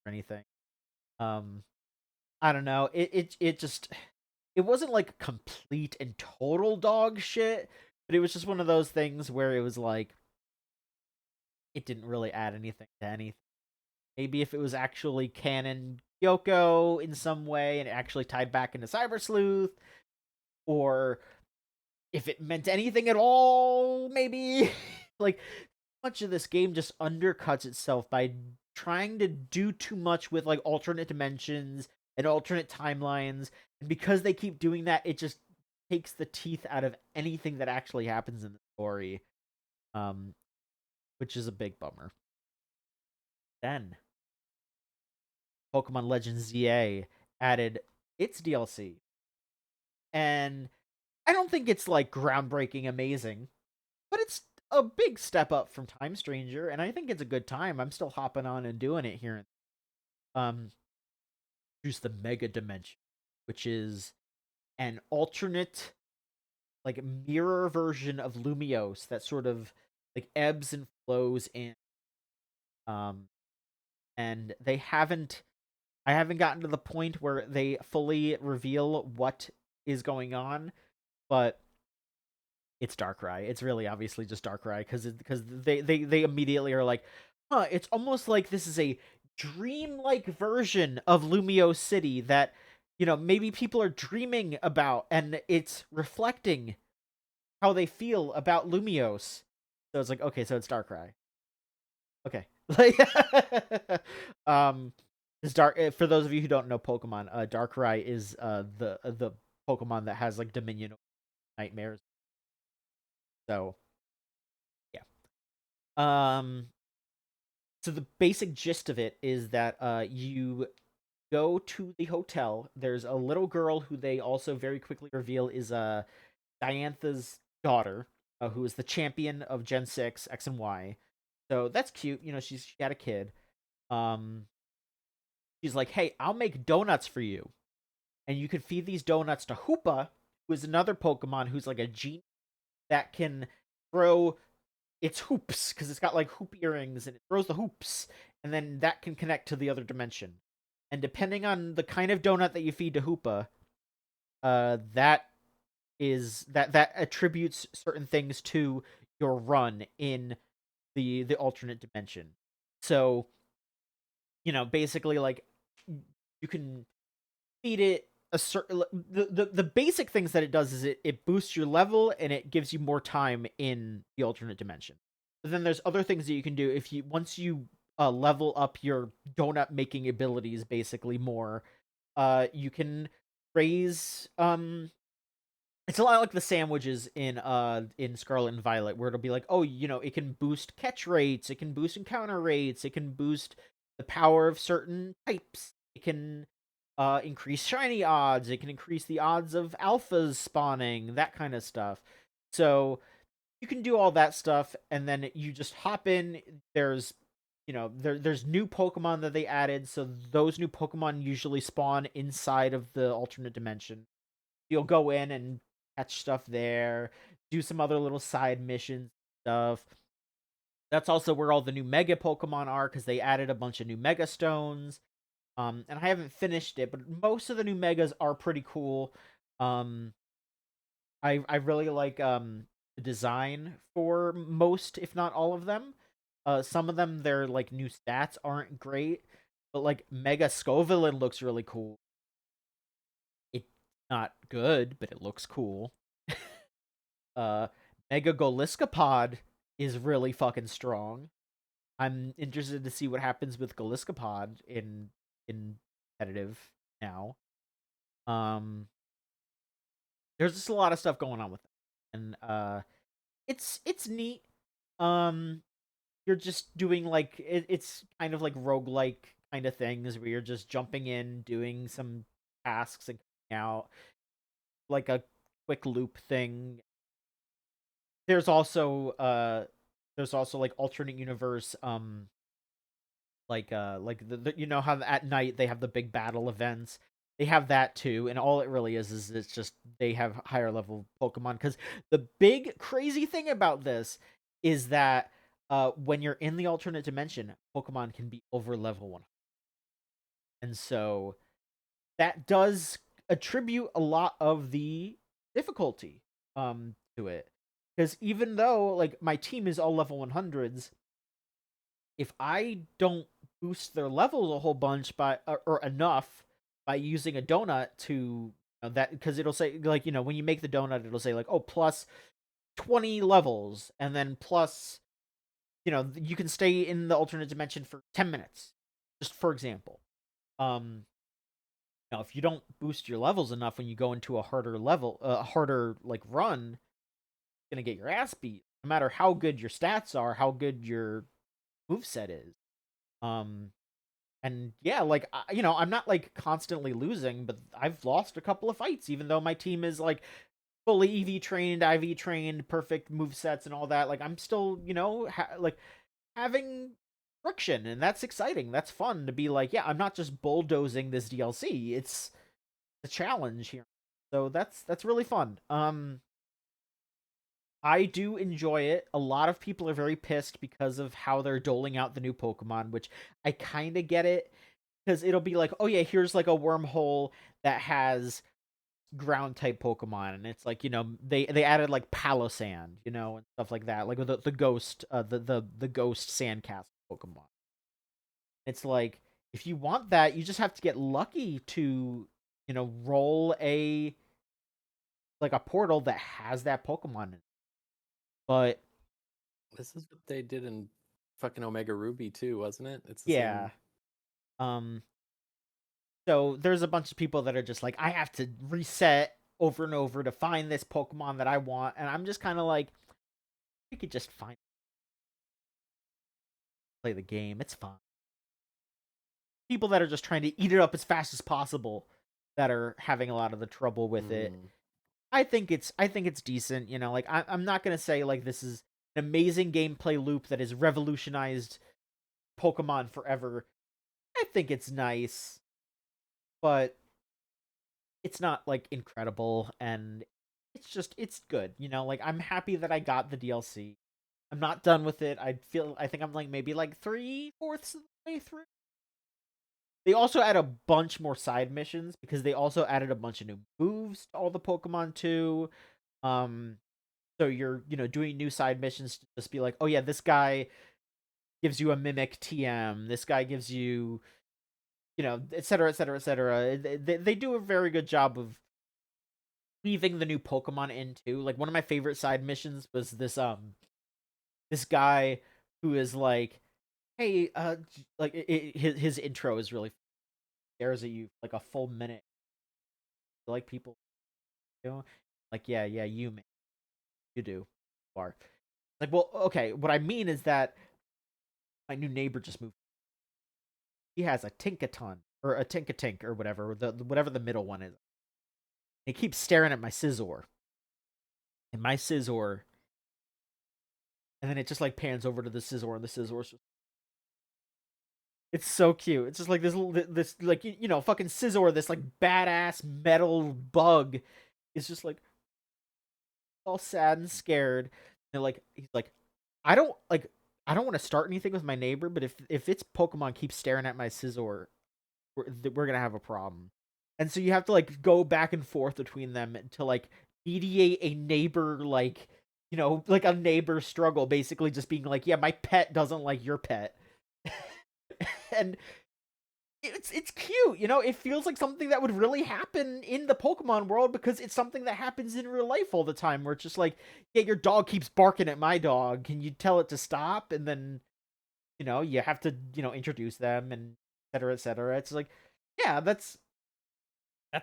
anything. Um, I don't know. It just it wasn't like complete and total dog shit, but it was just one of those things where it was like it didn't really add anything to anything. Maybe if it was actually canon Yoko in some way and it actually tied back into Cyber Sleuth, or if it meant anything at all, maybe. Like much of this game just undercuts itself by trying to do too much with like alternate dimensions and alternate timelines, and because they keep doing that, it just takes the teeth out of anything that actually happens in the story, um which is a big bummer. Then Pokemon Legends ZA added its DLC, and I don't think it's like groundbreaking amazing, but it's a big step up from Time Stranger, and I think it's a good time. I'm still hopping on and doing it here. There's the Mega Dimension, which is an alternate, like mirror version of Lumiose that sort of like ebbs and flows in. Um, and I haven't gotten to the point where they fully reveal what is going on, but it's Darkrai. It's really obviously just Darkrai because they immediately are like, huh, it's almost like this is a dreamlike version of Lumio City that, maybe people are dreaming about, and it's reflecting how they feel about Lumiose. So it's like, okay, so it's Darkrai. Okay. Like this for those of you who don't know Pokemon, Darkrai is the Pokemon that has like Dominion over nightmares. So, yeah. Um so the basic gist of it is that you go to the hotel. There's a little girl who they also very quickly reveal is Diantha's daughter, who is the champion of Gen 6 X and Y. So that's cute. She had a kid. Um she's like, "Hey, I'll make donuts for you." And you can feed these donuts to Hoopa, who is another Pokemon who's like a genie that can throw its hoops because it's got like hoop earrings and it throws the hoops, and then that can connect to the other dimension. And depending on the kind of donut that you feed to Hoopa, that attributes certain things to your run in the alternate dimension. So, basically, like, you can feed it a certain the basic things that it does is it boosts your level and it gives you more time in the alternate dimension. But then there's other things that you can do if you once you level up your donut making abilities basically more. You can raise it's a lot like the sandwiches in Scarlet and Violet, where it'll be like, oh, it can boost catch rates, it can boost encounter rates, it can boost the power of certain types, it can increase shiny odds, it can increase the odds of alphas spawning, that kind of stuff. So you can do all that stuff, and then you just hop in. There's there's new Pokemon that they added, so those new Pokemon usually spawn inside of the alternate dimension. You'll go in and catch stuff there, do some other little side missions stuff. That's also where all the new Mega Pokemon are because they added a bunch of new Mega Stones. And I haven't finished it, but most of the new Megas are pretty cool. Um, I really like the design for most, if not all of them. Some of them, their like new stats aren't great, but like Mega Scovillain looks really cool. It's not good, but it looks cool. uh, Mega Goliscapod is really fucking strong. I'm interested to see what happens with Goliscapod in competitive now. Um, there's just a lot of stuff going on with it, and it's neat. Um, you're just doing like it's kind of like roguelike kind of things where you're just jumping in, doing some tasks and coming out, like a quick loop thing. There's also like alternate universe like the how at night they have the big battle events. They have that too, and all it really is it's just they have higher level Pokemon. Because the big crazy thing about this is that when you're in the alternate dimension, Pokemon can be over level 100, and so that does attribute a lot of the difficulty to it. Because even though like my team is all level 100s, if I don't boost their levels a whole bunch by or enough by using a donut to that, because it'll say like when you make the donut it'll say like, oh, plus 20 levels, and then plus you can stay in the alternate dimension for 10 minutes, just for example. Now if you don't boost your levels enough when you go into a harder level, a harder like run, you're gonna get your ass beat no matter how good your stats are, how good your move set is. um And yeah, like you know, I'm not like constantly losing, but I've lost a couple of fights, even though my team is like fully EV trained, IV trained, perfect move sets and all that. Like I'm still, you know, like having friction, and that's exciting. That's fun to be like, yeah, I'm not just bulldozing this DLC. It's a challenge here. So that's really fun. I do enjoy it. A lot of people are very pissed because of how they're doling out the new Pokemon, which I kind of get it, because it'll be like, oh yeah, here's like a wormhole that has ground type Pokemon, and it's like, you know, they added like Palossand, you know, and stuff like that, like with the ghost, the ghost Sandcastle Pokemon. It's like, if you want that, you just have to get lucky to, you know, roll a like a portal that has that Pokemon in it. But This is what they did in fucking Omega Ruby too, wasn't it? It's the yeah, same. um, so there's a bunch of people that are just like, I have to reset over and over to find this Pokemon that I want, and I'm just kind of like, you could just play the game. It's fine. People that are just trying to eat it up as fast as possible that are having a lot of the trouble with it. I think it's decent. You know, like I'm not gonna say like this is an amazing gameplay loop that has revolutionized Pokemon forever. I think it's nice, but it's not like incredible, and it's good. You know, like I'm happy that I got the DLC. I'm not done with it. I think I'm like maybe like 3/4 of the way through. They also add a bunch more side missions because they also added a bunch of new moves to all the Pokemon too. Um, so you're, you know, doing new side missions to just be like, oh yeah, this guy gives you a mimic TM. This guy gives you, you know, et cetera, et cetera, et cetera. They do a very good job of weaving the new Pokemon into. Like one of my favorite side missions was this guy who is like, hey, like his intro is really stares at you for like a full minute. Like people, you know, like yeah, you man, you do, you are. Like, well, okay. What I mean is that my new neighbor just moved. He has a Tinkaton or a Tinkatink or whatever, whatever the middle one is. He keeps staring at my Scizor, and my Scizor, and then it just like pans over to the Scizor, and the Scizzor's just, it's so cute. It's just like this like, you know, fucking Scizor, this like badass metal bug, is just like all sad and scared. And like he's like, I don't like I don't want to start anything with my neighbor, but if its Pokemon keeps staring at my Scizor, we're gonna have a problem. And so you have to like go back and forth between them to like mediate a neighbor, like, you know, like a neighbor struggle, basically just being like, yeah, my pet doesn't like your pet. And it's cute, you know. It feels like something that would really happen in the Pokemon world because it's something that happens in real life all the time. Where it's just like, yeah, your dog keeps barking at my dog. Can you tell it to stop? And then, you know, you have to, you know, introduce them and et cetera, et cetera. It's like, yeah, that's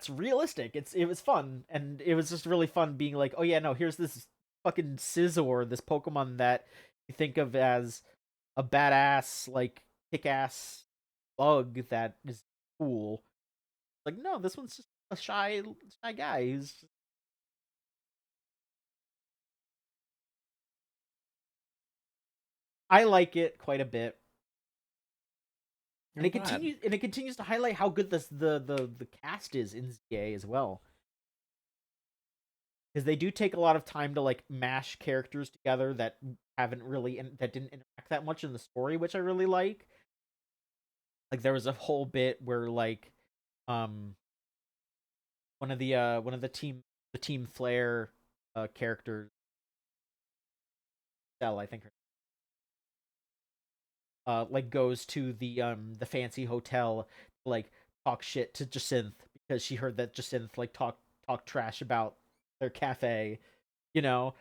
realistic. It was fun, and it was just really fun being like, oh yeah, no, here's this fucking Scizor, this Pokemon that you think of as a badass, like kick ass bug that is cool. Like, no, this one's just a shy guy who's just... I like it quite a bit. And I'm glad. it continues to highlight how good the cast is in ZA as well. Because they do take a lot of time to like mash characters together that haven't really that didn't interact that much in the story, which I really like. Like there was a whole bit where like um one of the team Flare characters, Cell, I think, like goes to the fancy hotel to, like, talk shit to Jacynth because she heard that Jacynth like talk trash about their cafe, you know,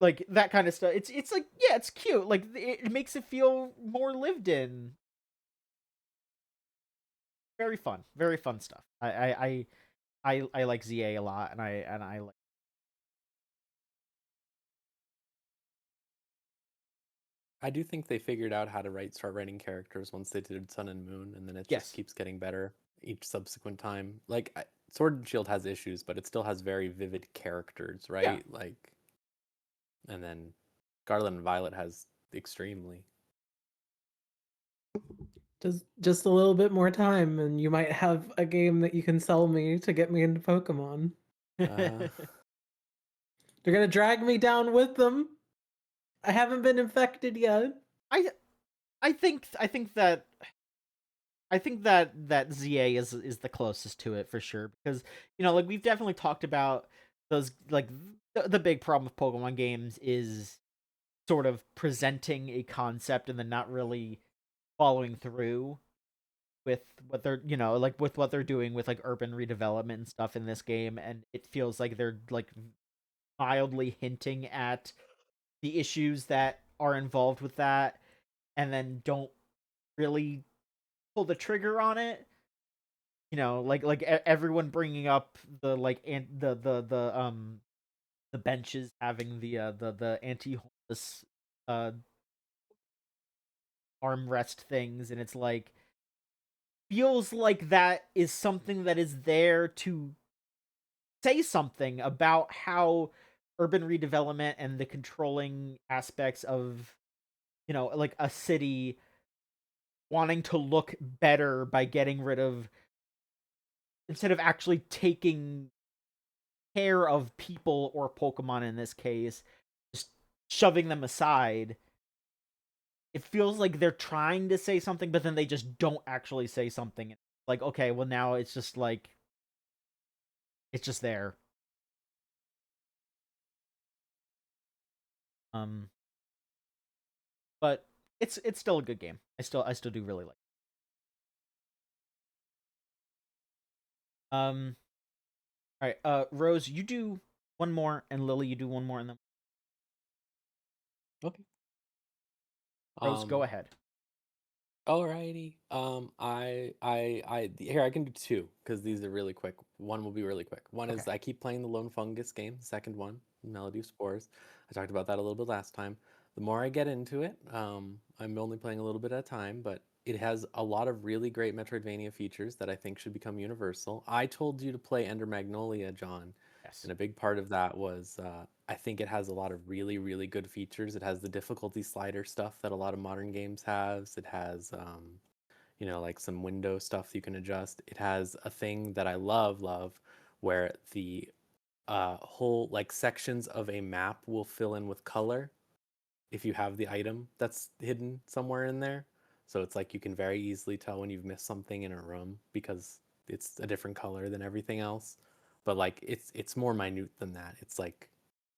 like that kind of stuff. It's like, yeah, it's cute. Like it makes it feel more lived in. Very fun stuff. I like ZA a lot, and I like. I do think they figured out how to start writing characters once they did Sun and Moon, and then it Yes. just keeps getting better each subsequent time. Like Sword and Shield has issues, but it still has very vivid characters, right? Like, and then Scarlet and Violet has extremely. Just a little bit more time, and you might have a game that you can sell me to get me into Pokemon. Uh, They're gonna drag me down with them. I haven't been infected yet. I think that that ZA is the closest to it for sure, because like we've definitely talked about those, like the big problem with Pokemon games is sort of presenting a concept and then not really following through with what they're like with what they're doing with like urban redevelopment and stuff in this game. And it feels like they're like mildly hinting at the issues that are involved with that, and then don't really pull the trigger on it. Like everyone bringing up the like the benches having the anti-homeless uh armrest things, and it's like feels like that is something that is there to say something about how urban redevelopment and the controlling aspects of like a city wanting to look better by getting rid of, instead of actually taking care of people or Pokemon in this case, just shoving them aside. It feels like they're trying to say something, but then they just don't actually say something. Like, okay, well now it's just like it's just there. Um, but it's still a good game. I still do really like it. All right, Rose, you do one more, and Lily, you do one more, and then okay. Rose, go ahead. Alrighty. Here I can do two because these are really quick. One will be really quick. One Okay. is I keep playing the Lone Fungus game, the second one, Melody of Spores. I talked about that a little bit last time. The more I get into it, I'm only playing a little bit at a time, but it has a lot of really great Metroidvania features that I think should become universal. I told you to play Ender Magnolia, John, Yes. and a big part of that was I think it has a lot of really, really good features. It has the difficulty slider stuff that a lot of modern games has. It has, like some window stuff you can adjust. It has a thing that I love, where the whole like sections of a map will fill in with color if you have the item that's hidden somewhere in there. So it's like you can very easily tell when you've missed something in a room because it's a different color than everything else. But like it's more minute than that. It's like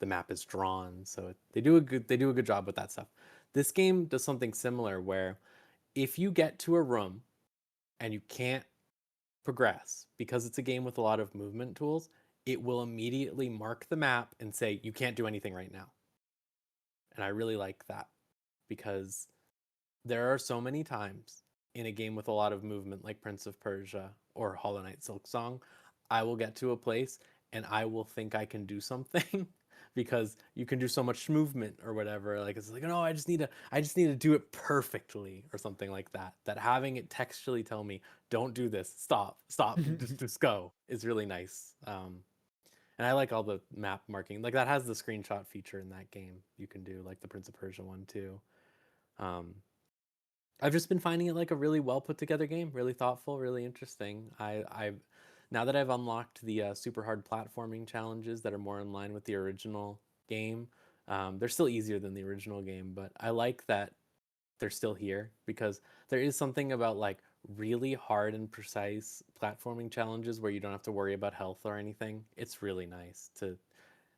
the map is drawn, so they do a good job with that stuff. This game does something similar where if you get to a room and you can't progress because it's a game with a lot of movement tools, it will immediately mark the map and say you can't do anything right now. And I really like that because there are so many times in a game with a lot of movement like Prince of Persia or Hollow Knight Silksong, I will get to a place and I will think I can do something because you can do so much movement or whatever. Like it's like, no, I just need to do it perfectly or something like that. That having it textually tell me, don't do this, stop, just go is really nice. And I like all the map marking. Like that has the screenshot feature in that game. You can do like the Prince of Persia one too. Um, I've just been finding it like a really well put together game, really thoughtful, really interesting. I've now that I've unlocked the super hard platforming challenges that are more in line with the original game. They're still easier than the original game, but I like that they're still here because there is something about like really hard and precise platforming challenges where you don't have to worry about health or anything. It's really nice to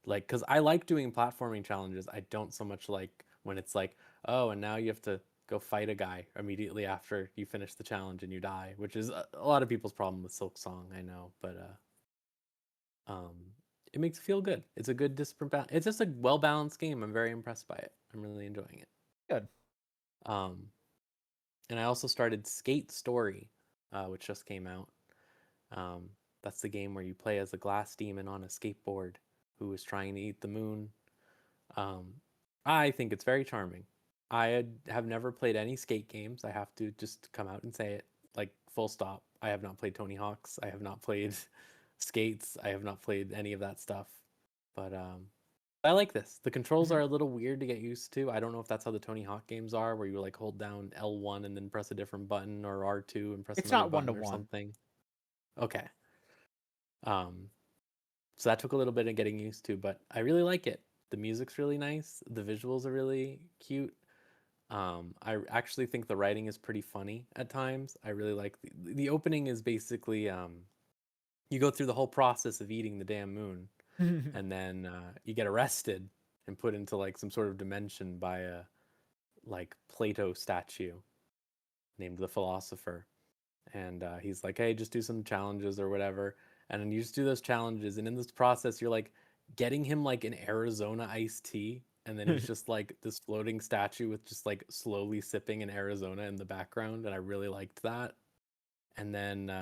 like because I like doing platforming challenges. I don't so much like when it's like, oh, and now you have to go fight a guy immediately after you finish the challenge and you die, which is a lot of people's problem with Silk Song, I know, but um, it makes it feel good. It's a good disparate. It's just a well balanced game. I'm very impressed by it. I'm really enjoying it. Good. Um, and I also started Skate Story, which just came out. Um, that's the game where you play as a glass demon on a skateboard who is trying to eat the moon. Um, I think it's very charming. have never played any skate games. I have to just come out and say it, like full stop. I have not played Tony Hawk's. I have not played skates. I have not played any of that stuff. But I like this. The controls are a little weird to get used to. I don't know if that's how the Tony Hawk games are, where you like hold down L1 and then press a different button, or R2 and press It's another not one to button or one. something. Okay. So that took a little bit of getting used to, but I really like it. The music's really nice. The visuals are really cute. I actually think the writing is pretty funny at times. I really like the opening is basically you go through the whole process of eating the damn moon, and then you get arrested and put into like some sort of dimension by a like Plato statue named the philosopher, and he's like, hey, just do some challenges or whatever, and then you just do those challenges, and in this process you're like getting him like an Arizona iced tea, and then he's just like this floating statue with just like slowly sipping an Arizona in the background, and I really liked that. And then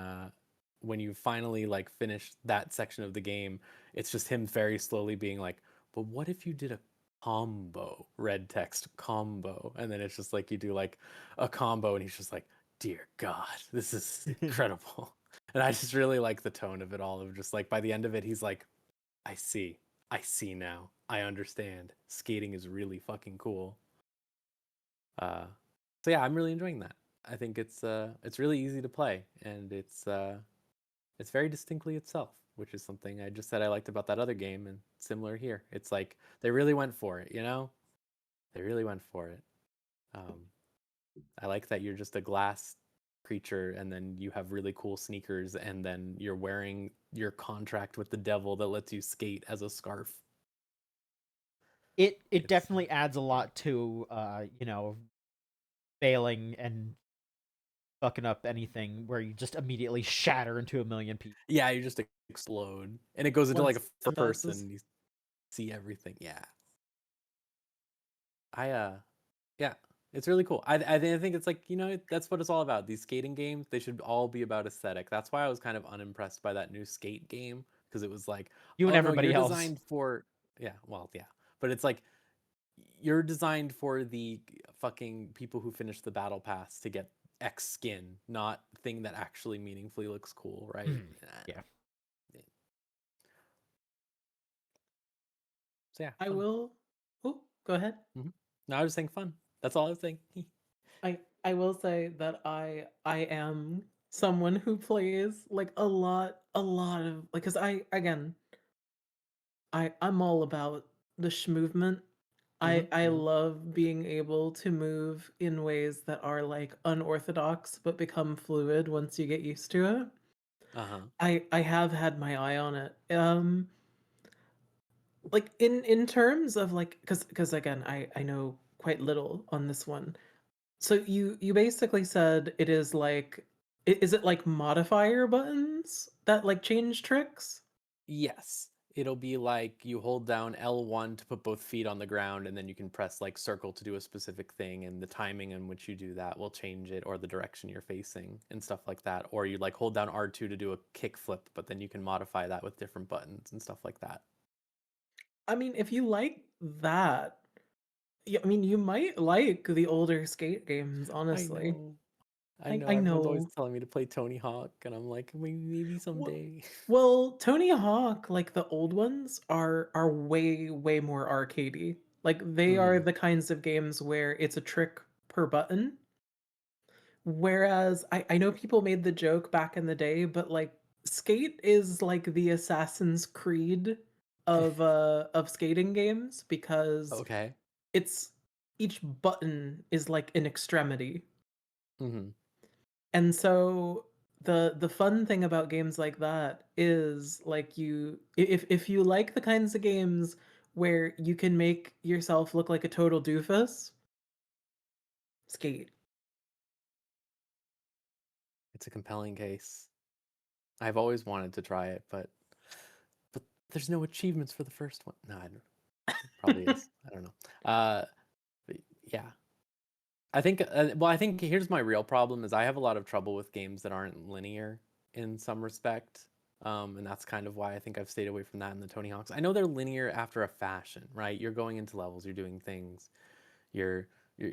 when you finally like finish that section of the game, it's just him very slowly being like, but what if you did a combo, red text combo, and then it's just like you do like a combo, and he's just like, dear God, this is incredible. And I just really like the tone of it all, of just like by the end of it he's like, I see now, I understand, skating is really fucking cool. So yeah, I'm really enjoying that. I think it's really easy to play, and it's very distinctly itself, which is something I just said I liked about that other game, and similar here. It's like they really went for it, you know? They really went for it. I like that you're just a glass creature, and then you have really cool sneakers, and then you're wearing your contract with the devil that lets you skate as a scarf. It definitely adds a lot to failing and fucking up anything where you just immediately shatter into a million pieces. Yeah, you just explode, and it goes into Once like a it first person. passes. You see everything. Yeah, yeah, it's really cool. I think it's like, that's what it's all about. These skating games, they should all be about aesthetic. That's why I was kind of unimpressed by that new skate game, because it was like, You and oh no, everybody you're else. designed for, yeah, well, yeah, but it's like you're designed for the fucking people who finish the battle pass to get X skin, not thing that actually meaningfully looks cool, right? Yeah. So yeah, I fun. will. Oh, go ahead. No, I was saying fun. That's all I was saying. I will say that I am someone who plays like a lot of like, because I'm all about the movement. I love being able to move in ways that are like unorthodox but become fluid once you get used to it. Uh-huh. I have had my eye on it. Like in terms of like, because again, I know quite little on this one. So you basically said it is like, is it like modifier buttons that like change tricks? Yes. It'll be like you hold down L1 to put both feet on the ground, and then you can press like circle to do a specific thing, and the timing in which you do that will change it, or the direction you're facing and stuff like that. Or you like hold down R2 to do a kick flip, but then you can modify that with different buttons and stuff like that. I mean, if you like that, yeah, I mean, you might like the older skate games, I honestly. know. I I know I everyone's always know. telling me to play Tony Hawk, and I'm like, maybe Well, someday. well, Tony Hawk, like the old ones, are way more arcadey. Like they are Mm-hmm. the kinds of games where it's a trick per button. Whereas I know people made the joke back in the day, but like Skate is like the Assassin's Creed of skating games, because Okay. it's each button is like an extremity. Mm-hmm. And so the fun thing about games like that is like, if you like the kinds of games where you can make yourself look like a total doofus, Skate. It's a compelling case. I've always wanted to try it, but there's no achievements for the first one. No, I don't. Probably is. I don't know. But yeah. I think here's my real problem is I have a lot of trouble with games that aren't linear in some respect. And that's kind of why I think I've stayed away from that in the Tony Hawks. I know they're linear after a fashion, right? You're going into levels, you're doing things, you're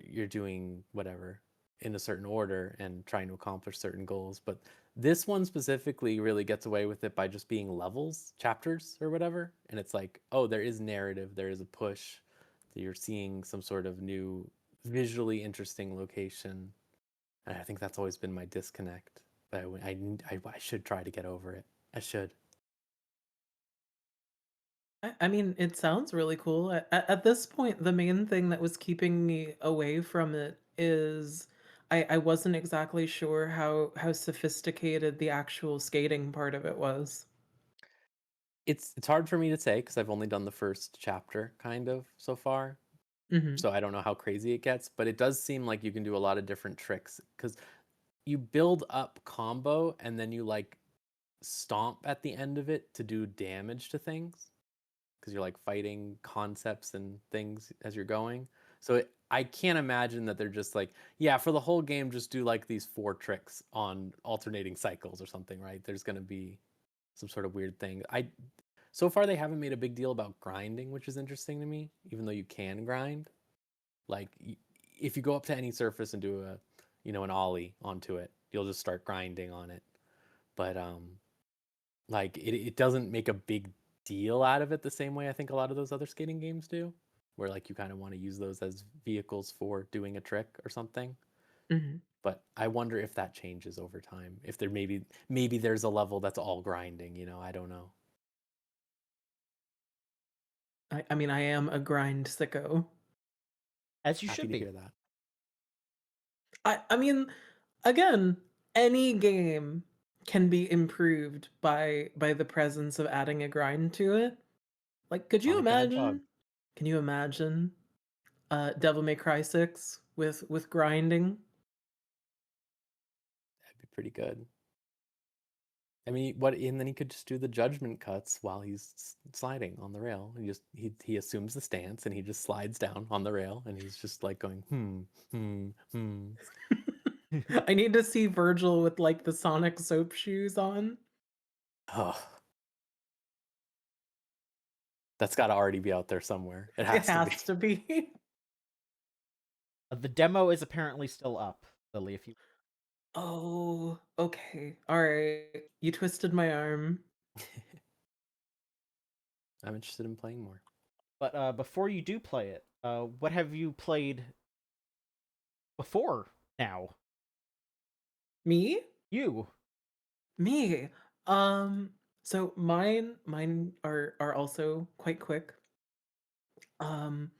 you're doing whatever in a certain order and trying to accomplish certain goals. But this one specifically really gets away with it by just being levels, chapters, or whatever. And it's like, oh, there is narrative, there is a push. You're seeing some sort of new, visually interesting location. And I think that's always been my disconnect. But I should try to get over it. I should. I mean, it sounds really cool. At this point, the main thing that was keeping me away from it is I wasn't exactly sure how sophisticated the actual skating part of it was. It's hard for me to say because I've only done the first chapter kind of so far. Hmm. So I don't know how crazy it gets, but it does seem like you can do a lot of different tricks because you build up combo and then you like stomp at the end of it to do damage to things because you're like fighting concepts and things as you're going. So I can't imagine that they're just like, yeah, for the whole game, just do like these 4 tricks on alternating cycles or something, right? There's going to be some sort of weird thing. So far they haven't made a big deal about grinding, which is interesting to me, even though you can grind. Like if you go up to any surface and do an ollie onto it, you'll just start grinding on it. But like it doesn't make a big deal out of it the same way I think a lot of those other skating games do, where like you kind of want to use those as vehicles for doing a trick or something. Hmm. But I wonder if that changes over time. If there maybe there's a level that's all grinding, I don't know. I mean, I am a grind sicko. As you Happy should to be. hear that. I mean, again, any game can be improved by the presence of adding a grind to it. Like, could you Sonic the Hedgehog. imagine? Can you imagine Devil May Cry 6 with grinding? That'd be pretty good. I mean, and then he could just do the judgment cuts while he's sliding on the rail. He assumes the stance and he just slides down on the rail and he's just like going hmm. I need to see Virgil with like the Sonic soap shoes on. Oh, that's got to already be out there somewhere. It It has to be. has to be. The demo is apparently still up, Lily. If you Oh, okay. All right. You twisted my arm. I'm interested in playing more. But before you do play it, what have you played before now? Me? You. Me. So mine are also quite quick. Um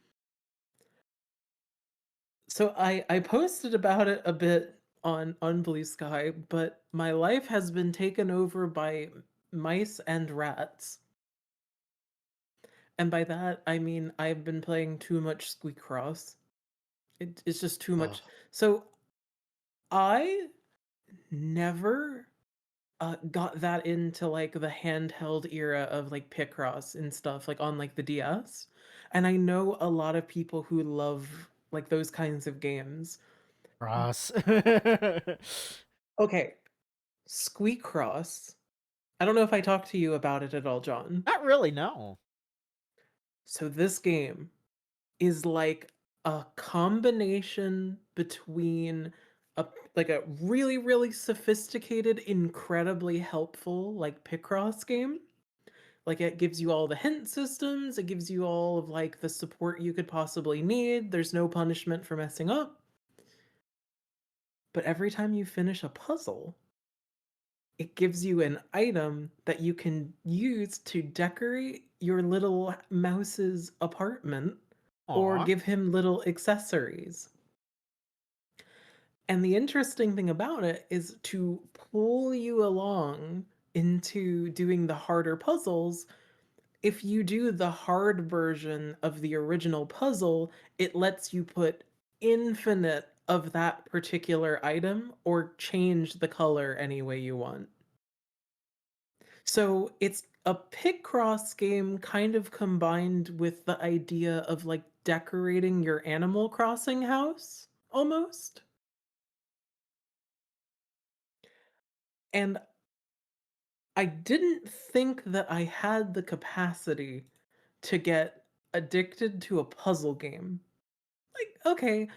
so I posted about it a bit on Blue Sky, but my life has been taken over by mice and rats. And by that I mean I've been playing too much Squeakcross. It's just too Oh, much. So I never got that into like the handheld era of like Picross and stuff like on like the DS. And I know a lot of people who love like those kinds of games. Cross. Okay, Squeakcross. I don't know if I talked to you about it at all, John. Not really, no. So this game is like a combination between a like a really really sophisticated, incredibly helpful like Picross game. Like it gives you all the hint systems, it gives you all of like the support you could possibly need. There's no punishment for messing up. But every time you finish a puzzle, it gives you an item that you can use to decorate your little mouse's apartment or Aw. give him little accessories. And the interesting thing about it is to pull you along into doing the harder puzzles. If you do the hard version of the original puzzle, it lets you put infinite of that particular item or change the color any way you want. So it's a Picross game kind of combined with the idea of like decorating your Animal Crossing house almost. And I didn't think that I had the capacity to get addicted to a puzzle game. Like, okay,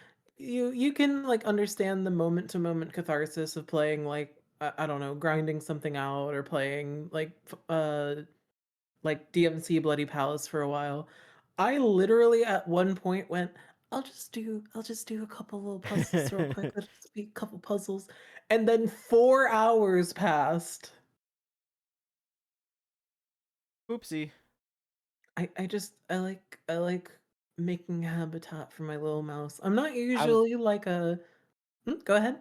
you can like understand the moment to moment catharsis of playing like I don't know, grinding something out or playing like DMC Bloody Palace for a while. I literally at one point went, I'll just do a couple little puzzles real quick. Let's just be a couple puzzles. And then 4 hours passed. Oopsie. I like making habitat for my little mouse. I'm not I was usually like a go ahead.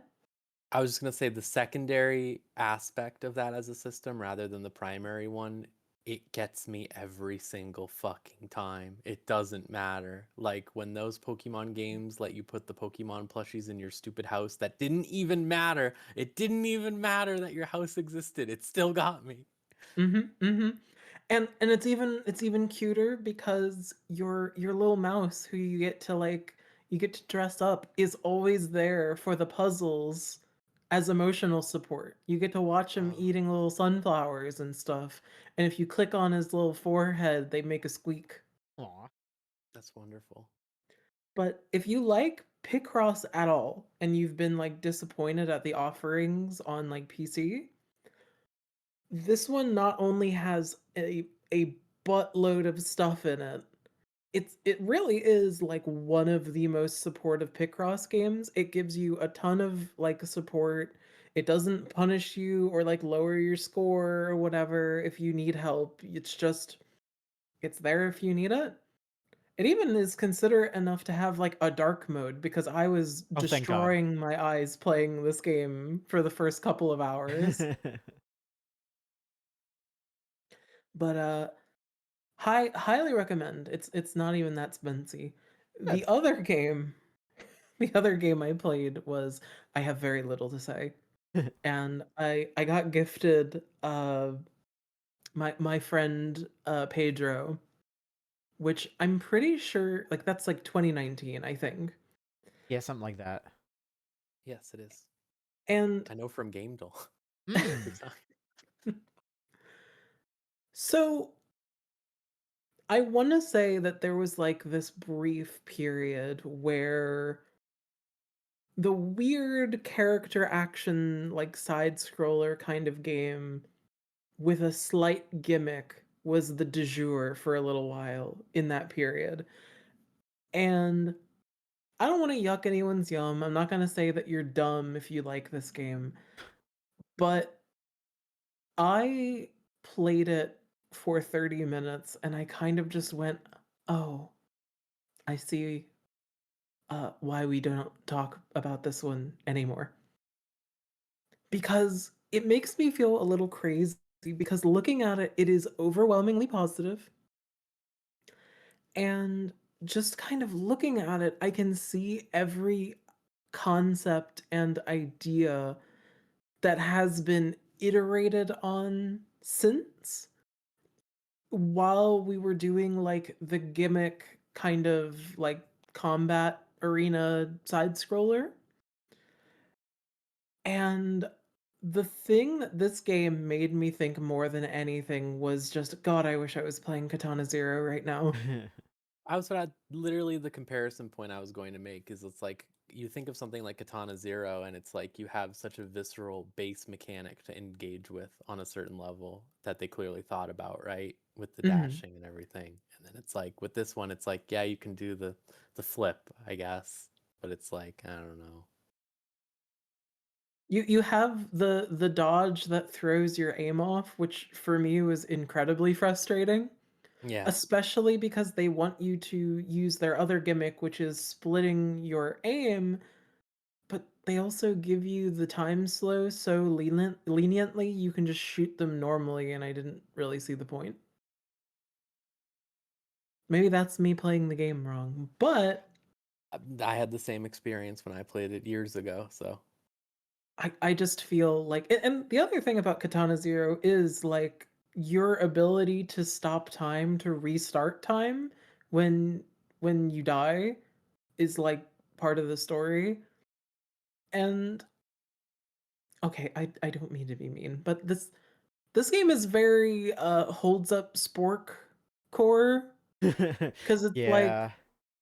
I was just gonna say the secondary aspect of that as a system rather than the primary one, it gets me every single fucking time. It doesn't matter. Like when those Pokemon games let you put the Pokemon plushies in your stupid house, that didn't even matter. It didn't even matter that your house existed. It still got me. Mm-hmm. And it's even cuter because your little mouse who you get to dress up is always there for the puzzles as emotional support. You get to watch him Oh, eating little sunflowers and stuff. And if you click on his little forehead, they make a squeak. Aw. that's wonderful. But if you like Picross at all and you've been like disappointed at the offerings on like PC, this one not only has a buttload of stuff in it, it really is like one of the most supportive Picross games. It gives you a ton of like support. It doesn't punish you or like lower your score or whatever if you need help. It's there if you need it. It even is considerate enough to have like a dark mode because I was Oh, thank God. destroying my eyes playing this game for the first couple of hours. But highly recommend. It's not even that spency. The Good. other game, the other game I played was I have very little to say. And I got gifted my friend Pedro, which I'm pretty sure like that's like 2019, I think. Yeah, something like that. Yes, it is. And I know from Game Doll. Every Mm. time. so I want to say that there was like this brief period where the weird character action like side scroller kind of game with a slight gimmick was the de jour for a little while in that period. And I don't want to yuck anyone's yum. I'm not going to say that you're dumb if you like this game, but I played it for 30 minutes and I kind of just went, "Oh, I see why we don't talk about this one anymore." Because it makes me feel a little crazy because looking at it, it is overwhelmingly positive, and just kind of looking at it, I can see every concept and idea that has been iterated on since while we were doing like the gimmick kind of like combat arena side scroller. And the thing that this game made me think more than anything was just, God, I wish I was playing Katana Zero right now. I was at literally the comparison point I was going to make is it's like you think of something like Katana Zero and it's like you have such a visceral base mechanic to engage with on a certain level that they clearly thought about, right? With the Mhm. dashing and everything. And then it's like with this one it's like yeah, you can do the flip, I guess, but it's like I don't know. You have the dodge that throws your aim off, which for me was incredibly frustrating, Yeah. especially because they want you to use their other gimmick, which is splitting your aim, but they also give you the time slow so leniently you can just shoot them normally, and I didn't really see the point. Maybe that's me playing the game wrong, but I had the same experience when I played it years ago, so I just feel like and the other thing about Katana Zero is like your ability to stop time to restart time when when you die is like part of the story. And okay, I don't mean to be mean, but this game is very holds up spork core because it's like Yeah.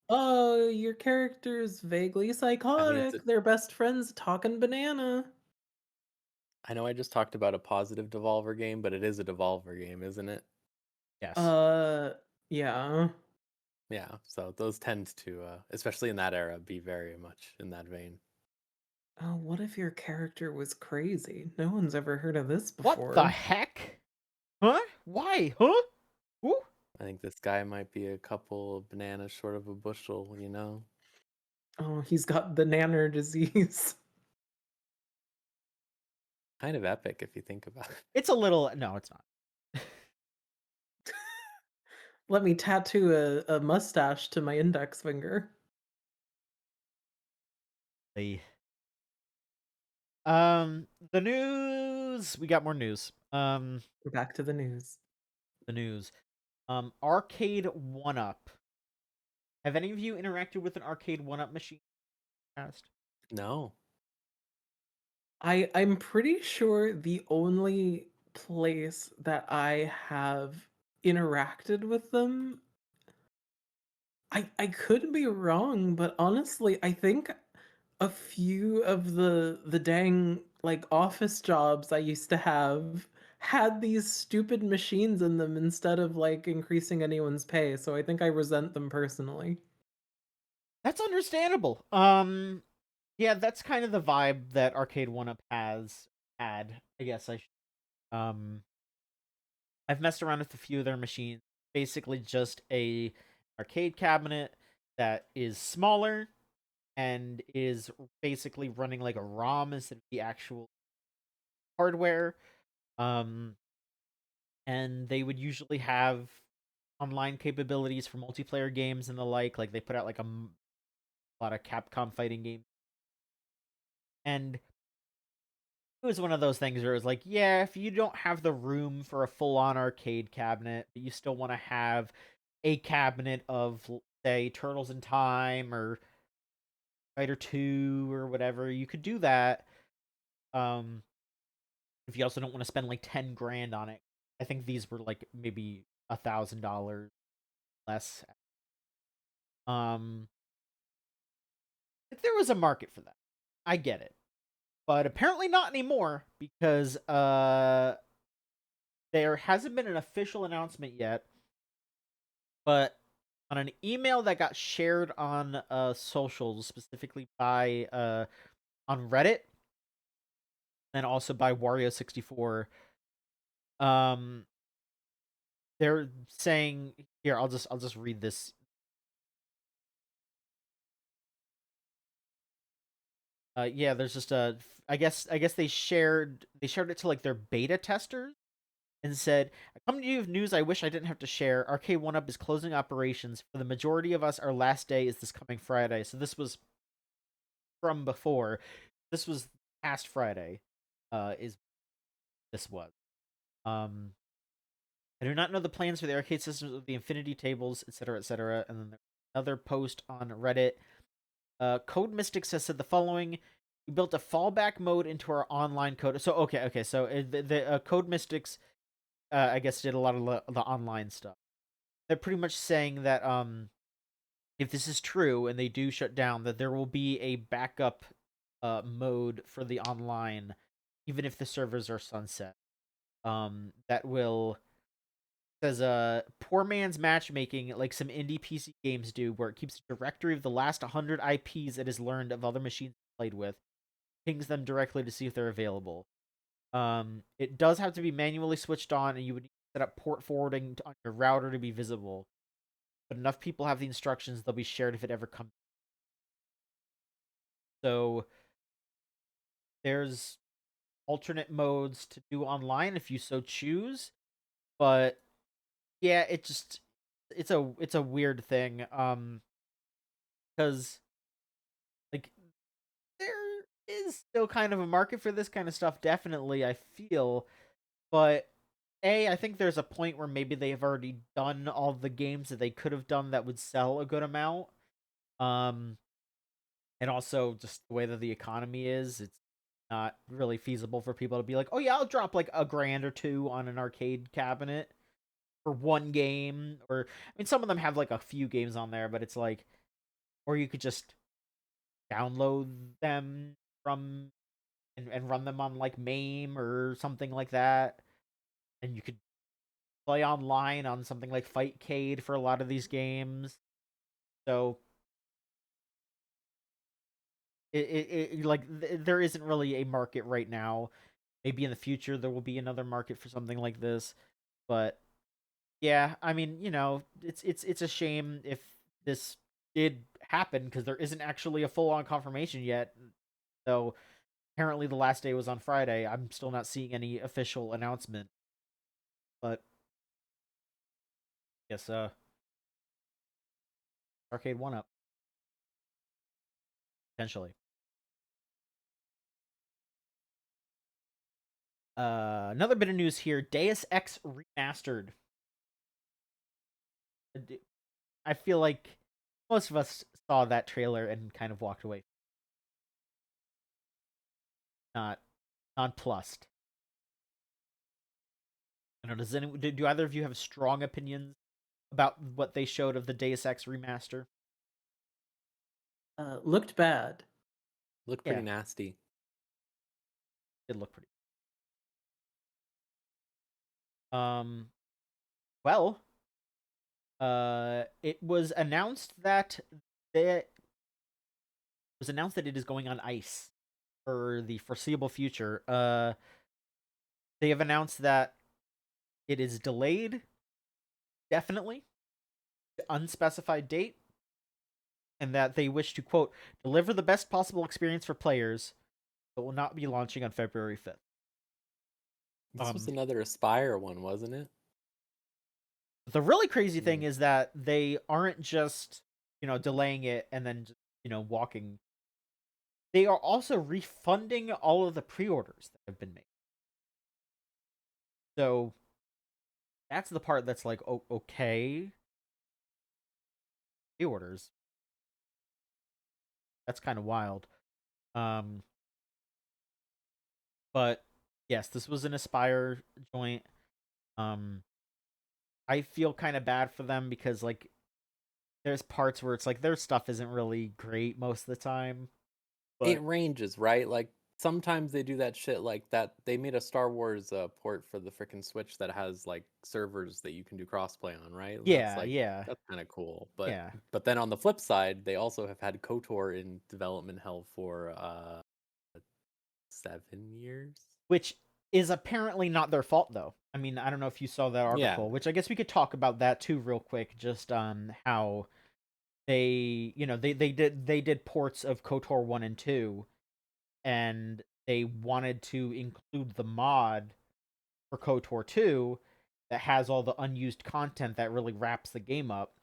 Oh, your character's vaguely psychotic. a They're best friends talking banana. I know I just talked about a positive Devolver game, but it is a Devolver game, isn't it? Yes. Yeah. Yeah, so those tend to, especially in that era, be very much in that vein. Oh, what if your character was crazy? No one's ever heard of this What the before. heck? Huh? Why? Huh? Who? I think this guy might be a couple of bananas short of a bushel, you know? Oh, he's got the nanner disease. Kind of epic if you think about it. It's a little. No, it's not. Let me tattoo a mustache to my index finger. The the news. We got more news. We're back to the news. The news. Arcade 1-Up. Have any of you interacted with an arcade 1-Up machine in the past? No. I'm pretty sure the only place that I have interacted with them, I could be wrong, but honestly, I think a few of the dang like office jobs I used to have had these stupid machines in them instead of like increasing anyone's pay, so I think I resent them personally. That's understandable. Yeah, that's kind of the vibe that Arcade 1-Up has had. I guess I should. I've messed around with a few of their machines. Basically, just a arcade cabinet that is smaller and is basically running like a ROM instead of the actual hardware. Um, and they would usually have online capabilities for multiplayer games and the like. Like they put out like a lot of Capcom fighting games, and it was one of those things where it was like, yeah, if you don't have the room for a full-on arcade cabinet, but you still want to have a cabinet of, say, Turtles in Time or Fighter 2 or whatever, you could do that. Um, if you also don't want to spend like 10 grand on it. I think these were like maybe $1,000 less. Um, if there was a market for that, I get it, but apparently not anymore because there hasn't been an official announcement yet, but on an email that got shared on socials, specifically by on Reddit and also by Wario64, um, they're saying here. I'll just read this. Yeah, there's just a. I guess they shared it to like their beta testers and said, "I come to you with news I wish I didn't have to share. Arcade 1-Up is closing operations. For the majority of us, our last day is this coming Friday." So this was from before. This was past Friday. Is this was. Um, I do not know the plans for the arcade systems with the infinity tables, etc., etc. And then there's another post on Reddit. Code Mystics has said the following: "We built a fallback mode into our online code." So okay. So the Code Mystics, I guess, did a lot of the online stuff. They're pretty much saying that if this is true and they do shut down, that there will be a backup mode for the online, even if the servers are sunset. That will says poor man's matchmaking, like some indie PC games do, where it keeps a directory of the last 100 IPs it has learned of other machines it played with, pings them directly to see if they're available. It does have to be manually switched on, and you would set up port forwarding on your router to be visible. But enough people have the instructions; they'll be shared if it ever comes. So there's alternate modes to do online if you so choose, but yeah, it's a weird thing. Because like there is still kind of a market for this kind of stuff, definitely, I feel, but I think there's a point where maybe they have already done all the games that they could have done that would sell a good amount. Um, and also just the way that the economy is, it's not really feasible for people to be like, oh yeah, I'll drop like a grand or two on an arcade cabinet for one game. Or I mean, some of them have like a few games on there, but it's like or you could just download them from and run them on like MAME or something like that, and you could play online on something like Fightcade for a lot of these games. So there isn't really a market right now. Maybe in the future there will be another market for something like this, but yeah, I mean, it's a shame if this did happen because there isn't actually a full on confirmation yet. So apparently the last day was on Friday. I'm still not seeing any official announcement, but yes, Arcade One Up potentially. Another bit of news here: Deus Ex Remastered. I feel like most of us saw that trailer and kind of walked away. Not nonplussed. I don't know. Do either of you have strong opinions about what they showed of the Deus Ex remaster? Looked bad. Look Yeah. pretty nasty. It looked pretty. Well, it was announced that it is going on ice for the foreseeable future. They have announced that it is delayed, definitely, unspecified date, and that they wish to, quote, deliver the best possible experience for players, but will not be launching on February 5th. This was another Aspire one, wasn't it? The really crazy thing is that they aren't just, delaying it and then just, walking. They are also refunding all of the pre-orders that have been made. So that's the part that's like, oh, okay. Pre-orders. That's kind of wild. But yes, this was an Aspire joint. I feel kind of bad for them because like there's parts where it's like their stuff isn't really great most of the time. But It ranges, right? Like sometimes they do that shit like that. They made a Star Wars port for the freaking Switch that has like servers that you can do crossplay on, right? yeah, yeah, That's kind of cool. But yeah. but then on the flip side, they also have had KOTOR in development hell for 7 years. Which is apparently not their fault though. I mean, I don't know if you saw that article, Yeah. which I guess we could talk about that too real quick, just on how they did ports of KOTOR 1 and 2, and they wanted to include the mod for KOTOR 2 that has all the unused content that really wraps the game up.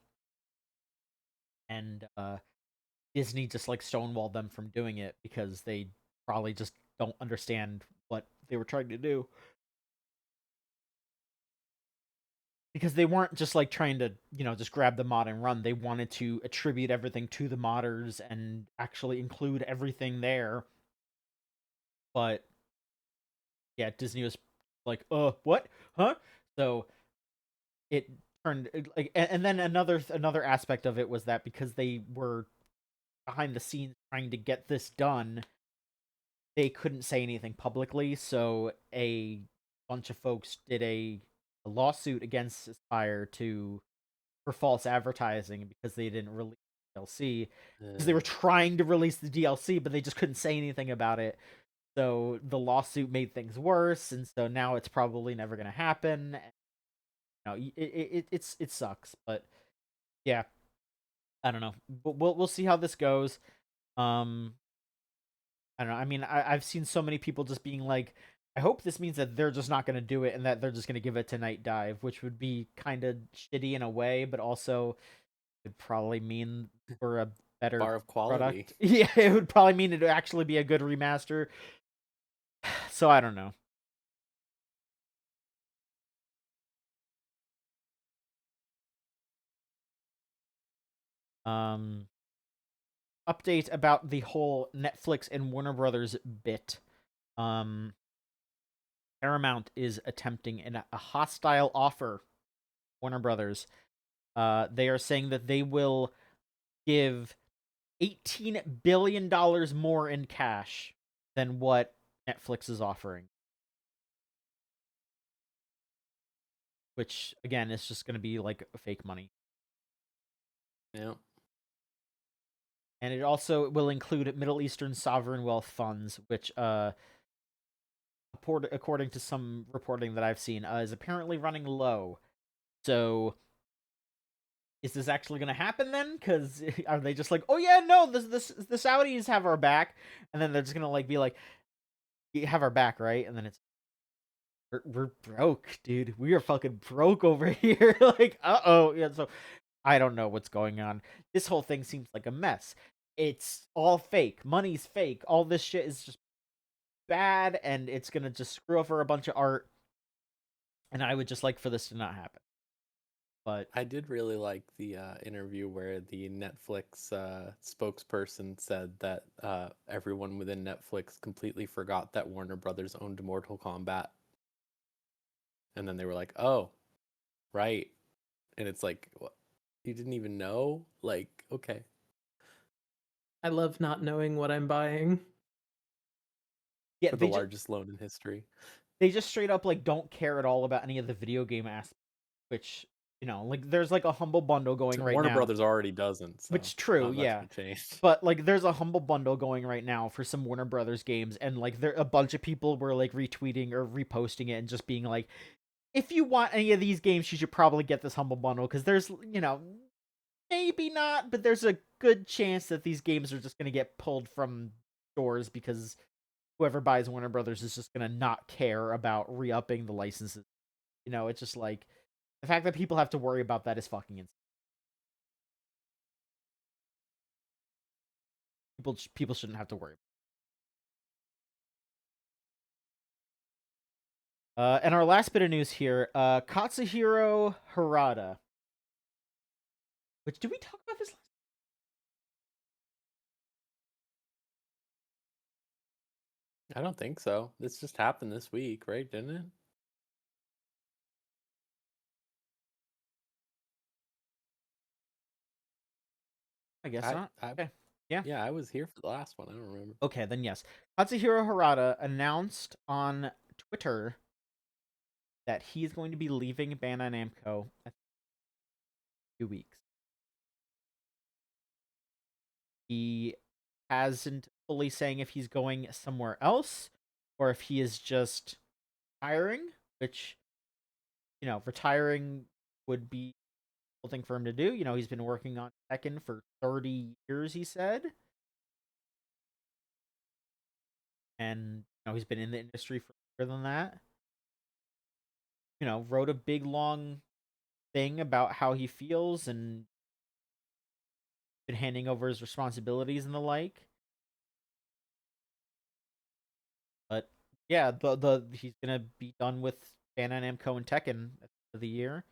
And Disney just like stonewalled them from doing it because they probably just don't understand what they were trying to do. Because they weren't just like trying to, just grab the mod and run. They wanted to attribute everything to the modders and actually include everything there. But yeah, Disney was like, what? Huh?" So it turned like, and then another aspect of it was that because they were behind the scenes trying to get this done, they couldn't say anything publicly. So a bunch of folks did a lawsuit against Aspire for false advertising because they didn't release the DLC, because they were trying to release the DLC, but they just couldn't say anything about it. So the lawsuit made things worse, and so now it's probably never going to happen. It sucks, but yeah, I don't know. But we'll see how this goes. Um, I don't know. I mean, I've seen so many people just being like, I hope this means that they're just not going to do it and that they're just going to give it to Night Dive, which would be kind of shitty in a way, but also would probably mean for a better Bar of quality. product. Yeah, it would probably mean it would actually be a good remaster. So I don't know. Update about the whole Netflix and Warner Brothers bit. Paramount is attempting a hostile offer. Warner Brothers. They are saying that they will give $18 billion more in cash than what Netflix is offering. Which, again, is just going to be like fake money. Yeah. And it also will include Middle Eastern sovereign wealth funds, which, according to some reporting that I've seen, is apparently running low. So, is this actually going to happen then? Because are they just like, oh yeah, no, the Saudis have our back, and then they're just going to like be like, you have our back, right? And then it's, we're broke, dude. We are fucking broke over here. Like, uh-oh. Yeah, so I don't know what's going on. This whole thing seems like a mess. It's all fake. Money's fake. All this shit is just bad, and it's gonna just screw over a bunch of art. And I would just like for this to not happen. But I did really like the interview where the Netflix spokesperson said that everyone within Netflix completely forgot that Warner Brothers owned Mortal Kombat. And then they were like, oh, right. And it's like, what? You didn't even know? Like, okay. I love not knowing what I'm buying. yeah, For the largest loan in history. they just straight up like don't care at all about any of the video game aspects, which, you know, like there's like a humble bundle going right Warner now. Brothers already doesn't, so Which true, not much yeah. will change. But like there's a humble bundle going right now for some Warner Brothers games, and like there a bunch of people were like retweeting or reposting it and just being like, if you want any of these games, you should probably get this humble bundle, because there's, you know, maybe not, but there's a good chance that these games are just going to get pulled from stores because whoever buys Warner Brothers is just going to not care about re-upping the licenses. You know, it's just like the fact that people have to worry about that is fucking insane. People shouldn't have to worry. And our last bit of news here, Katsuhiro Harada. Which, did we talk about this last? I don't think so. This just happened this week, right? Didn't it? I guess not. Okay. Yeah. Yeah, I was here for the last one. I don't remember. Okay, then yes. Katsuhiro Harada announced on Twitter that he's going to be leaving Bandai Namco in 2 weeks. He hasn't fully saying if he's going somewhere else or if he is just retiring, which, you know, retiring would be a thing for him to do. You know, he's been working on Tekken for 30 years, he said. And, you know, he's been in the industry for longer than that. You know, wrote a big, long thing about how he feels and been handing over his responsibilities and the like. But yeah, the he's gonna be done with Bandai Namco and Tekken at the end of the year.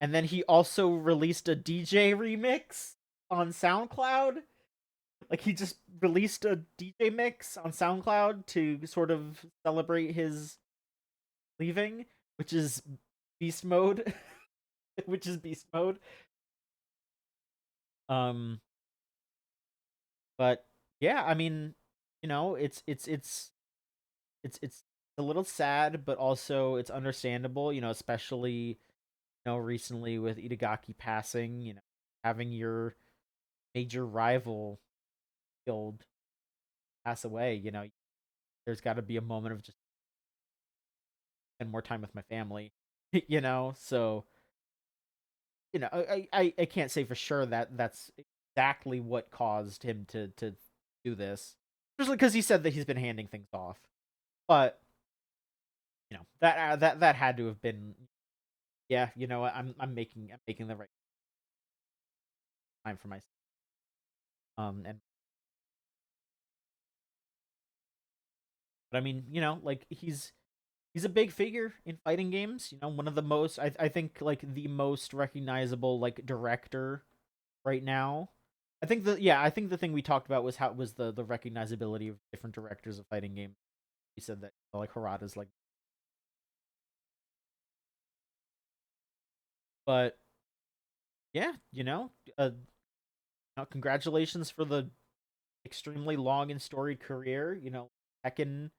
And then he also released a DJ remix on SoundCloud. Like he just released a DJ mix on SoundCloud to sort of celebrate his leaving, which is beast mode. which is beast mode. But yeah, I mean, you know, it's a little sad, but also it's understandable, you know, especially, you know, recently with Itagaki passing, you know, having your major rival guild pass away, you know, there's got to be a moment of just spend more time with my family, you know. So, you know, I can't say for sure that that's exactly what caused him to do this, especially because he said that he's been handing things off, but you know that had to have been, yeah, you know, I'm making the right time for myself. And but I mean, you know, like he's a big figure in fighting games. You know, one of the most, I think like the most recognizable like director right now. I think the thing we talked about was how was the recognizability of different directors of fighting games. We said that like Harada's like, but yeah, you know, congratulations for the extremely long and storied career. Tekken,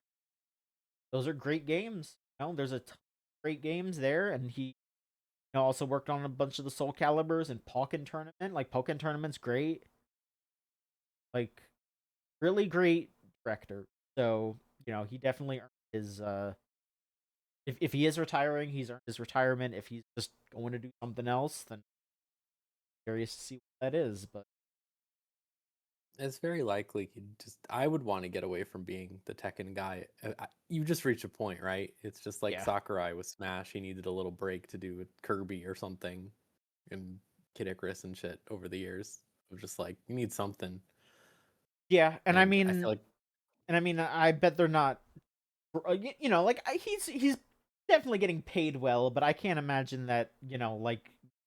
those are great games. There's a ton of great games there, and he also worked on a bunch of the Soul Calibers and Pokken Tournament. Like Pokken Tournament's great. Like really great director. So, he definitely earned his if he is retiring, he's earned his retirement. If he's just going to do something else, then I'm curious to see what that is. But It's very likely I would want to get away from being the Tekken guy. You just reach a point, right? It's just like yeah. Sakurai with Smash. He needed a little break to do with Kirby or something, and Kid Icarus and shit over the years. Of just like, you need something. Yeah, and I And I feel mean like, I bet they're not he's definitely getting paid well, but I can't imagine that,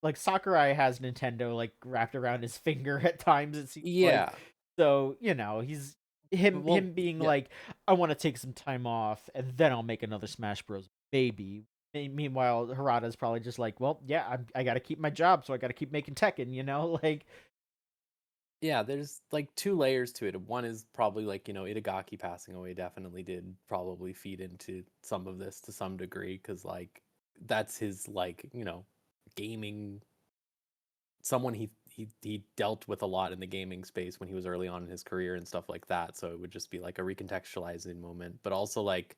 like Sakurai has Nintendo like wrapped around his finger at times, it seems like. yeah. So, he's him Well, him being yeah. like, I want to take some time off and then I'll make another Smash Bros. Maybe. Meanwhile, Harada's probably just like, well, yeah, I got to keep my job, so I got to keep making Tekken, like. Yeah, there's like two layers to it. One is probably like, Itagaki passing away definitely did probably feed into some of this to some degree, because like that's his like, gaming, someone he dealt with a lot in the gaming space when he was early on in his career and stuff like that. So it would just be like a recontextualizing moment. But also like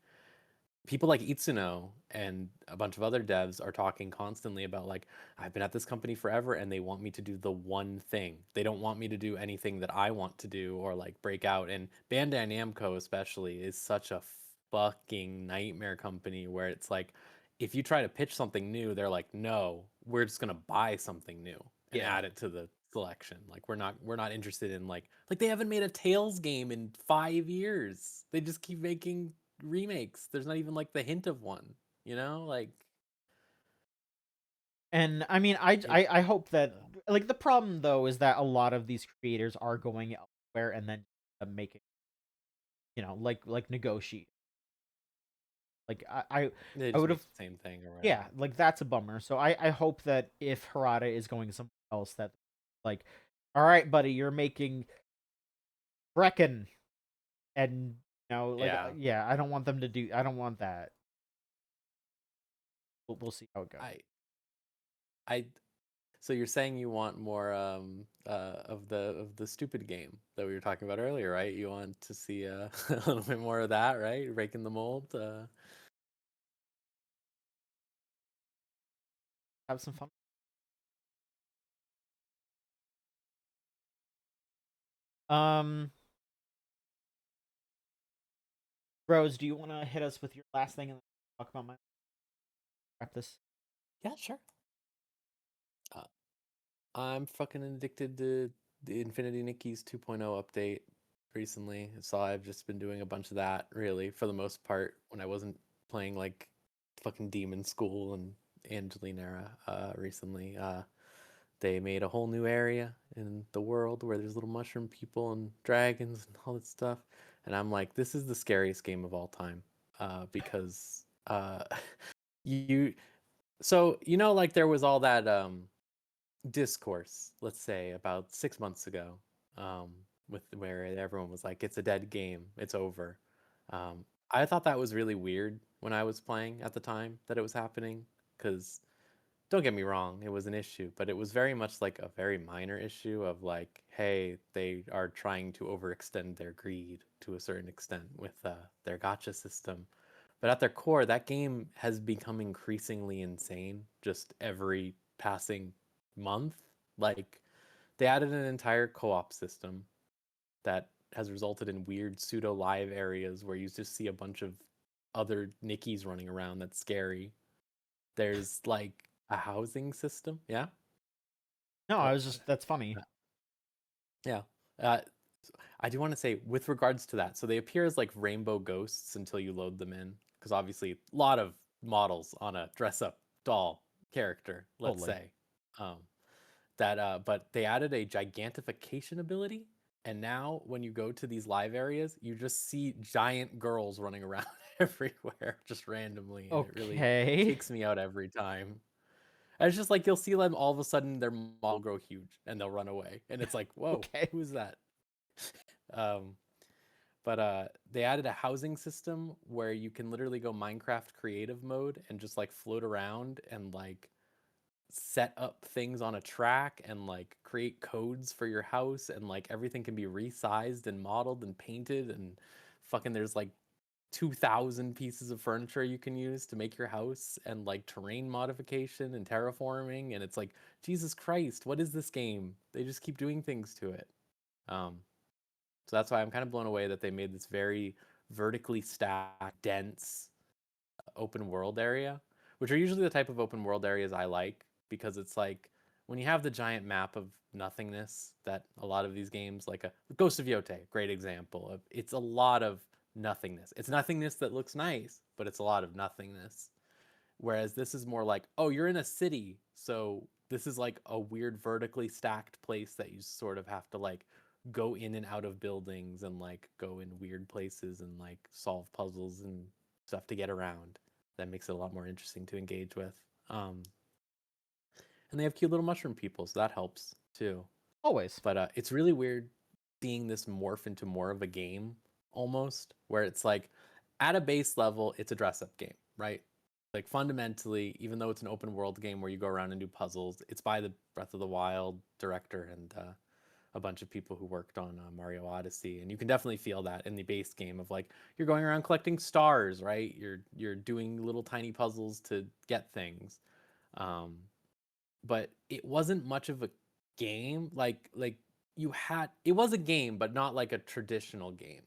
people like Itsuno and a bunch of other devs are talking constantly about like, I've been at this company forever and they want me to do the one thing. They don't want me to do anything that I want to do or like break out. And Bandai Namco especially is such a fucking nightmare company where it's like, if you try to pitch something new, they're like, no, we're just gonna buy something new and Yeah. add it to the selection. Like we're not interested in like they haven't made a Tails game in 5 years. They just keep making remakes. There's not even like the hint of one, like And I mean, it. I hope that, like, the problem though is that a lot of these creators are going elsewhere and then making, like negotiate. Like They I just would make have, the same thing or yeah, whatever. like that's a bummer. So I hope that if Harada is going somewhere else, that, like, all right, buddy, you're making Brecken, and like, Yeah, yeah, I don't want that. We'll see how it goes. I I so you're saying you want more of the stupid game that we were talking about earlier, right? You want to see a little bit more of that, right? Breaking the mold. Have some fun. Um, Rose, do you want to hit us with your last thing and then talk about my wrap this? Yeah, sure. Uh, I'm fucking addicted to the Infinity Nikki's 2.0 update recently. So I've just been doing a bunch of that, really, for the most part, when I wasn't playing like fucking Demon School and Angeline Era recently. They made a whole new area in the world where there's little mushroom people and dragons and all that stuff. And I'm like, this is the scariest game of all time. Because you so like there was all that discourse, let's say about 6 months ago, with where everyone was like, "It's a dead game, it's over." I thought that was really weird when I was playing at the time that it was happening, because don't get me wrong, it was an issue, but it was very much like a very minor issue of like, hey, they are trying to overextend their greed to a certain extent with their gotcha system. But at their core, that game has become increasingly insane just every passing month. Like, they added an entire co-op system that has resulted in weird pseudo live areas where you just see a bunch of other Nickies running around that's scary. There's like a housing system. Yeah. No, Uh, I was just that's funny. yeah. Uh, I do want to say with regards to that, so they appear as like rainbow ghosts until you load them in, because obviously a lot of models on a dress up doll character, let's Totally. say. Um, but they added a gigantification ability, and now when you go to these live areas, you just see giant girls running around everywhere just randomly, and it really Okay. takes me out every time. And it's just like you'll see them all of a sudden their model grow huge and they'll run away, and it's like, whoa, Okay. who's that? um, but they added a housing system where you can literally go Minecraft creative mode and just like float around and like set up things on a track and like create codes for your house, and like everything can be resized and modeled and painted, and fucking there's like 2,000 pieces of furniture you can use to make your house, and like terrain modification and terraforming, and it's like, Jesus Christ, what is this game? They just keep doing things to it. um so that's why I'm kind of blown away that they made this very vertically stacked, dense open world area, which are usually the type of open world areas I like, because it's like when you have the giant map of nothingness that a lot of these games, like a Ghost of Yote, great example of, it's a lot of nothingness. It's nothingness that looks nice, but it's a lot of nothingness. Whereas this is more like, oh, you're in a city, so this is like a weird vertically stacked place that you sort of have to like go in and out of buildings and like go in weird places and like solve puzzles and stuff to get around. That makes it a lot more interesting to engage with. And they have cute little mushroom people, so that helps too. Always. But it's really weird seeing this morph into more of a game almost, where it's like at a base level, it's a dress up game, right? Like fundamentally, even though it's an open world game where you go around and do puzzles, it's by the Breath of the Wild director and a bunch of people who worked on Mario Odyssey, and you can definitely feel that in the base game of like you're going around collecting stars, right? You're doing little tiny puzzles to get things, but it wasn't much of a game. Like you had, it was a game, but not like a traditional game,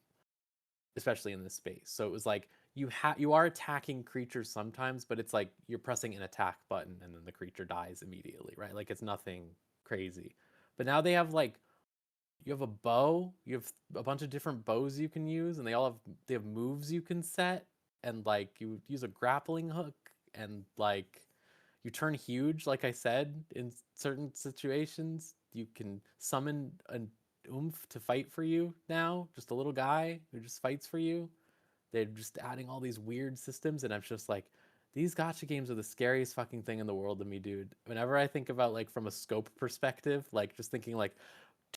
especially in this space. So it was like you are attacking creatures sometimes, but it's like you're pressing an attack button and then the creature dies immediately, right? Like it's nothing crazy. But now they have like, you have a bow, you have a bunch of different bows you can use, and they have moves you can set, and like you use a grappling hook, and like you turn huge, like I said, in certain situations. You can summon an oomph to fight for you now, just a little guy who just fights for you. They're just adding all these weird systems, and I'm just like, these gacha games are the scariest fucking thing in the world to me, dude. Whenever I think about like from a scope perspective, like just thinking like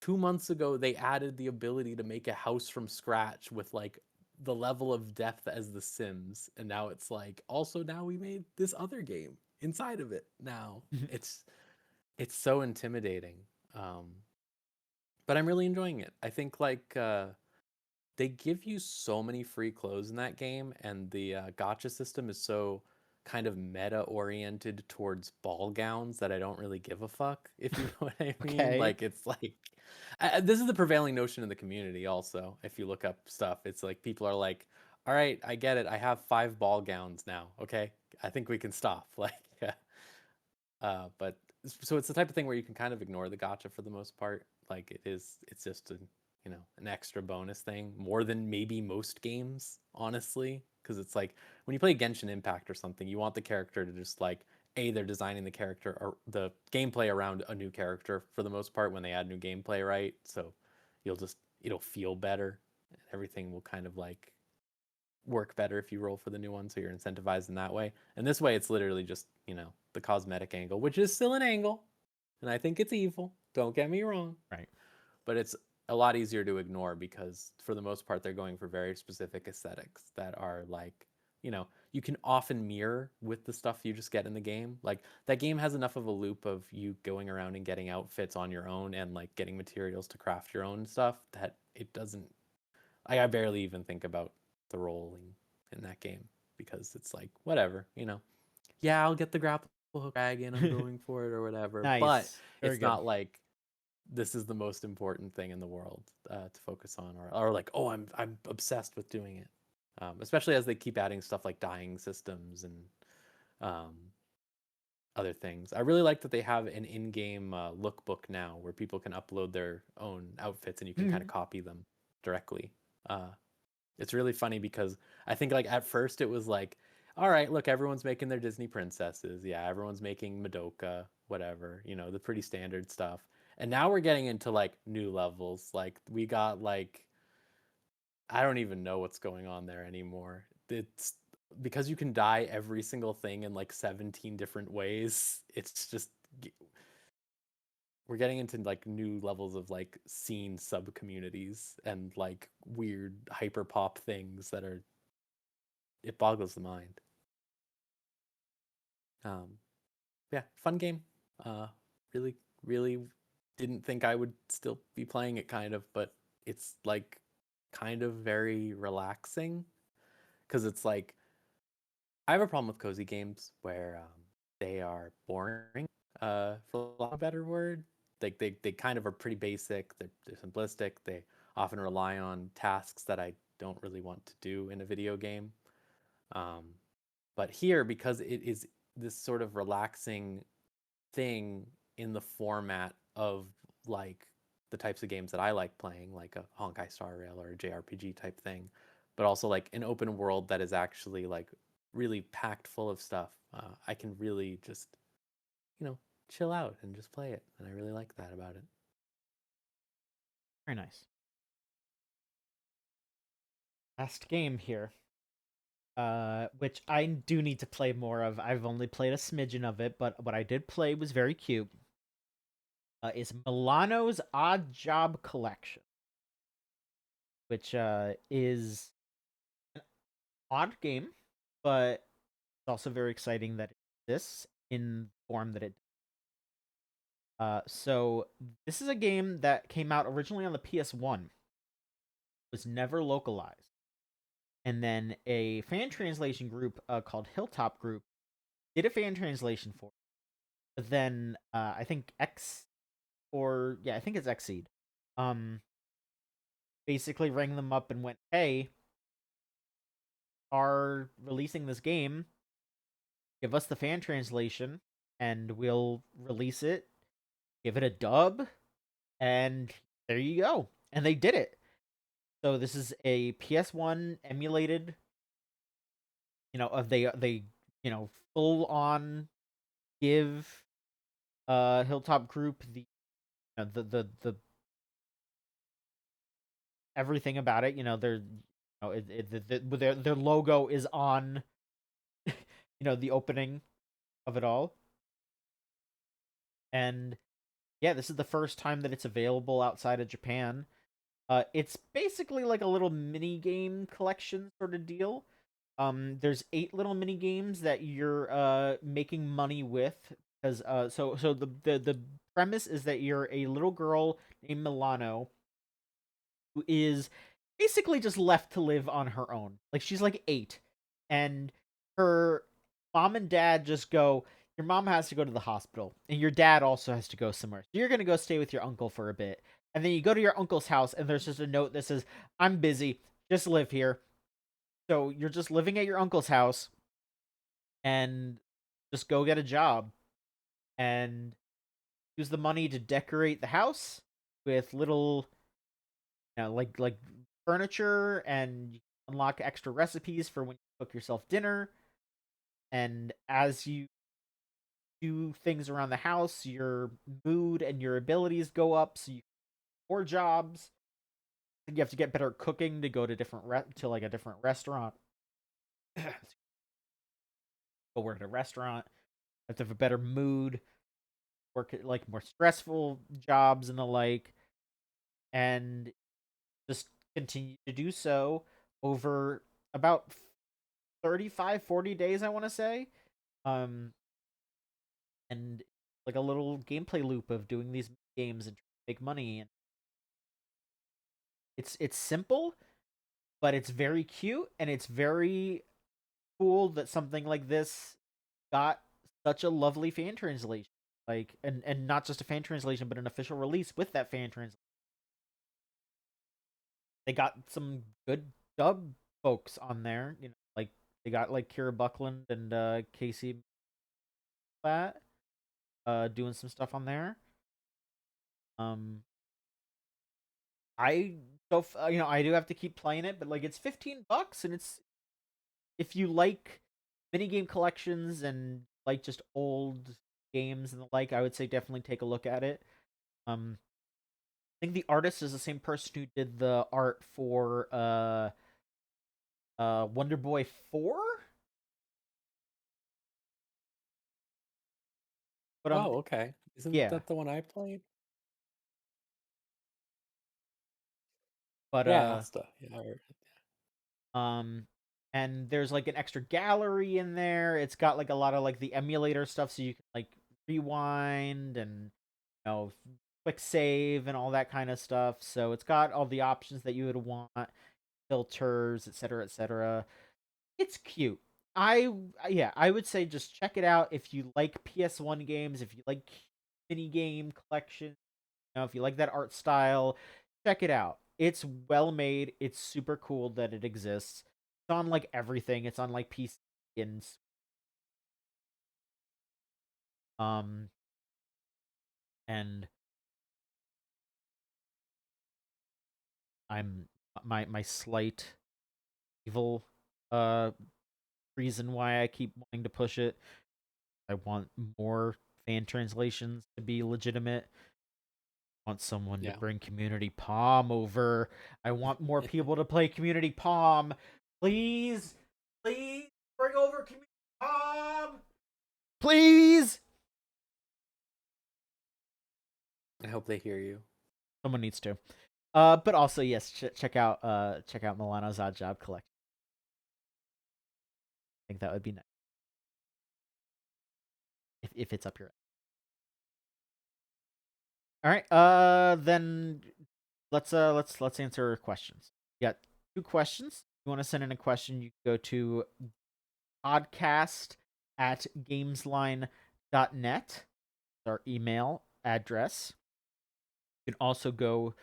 2 months ago they added the ability to make a house from scratch with like the level of depth as The Sims, and now it's like also now we made this other game inside of it now. It's so intimidating. um but I'm really enjoying it. I think like they give you so many free clothes in that game, and the gotcha system is so kind of meta oriented towards ball gowns that I don't really give a fuck, if you know what I mean. Okay. Like it's like this is the prevailing notion in the community also. If you look up stuff, it's like people are like, all right, I get it, I have 5 ball gowns now, okay, I think we can stop. Like but so it's the type of thing where you can kind of ignore the gotcha for the most part. Like it's just a, you know, an extra bonus thing more than maybe most games, honestly, because it's like when you play Genshin Impact or something, you want the character to just like, they're designing the character or the gameplay around a new character for the most part when they add new gameplay, right? So it'll feel better, and everything will kind of like work better if you roll for the new one, so you're incentivized in that way. And this way it's literally just, you know, the cosmetic angle, which is still an angle, and I think it's evil, don't get me wrong, Right. but it's a lot easier to ignore because for the most part they're going for very specific aesthetics that are like, you know, you can often mirror with the stuff you just get in the game. Like that game has enough of a loop of you going around and getting outfits on your own and like getting materials to craft your own stuff that it doesn't, I barely even think about the rolling in that game, because it's like whatever, you know, yeah, I'll get the grapple hook dragon, I'm going for it or whatever. But Nice. Very it's good. not like this is the most important thing in the world to focus on, or like, oh, I'm obsessed with doing it. Especially as they keep adding stuff like dying systems and um, other things. I really like that they have an in-game lookbook now where people can upload their own outfits and you can kind of copy them directly. Uh, it's really funny because I think like at first it was like, all right, look, everyone's making their Disney princesses. Yeah, everyone's making Madoka, whatever, you know, the pretty standard stuff. And now we're getting into like new levels. Like we got like, I don't even know what's going on there anymore. It's because you can dye every single thing in like 17 different ways, it's just we're getting into like new levels of like scene sub communities and like weird hyper pop things that are, it boggles the mind. Yeah, fun game. Really, really didn't think I would still be playing it, kind of, but it's like kind of very relaxing because it's like I have a problem with cozy games where they are boring, for lack of a better word. Like they kind of are pretty basic. They're simplistic. They often rely on tasks that I don't really want to do in a video game. Um, but here, because it is this sort of relaxing thing in the format of like the types of games that I like playing, like a Honkai Star Rail or a JRPG type thing, but also like an open world that is actually like really packed full of stuff. I can really just, chill out and just play it, and I really like that about it. Very nice. Last game here. Which I do need to play more of. I've only played a smidgen of it, but what I did play was very cute. Is Milano's Odd Job Collection, which is an odd game, but it's also very exciting that it exists in the form that it. So this is a game that came out originally on the PS1, was never localized, and then a fan translation group called Hilltop Group did a fan translation for it. But then I think I think it's Xseed, um, basically rang them up and went, "Hey, are releasing this game. Give us the fan translation, and we'll release it. Give it a dub, and there you go." And they did it. So this is a PS1 emulated. They full on give Hilltop Group the everything about it. Their logo is on the opening of it all. And yeah, this is the first time that it's available outside of Japan. It's basically like a little mini game collection sort of deal. There's 8 little mini games that you're making money with, because so the premise is that you're a little girl named Milano who is basically just left to live on her own. Like, she's like 8, and her mom and dad just go, your mom has to go to the hospital, and your dad also has to go somewhere. So you're gonna go stay with your uncle for a bit. And then you go to your uncle's house, and there's just a note that says, "I'm busy. Just live here." So you're just living at your uncle's house, and just go get a job and use the money to decorate the house with little, like furniture, and you unlock extra recipes for when you cook yourself dinner. And as you do things around the house, your mood and your abilities go up, so you get more jobs. You have to get better at cooking to go to to like a different restaurant. Go work at a restaurant. You have to have a better mood. Work at like more stressful jobs and the like, and just continue to do so over about 35-40 days, I want to say. Um, and like a little gameplay loop of doing these games and trying to make money. And it's simple, but it's very cute, and it's very cool that something like this got such a lovely fan translation. Like, and not just a fan translation, but an official release with that fan translation. They got some good dub folks on there. Like, they got like Kira Buckland and Casey Platt doing some stuff on there. Um, I I do have to keep playing it, but like, it's $15, and it's, if you like minigame collections and like just old games and the like, I would say definitely take a look at it. I think the artist is the same person who did the art for Wonder Boy 4. But Oh, okay. Isn't yeah, that the one I played? but Yeah, it has to. Yeah, um, and there's like an extra gallery in there. It's got like a lot of like the emulator stuff, so you can like rewind and quick save and all that kind of stuff. So it's got all the options that you would want, filters, etc., etc. It's cute. I yeah, I would say just check it out if you like PS1 games, if you like mini game collection, if you like that art style, check it out. It's well made. It's super cool that it exists. It's on like everything. It's on like PC and um and I'm my slight evil uh reason why I keep wanting to push it. I want more fan translations to be legitimate. I want someone to yeah. bring Community Palm over. I want more people to play Community Palm. Please, please bring over Community Palm. Please. I hope they hear you. Someone needs to. But also yes, check out Milano's Odd Job collection. I think that would be nice if it's up your. All right. Then let's answer questions. You got 2 questions. If you want to send in a question, you can go to podcast@gamesline.net. Our email address. You can also go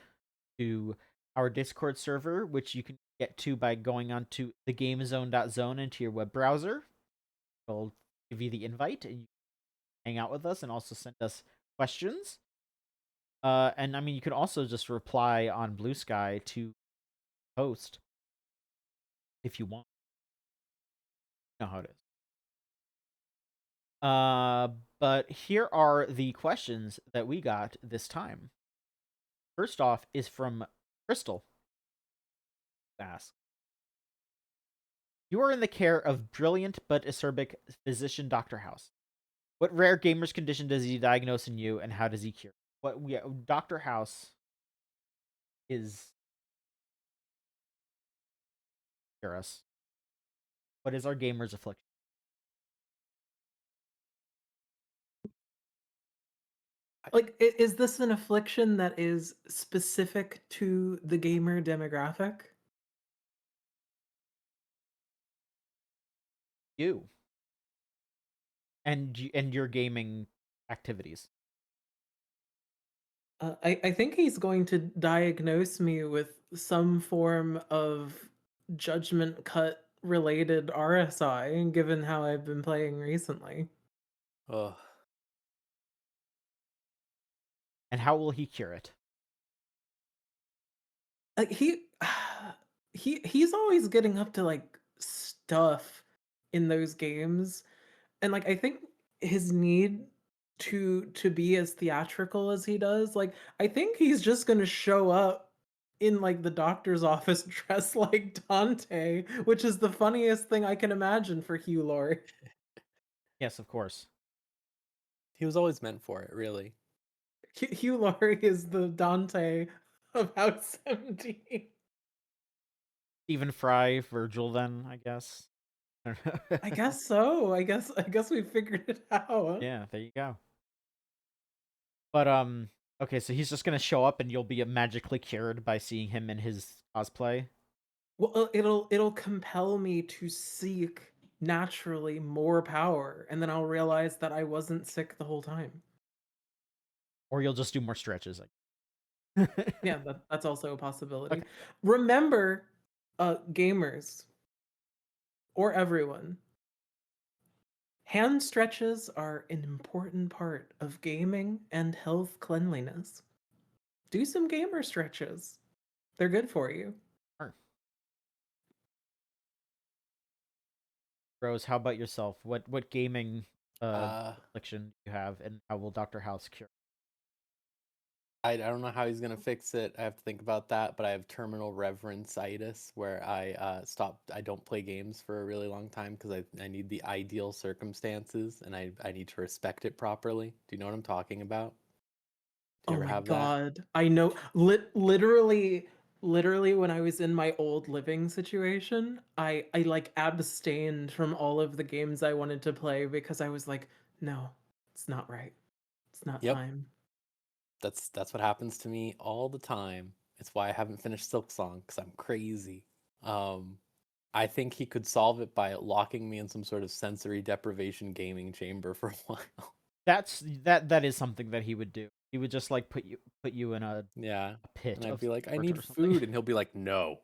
to our Discord server, which you can get to by going onto thegamezone.zone into your web browser. It'll give you the invite and you can hang out with us and also send us questions. And I mean, you can also just reply on Blue Sky to post if you want. You know how it is. But here are the questions that we got this time. First off is from Crystal. Ask. You are in the care of brilliant but acerbic physician Dr. House. What rare gamer's condition does he diagnose in you, and how does he cure? Dr. House is cure us. What is our gamer's affliction? Like, is this an affliction that is specific to the gamer demographic? You and your gaming activities. I think he's going to diagnose me with some form of judgment cut related RSI, given how I've been playing recently. Oh, And how will he cure it? Like he's always getting up to like stuff in those games, and like I think his need to be as theatrical as he does, like I think he's just gonna show up in like the doctor's office dressed like Dante, which is the funniest thing I can imagine for Hugh Laurie. Yes, of course. he was always meant for it, really. Hugh Laurie is the Dante of House MD. Stephen Fry, Virgil, then I guess. I guess so. I guess we figured it out. Yeah, there you go. But okay, so he's just gonna show up and you'll be magically cured by seeing him in his cosplay. Well, it'll compel me to seek naturally more power, and then I'll realize that I wasn't sick the whole time. Or you'll just do more stretches. Like Yeah, that's also a possibility. Okay. Remember, gamers or everyone, hand stretches are an important part of gaming and health cleanliness. Do some gamer stretches. They're good for you. Sure. Rose, how about yourself? What gaming Uh, affliction do you have, and how will Dr. House cure? I don't know how he's gonna fix it. I have to think about that. But I have terminal reverence-itis, where I don't play games for a really long time because I need the ideal circumstances and I need to respect it properly. Do you know what I'm talking about? Do you Oh ever my have that? god. I know literally when I was in my old living situation, I like abstained from all of the games I wanted to play because I was like, no, it's not right. It's not Yep, time. that's what happens to me all the time. It's why I haven't finished Silk Song because I'm crazy. Um, I think he could solve it by locking me in some sort of sensory deprivation gaming chamber for a while. That is something that he would do. He would just like put you in a Yeah. pit And I'd of be like, I torture need or something. food. And he'll be like, no,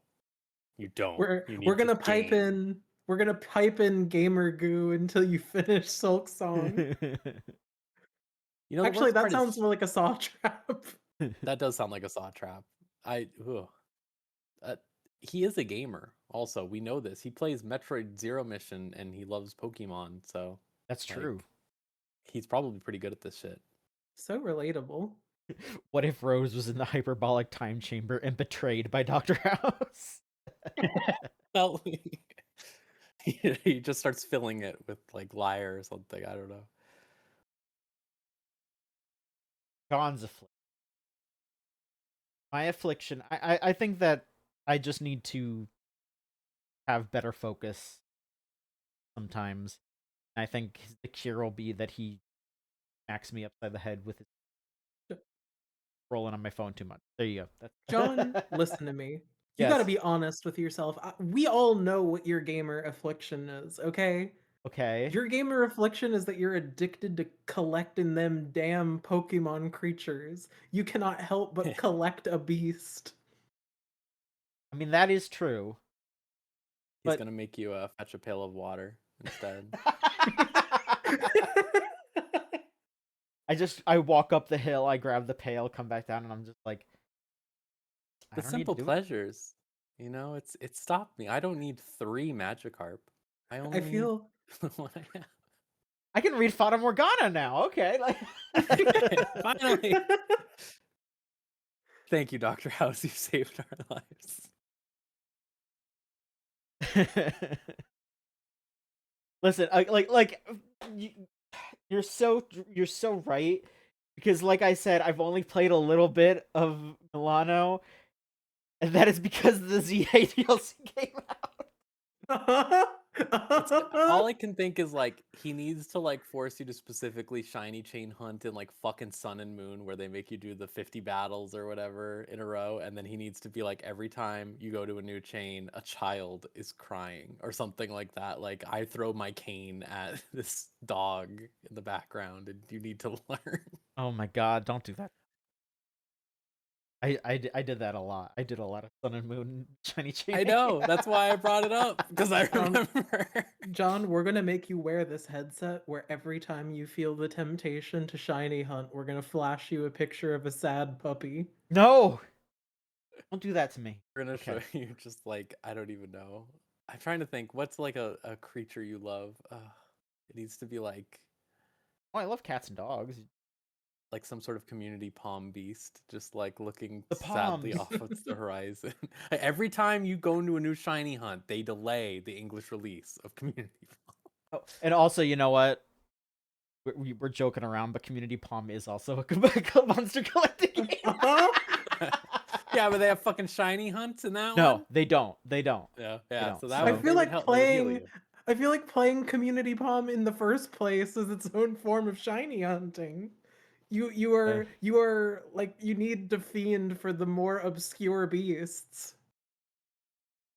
you don't. You We're need to gonna pipe game. in we're gonna pipe in gamer goo until you finish Silk Song. You know, the Actually, worst that part sounds is more like a saw trap. that does sound like a saw trap. Ugh. Uh, he is a gamer. Also, we know this. He plays Metroid Zero Mission and he loves Pokemon. So, That's true. like, he's probably pretty good at this shit. So relatable. What if Rose was in the hyperbolic time chamber and betrayed by Dr. House? Well, he just starts filling it with like liar or something. I don't know. John's affliction. My affliction. I think that I just need to have better focus sometimes. I think the cure will be that he smacks me upside the head with his rolling on my phone too much. There you go. John, listen to me. You Yes. gotta be honest with yourself. We all know what your gamer affliction is, okay? Okay. Your gamer affliction is that you're addicted to collecting them damn Pokemon creatures. You cannot help but collect a beast. I mean, that is true. He's But gonna make you fetch a pail of water instead. I walk up the hill, I grab the pail, come back down, and I'm just like, I The don't need to simple do it. pleasures, it stopped me. I don't need 3 Magikarp. I I only need feel the one I have. I can read Fata Morgana now. Okay, like Finally. Thank you, Dr. House. You saved our lives. Listen, you, you're so right because, like I said, I've only played a little bit of Milano, and that is because the ZA DLC came out. All I can think is like he needs to like force you to specifically shiny chain hunt in like fucking Sun and Moon where they make you do the 50 battles or whatever in a row, and then he needs to be like every time you go to a new chain a child is crying or something like that. Like I throw my cane at this dog in the background and you need to learn. Oh my god, don't do that. I did that a lot. I did a lot of Sun and Moon shiny I chaining. know, that's why I brought it up because I remember. John, we're gonna make you wear this headset where every time you feel the temptation to shiny hunt, we're gonna flash you a picture of a sad puppy. No, don't do that to me. We're gonna Okay. show you just like I don't even know. I'm trying to think what's like a creature you love. It needs to be Oh, I love cats and dogs. like some sort of community palm beast, just like looking The sadly palms. off of the horizon. Every time you go into a new shiny hunt, they delay the English release of community palm. Oh, and also, you know what? We're joking around, but Community Palm is also a monster collecting game. Yeah, but they have fucking shiny hunts in that No, one. they don't. They don't. Yeah, They yeah. don't. So that I one feel they would like help. They would heal playing you. I feel like playing Community Palm in the first place is its own form of shiny hunting. You are like you need to fiend for the more obscure beasts.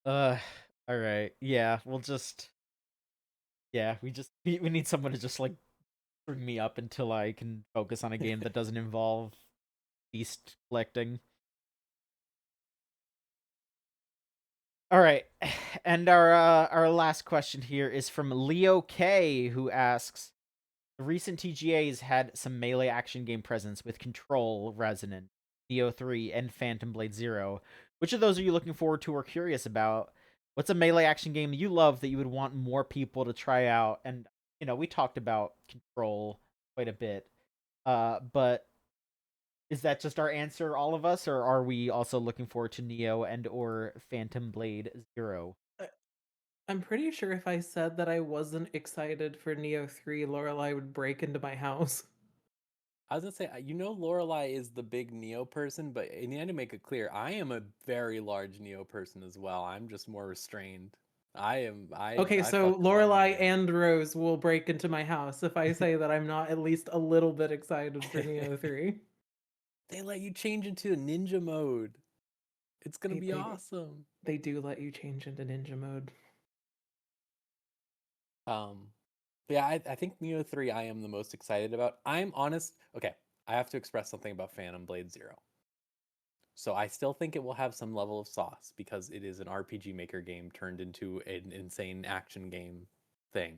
All right. Yeah, we'll just. Yeah, we need someone to just like bring me up until I can focus on a game that doesn't involve beast collecting. All right, and our last question here is from Leo K, who asks: the recent TGAs had some melee action game presence with Control, Resonant, Neo 3, and Phantom Blade Zero. Which of those are you looking forward to or curious about? What's a melee action game you love that you would want more people to try out? And we talked about Control quite a bit, but is that just our answer, all of us, or are we also looking forward to Neo and or Phantom Blade Zero? I'm pretty sure if I said that I wasn't excited for Neo 3, Lorelai would break into my house. I was gonna say, Lorelai is the big Neo person, but you need to make it clear, I am a very large Neo person as well. I'm just more restrained. Okay, I so fucking love Lorelai Neo. and Rose will break into my house if I say that I'm not at least a little bit excited for Neo 3. They let you change into a ninja mode. It's gonna They, be they, awesome. they do let you change into ninja mode. Um, but yeah, I think Neo 3 I am the most excited about. I'm honest. Okay, I have to express something about Phantom Blade Zero. So I still think it will have some level of sauce because it is an RPG Maker game turned into an insane action game thing.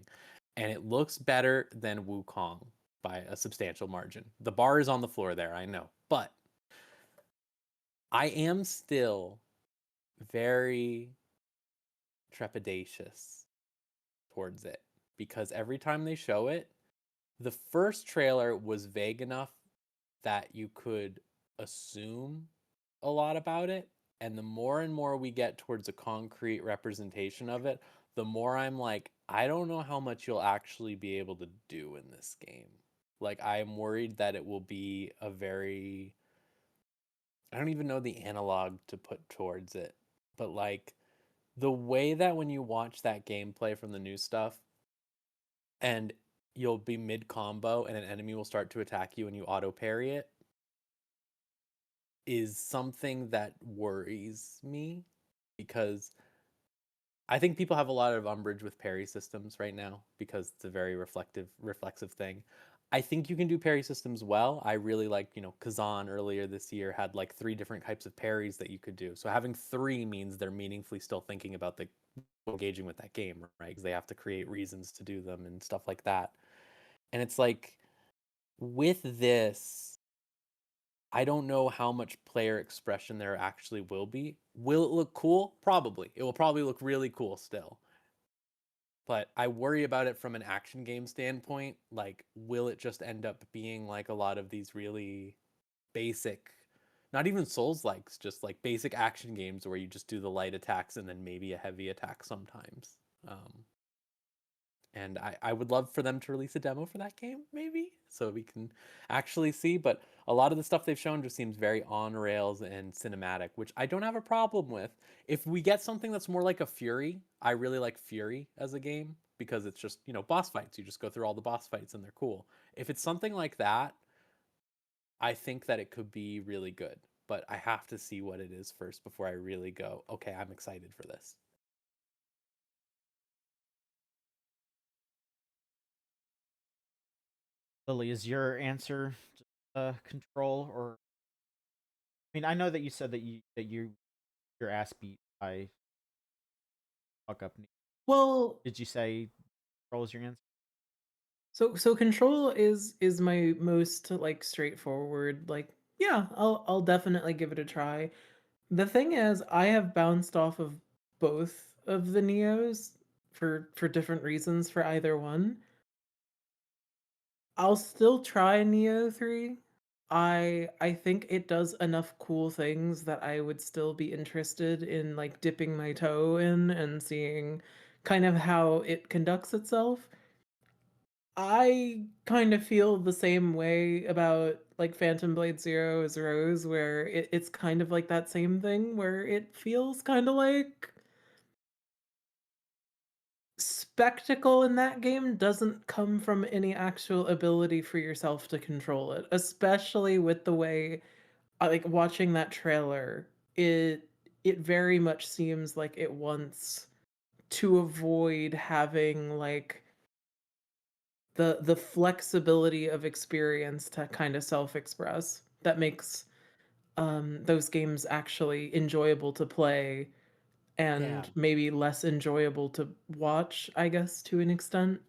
And it looks better than Wukong by a substantial margin. The bar is on the floor there, I know. But I am still very trepidatious towards it because every time they show it, the first trailer was vague enough that you could assume a lot about it. And the more and more we get towards a concrete representation of it, the more I'm like, I don't know how much you'll actually be able to do in this game. Like, I'm worried that it will be a very, I don't even know the analog to put towards it, but like the way that when you watch that gameplay from the new stuff and you'll be mid combo and an enemy will start to attack you and you auto parry it is something that worries me because I think people have a lot of umbrage with parry systems right now because it's a very reflexive thing. I think you can do parry systems well. I really like, Kazan earlier this year had like 3 different types of parries that you could do. So having 3 means they're meaningfully still thinking about the engaging with that game, right? Because they have to create reasons to do them and stuff like that. And it's like with this, I don't know how much player expression there actually will be. Will it look cool? Probably. It will probably look really cool still. But I worry about it from an action game standpoint. Like, will it just end up being like a lot of these really basic, not even Souls likes, just like basic action games where you just do the light attacks and then maybe a heavy attack sometimes? And I would love for them to release a demo for that game, maybe, so we can actually see. But a lot of the stuff they've shown just seems very on rails and cinematic, which I don't have a problem with. If we get something that's more like a Fury, I really like Fury as a game because it's just, boss fights. You just go through all the boss fights and they're cool. If it's something like that, I think that it could be really good. But I have to see what it is first before I really go, okay, I'm excited for this. Lily, is your answer Control, or I mean, I know that you said that your ass beat by fuck up. Well, Did you say Control is your answer? so Control is my most like straightforward, like, yeah, I'll definitely give it a try. The thing is, I have bounced off of both of the Neos for different reasons for either one. I'll still try Neo 3. I think it does enough cool things that I would still be interested in like dipping my toe in and seeing kind of how it conducts itself. I kind of feel the same way about like Phantom Blade Zero as Rose, where it's kind of like that same thing where it feels kind of like spectacle in that game doesn't come from any actual ability for yourself to control it, especially with the way like watching that trailer, it very much seems like it wants to avoid having like the flexibility of experience to kind of self-express that makes those games actually enjoyable to play Yeah. and maybe less enjoyable to watch, I guess, to an extent.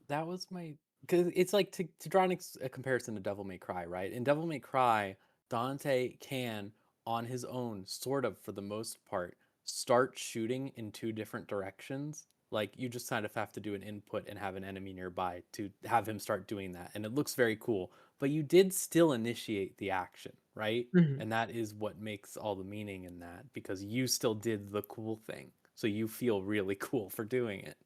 That was my, because it's like to draw a comparison to Devil May Cry, right? In Devil May Cry, Dante can, on his own, sort of for the most part, start shooting in 2 different directions Like you just kind of have to do an input and have an enemy nearby to have him start doing that, and it looks very cool. But you did still initiate the action, right? Mhm. And that is what makes all the meaning in that, because you still did the cool thing, so you feel really cool for doing it.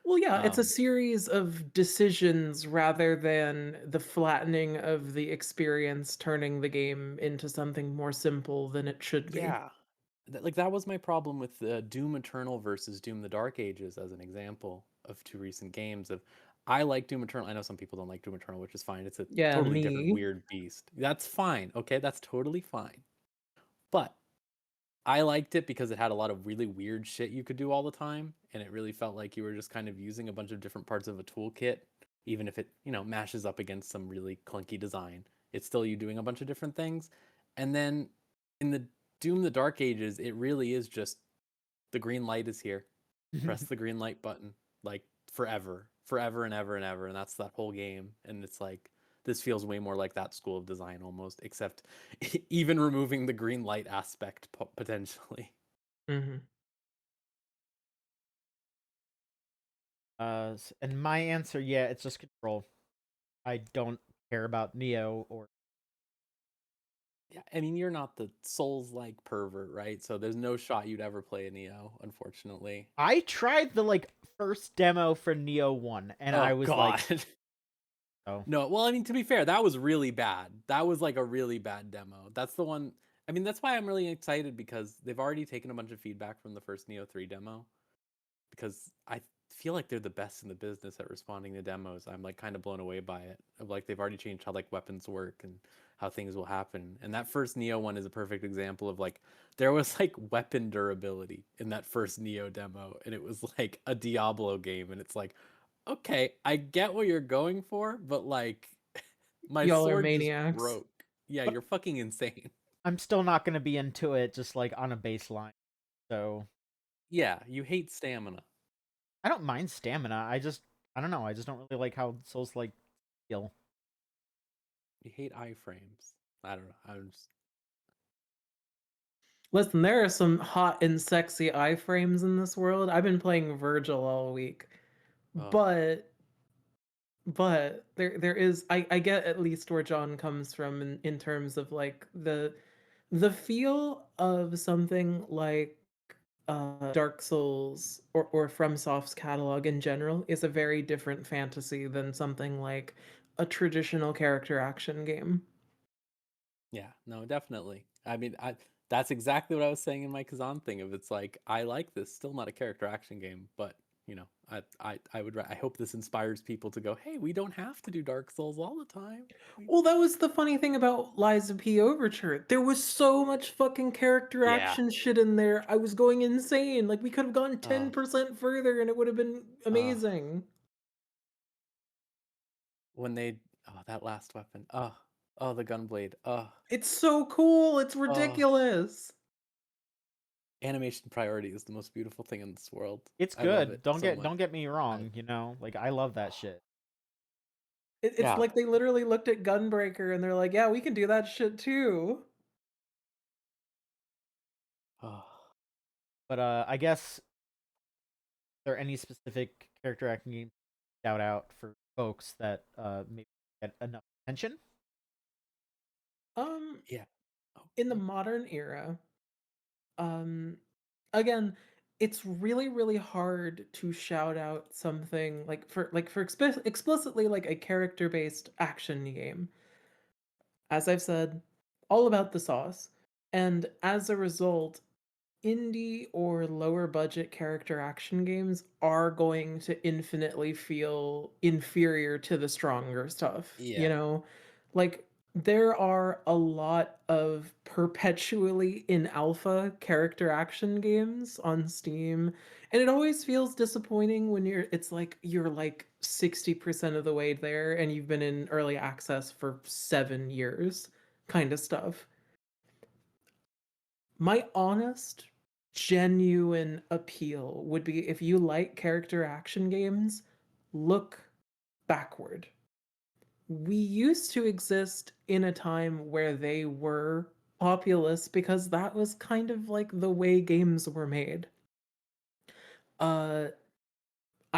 Well, yeah, it's a Um, series of decisions rather than the flattening of the experience, turning the game into something more simple than it should be. yeah, like that was my problem with Doom Eternal versus Doom the Dark Ages as an example of two recent games. Of I like Doom Eternal. I know some people don't like Doom Eternal, which is fine. It's a Yeah, totally different me. weird beast. That's fine. Okay, that's totally fine. But I liked it because it had a lot of really weird shit you could do all the time, and it really felt like you were just kind of using a bunch of different parts of a toolkit, even if it, mashes up against some really clunky design. It's still you doing a bunch of different things. And then in the Doom the Dark Ages, it really is just the green light is here. Press the green light button like forever, forever and ever and ever, and that's that whole game. And it's like this feels way more like that school of design almost, except even removing the green light aspect potentially. Hmm. And my answer, yeah, it's just control. I don't care about Neo or Yeah, I mean you're not the Souls-like pervert, right? So there's no shot you'd ever play a Neo, unfortunately. I tried the like first demo for Neo 1 and I Oh was God. like, oh. No, well, I mean, to be fair, that was really bad. That was like a really bad demo. That's the one. I mean, that's why I'm really excited, because they've already taken a bunch of feedback from the first Neo 3 demo. Because I feel like they're the best in the business at responding to demos. I'm like kind of blown away by it. Of like they've already changed how like weapons work and how things will happen. And that first Neo one is a perfect example of like there was like weapon durability in that first Neo demo, and it was like a Diablo game, and it's like, okay, I get what you're going for, but like my Y'all are sword just maniacs. broke. Yeah, But you're fucking insane. I'm still not going to be into it just like on a baseline. So Yeah, you hate stamina. I don't mind stamina. I don't know. I just don't really like how Souls like feel. You hate iframes. I don't know. I'm just Listen, there are some hot and sexy iframes in this world. I've been playing Virgil all week, oh. but there is I get at least where John comes from in terms of like the feel of something like Dark Souls or FromSoft's catalog in general is a very different fantasy than something like a traditional character action game. Yeah, no, definitely. I mean, that's exactly what I was saying in my Kazan thing. Of it's like I like this, still not a character action game, but I hope this inspires people to go, hey, we don't have to do Dark Souls all the time. Well, that was the funny thing about Lies of P Overture. There was so much fucking character Yeah. action shit in there. I was going insane. Like we could have gone Uh, 10% further and it would have been uh, amazing. when they that last weapon. Oh, the gunblade. It's so cool. It's Oh, ridiculous. animation priority is the most beautiful thing in this world. It's I love it good. Don't so get much. don't get me I, wrong, you know? Like I love that shit. It's yeah. like they literally looked at Gunbreaker and they're like, yeah, we can do that shit too. Oh. But I guess there any specific character acting games shout out for folks that maybe get enough attention? Um, Yeah. Oh, in the no. modern era, um, again, it's really, really hard to shout out something like for explicitly like a character-based action game. As I've said, all about the sauce. And as a result, indie or lower budget character action games are going to infinitely feel inferior to the stronger stuff. You Yeah. know, like there are a lot of perpetually in alpha character action games on Steam, and it always feels disappointing when it's like you're like 60% of the way there and you've been in early access for 7 years kind of stuff. My honest, genuine appeal would be if you like character action games, look backward. We used to exist in a time where they were populous because that was kind of like the way games were made. Uh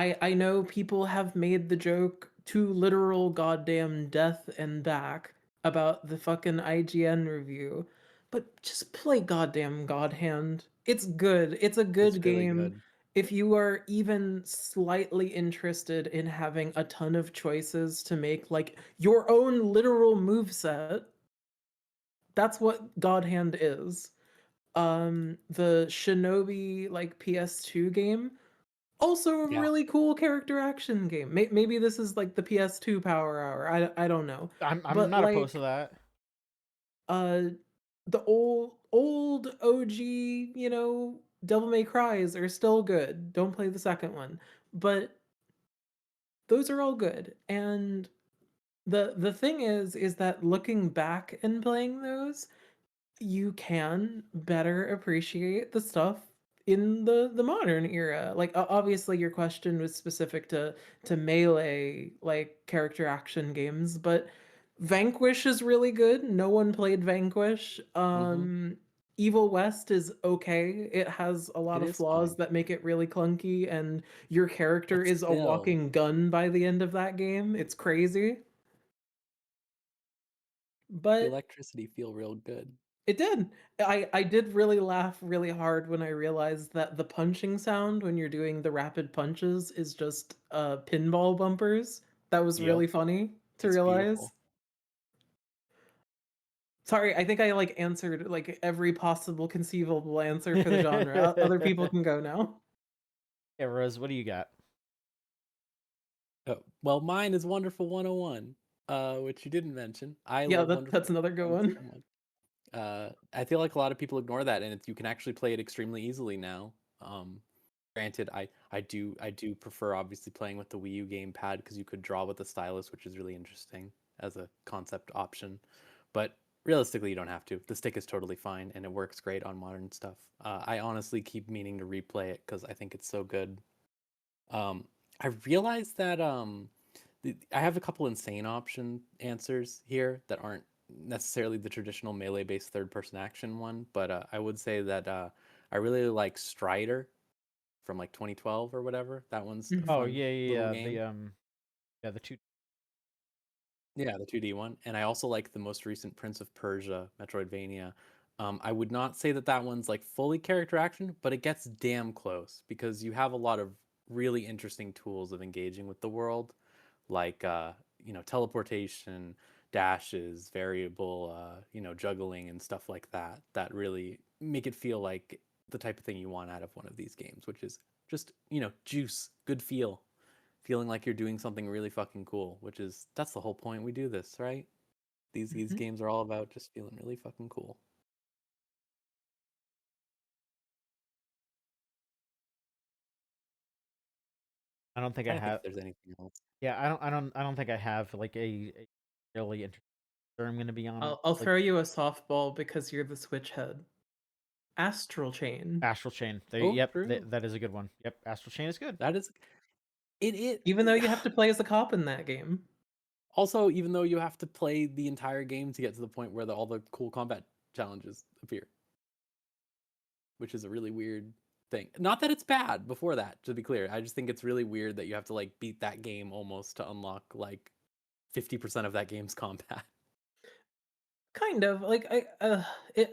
I know people have made the joke to literal goddamn death and back about the fucking IGN review, but just play goddamn God Hand. It's good. It's a It's good really game. good. If you are even slightly interested in having a ton of choices to make like your own literal moveset, that's what God Hand is. The Shinobi like PS2 game, also a Yeah. really cool character action game. Maybe this is like the PS2 Power Hour. I don't know. I'm But not opposed to like that. uh the old OG, Devil May Cries are still good. Don't play the second one. But those are all good. And the thing is that looking back and playing those, you can better appreciate the stuff in the modern era. Like obviously your question was specific to melee like character action games, but Vanquish is really good. No one played Vanquish. Mm-hmm. Evil West is okay. It has a lot It of is flaws fine, that make it really clunky, and your character but is a still, walking gun by the end of that game. It's crazy. the But electricity feel real good. it did. I did really laugh really hard when I realized that the punching sound when you're doing the rapid punches is just pinball bumpers. That was Yep, really funny to it's realize. beautiful. Sorry, I think I like answered like every possible conceivable answer for the genre. Other people can go now. Yeah, Rose, what do you got? Well, mine is Wonderful 101, which you didn't mention. I Yeah, love Wonderful that's another good 101 one. so much. I feel like a lot of people ignore that, and you can actually play it extremely easily now. Granted, I do prefer obviously playing with the Wii U gamepad because you could draw with the stylus, which is really interesting as a concept option. But realistically, you don't have to. The stick is totally fine, and it works great on modern stuff. I honestly keep meaning to replay it because I think it's so good. Um, I realized that I have a couple insane option answers here that aren't necessarily the traditional melee-based third-person action one, but I would say that I really like Strider from like 2012 or whatever. That one's a Mhm. Oh fun yeah, yeah, little yeah. game. The two. Yeah, the 2D one. And I also like the most recent Prince of Persia, Metroidvania. I would not say that that one's like fully character action, but it gets damn close because you have a lot of really interesting tools of engaging with the world, like teleportation, dashes, variable, juggling and stuff like that. That really make it feel like the type of thing you want out of one of these games, which is just juice, good feel, feeling like you're doing something really fucking cool, which is that's the whole point we do this, right? These Mhm. games are all about just feeling really fucking cool. I don't think I Trying to think have. if there's anything else. Yeah, I don't think I have like a really interesting. I'm gonna be honest. I'll Like throw you a softball because you're the switch head. Astral Chain. Astral Chain. Oh, Yep, true. that is a good one. Yep, Astral Chain is good. That is it. Even though you have to play as a cop in that game. Also, even though you have to play the entire game to get to the point where all the cool combat challenges appear, which is a really weird thing. Not that it's bad before that, to be clear. I just think it's really weird that you have to like beat that game almost to unlock like 50% of that game's combat. Kind of like I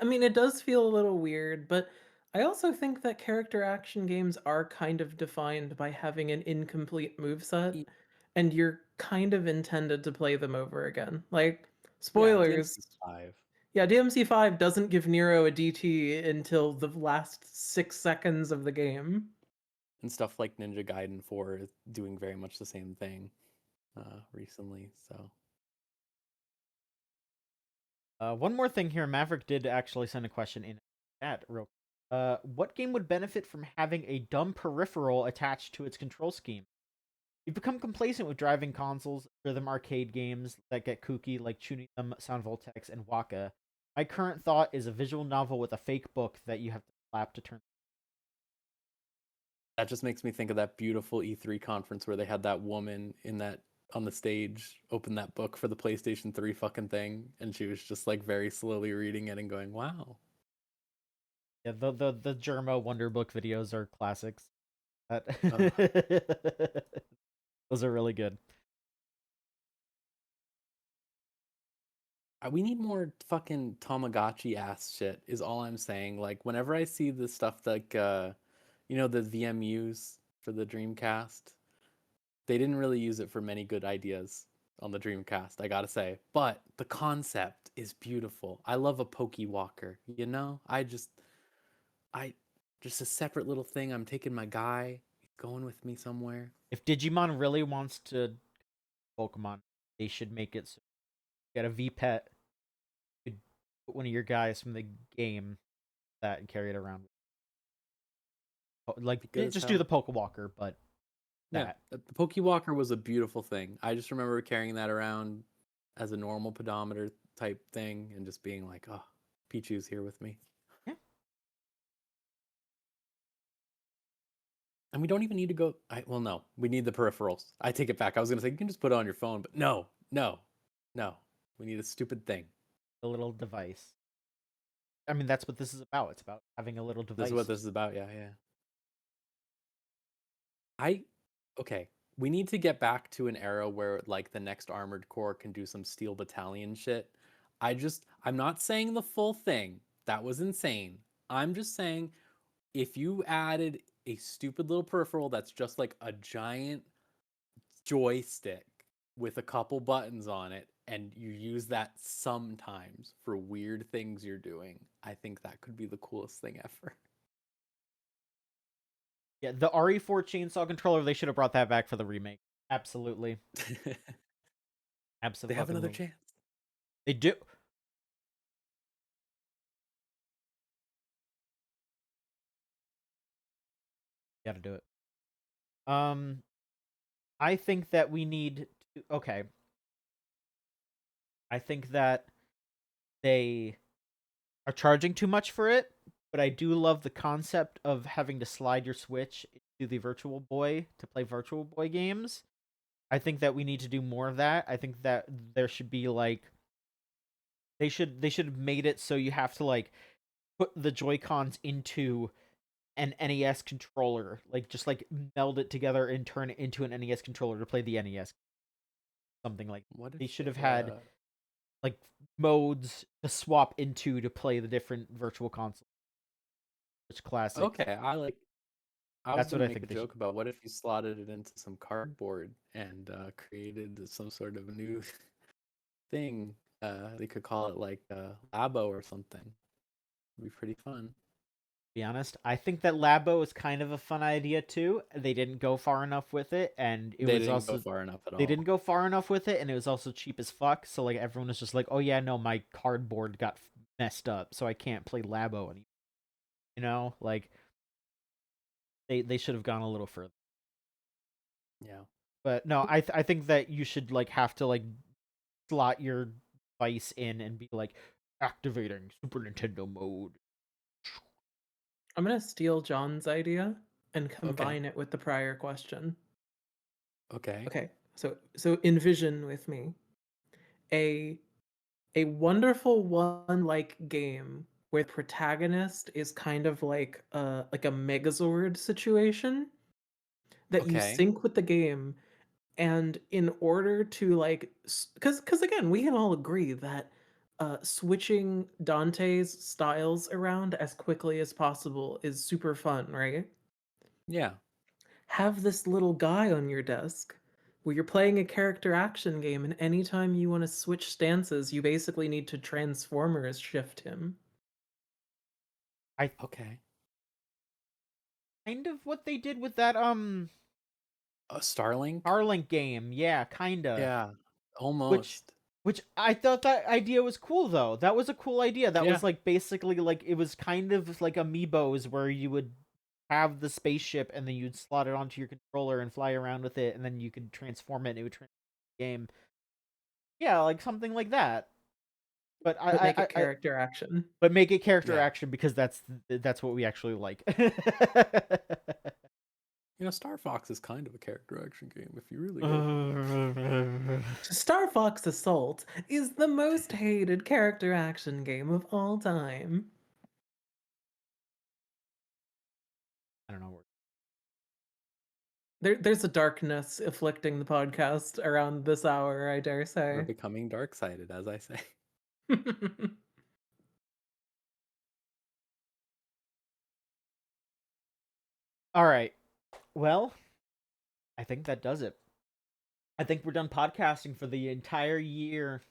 mean it does feel a little weird, but I also think that character action games are kind of defined by having an incomplete moveset, E- and you're kind of intended to play them over again. Like Yeah, spoilers, DMC5 yeah, DMC5 doesn't give Nero a DT until the last 6 seconds of the game. and stuff like Ninja Gaiden 4 is doing very much the same thing recently. So One more thing here. Maverick did actually send a question in chat. Real. What game would benefit from having a dumb peripheral attached to its control scheme? We've become complacent with driving consoles, rhythm arcade games that get kooky like Tuning Them, Sound Voltex, and Waka. My current thought is a visual novel with a fake book that you have to slap to turn. that just makes me think of that beautiful E3 conference where they had that woman in that on the stage open that book for the PlayStation 3 fucking thing, and she was just like very slowly reading it and going, "Wow." Yeah, the Germo Wonder Book videos are classics. Those are really good. We need more fucking Tamagotchi ass shit is all I'm saying. Like whenever I see the stuff like the VMUs for the Dreamcast, they didn't really use it for many good ideas on the Dreamcast, I gotta say. But the concept is beautiful. I love a Pokewalker, you know? I just a separate little thing. I'm taking my guy, he's going with me somewhere. If Digimon really wants to Pokemon, they should make it so you get a V pet. You could put one of your guys from the game that and carry it around. Like just do the Pokewalker, but that. Yeah, the Pokewalker was a beautiful thing. I just remember carrying that around as a normal pedometer type thing and just being like, oh, Pichu's here with me. Yeah. And we don't even need to go. Well, no, we need the peripherals. I take it back. I was going to say, you can just put it on your phone, but no. We need a stupid thing. A little device. I mean, that's what this is about. It's about having a little device. This is what this is about. Yeah. Okay. We need to get back to an era where like the next Armored Core can do some Steel Battalion shit. I'm not saying the full thing. That was insane. I'm just saying if you added a stupid little peripheral that's just like a giant joystick with a couple buttons on it and you use that sometimes for weird things you're doing, I think that could be the coolest thing ever. Yeah, the RE4 chainsaw controller, they should have brought that back for the remake. Absolutely. Absolutely. They have another chance. They do. Gotta do it. I think that we need to, okay. I think that they are charging too much for it, but I do love the concept of having to slide your Switch into the Virtual Boy to play Virtual Boy games. I think that we need to do more of that. I think that there should be like they should have made it so you have to like put the Joy-Cons into an NES controller, like just like meld it together and turn it into an NES controller to play the NES. Something like they should have had like modes to swap into to play the different virtual consoles. Which classic. Okay, I was what gonna I make think a joke about what if you slotted it into some cardboard and created some sort of new thing. They could call it like Labo or something. It'd be pretty fun. Be honest, I think that Labo is kind of a fun idea too. They didn't go far enough with it, and They didn't go far enough at all. They didn't go far enough with it, and it was also cheap as fuck. So like everyone was just like, "Oh yeah, no, my cardboard got messed up, so I can't play Labo anymore." You know, like they should have gone a little further. Yeah. But no, I think that you should like have to like slot your device in and be like activating Super Nintendo mode. I'm gonna steal John's idea and combine it with the prior question. Okay. So envision with me a wonderful one like game where the protagonist is kind of like a Megazord situation that you sync with the game, and in order to like because again we can all agree that switching Dante's styles around as quickly as possible is super fun, right? Yeah. Have this little guy on your desk where you're playing a character action game, and anytime you want to switch stances, you basically need to Transformers shift him. Okay. Kind of what they did with that Starlink? Starlink game. Yeah, kinda. Yeah. Almost. Which I thought that idea was cool though. That was a cool idea. That was like basically like it was kind of like Amiibos where you would have the spaceship and then you'd slot it onto your controller and fly around with it, and then you could transform it and it would transform the game. Yeah, like something like that. But make it character action. But make it character action because that's what we actually like. Star Fox is kind of a character action game if you really go. Star Fox Assault is the most hated character action game of all time. I don't know. There's a darkness afflicting the podcast around this hour, I dare We're say. becoming dark-sided, as I say. All right. Well, I think that does it. I think we're done podcasting for the entire year.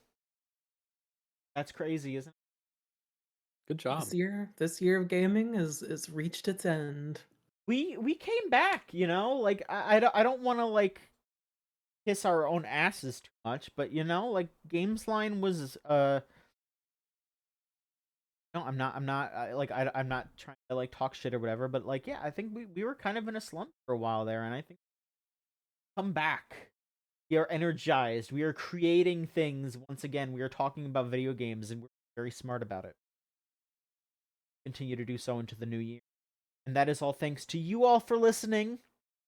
That's crazy, isn't it? Good job. This year of gaming is reached its end. We came back, you know? Like I don't want to like kiss our own asses too much, but you know, like Gamesline was no, I'm not I'm not trying to like talk shit or whatever, but like yeah, I think we were kind of in a slump for a while there, and I think come back. We are energized. We are creating things once again. We are talking about video games, and we're very smart about it. Continue to do so into the new year. And that is all thanks to you all for listening.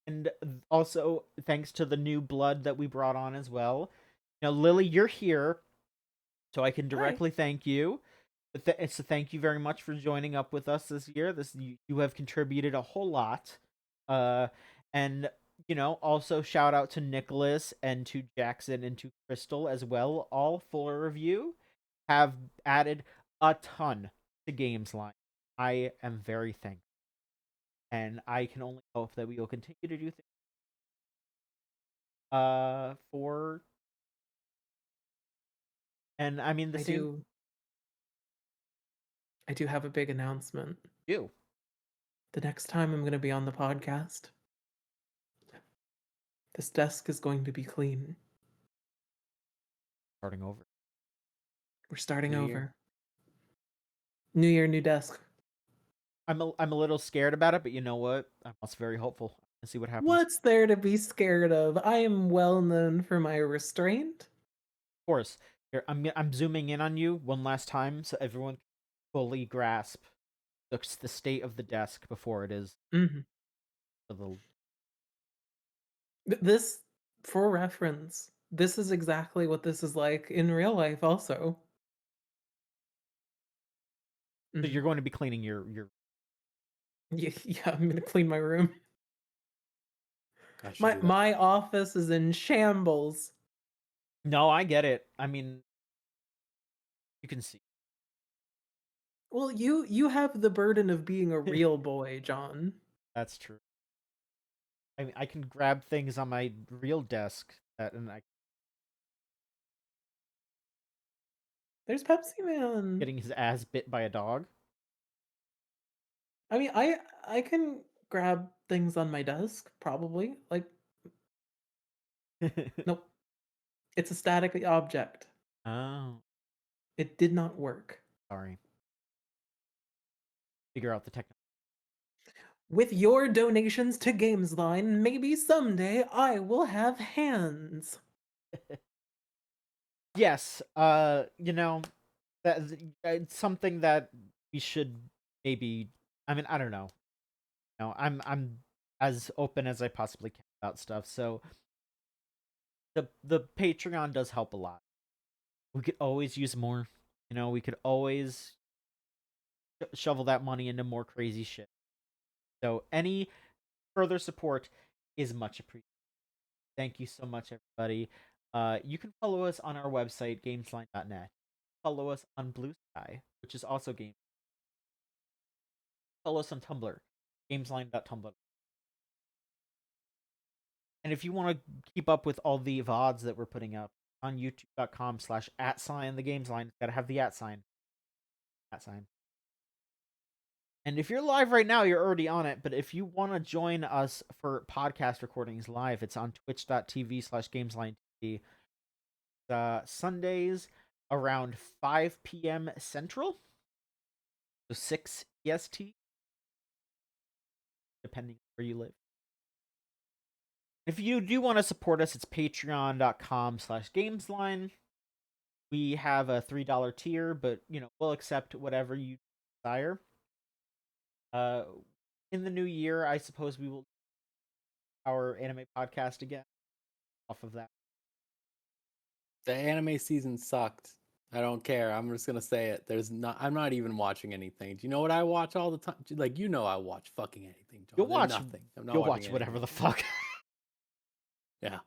And also thanks to the new blood that we brought on as well. Now, Lily, you're here, so I can directly thank you. So thank you very much for joining up with us this year. You have contributed a whole lot. And you know, also shout out to Nicholas and to Jackson and to Crystal as well. All four of you have added a ton to Gamesline. I am very thankful. And I can only hope that we will continue to do things for and I mean the same I do have a big announcement. you. The next time I'm going to be on the podcast, this desk is going to be clean. Starting over. We're starting New over. year. New year, new desk. I'm a little scared about it, but you know what? I'm also very hopeful. Let's see what happens. What's there to be scared of? I am well known for my restraint. Of course. Here, I'm zooming in on you one last time so everyone can fully grasp the state of the desk before it is Mm-hmm. a little. This, for reference, this is exactly what this is like in real life also. So you're going to be cleaning your Yeah, I'm going to clean my room. I should do that. My office is in shambles. No, I get it. I mean, you can see. Well, you have the burden of being a real boy, John. That's true. I mean, I can grab things on my real desk and I There's Pepsi Man. getting his ass bit by a dog. I mean, I can grab things on my desk, probably. Like, nope. It's a static object. Oh, It did not work. sorry. Figure out the technology. With your donations to Gamesline, maybe someday I will have hands. Yes, you know, that it's something that we should maybe. I mean, I don't know. You know, I'm as open as I possibly can about stuff. So the Patreon does help a lot. We could always use more. You know, we could always shovel that money into more crazy shit. So any further support is much appreciated. Thank you so much, everybody. You can follow us on our website, gamesline.net. Follow us on Blue Sky, which is also Game. Follow us on Tumblr, gamesline.tumblr. And if you want to keep up with all the VODs that we're putting up on youtube.com/@sign the gamesline, gotta have the @ sign. @ sign. And if you're live right now, you're already on it. But if you want to join us for podcast recordings live, it's on twitch.tv/gameslinetv. Sundays around 5 p.m. Central. So 6 EST. Depending where you live. If you do want to support us, it's patreon.com/gamesline. We have a $3 tier, but you know, we'll accept whatever you desire. In the new year, I suppose we will our anime podcast again off of that. The anime season sucked. I don't care. I'm just gonna say it. I'm not even watching anything. Do you know what I watch all the time? Like, you know, I watch fucking anything, John. You'll watch nothing. I'm not You'll watching watch whatever anything. the fuck. Yeah.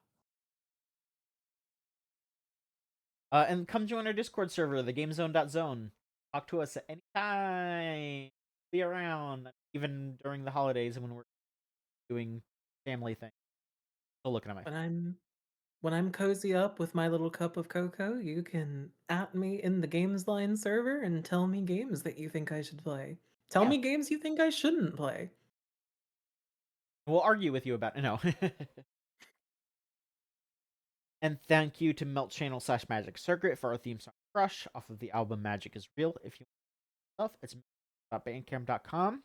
And come join our Discord server, the GameZone.zone. Talk to us at any time. Be around, even during the holidays when we're doing family things. Still looking at my phone. When I'm cozy up with my little cup of cocoa, you can at me in the Gamesline server and tell me games that you think I should play. Tell Yeah. me games you think I shouldn't play. We'll argue with you about it. No. And thank you to Melt Channel / Magic Circuit for our theme song Crush off of the album Magic is Real. If you want stuff, it's magic.bandcamp.com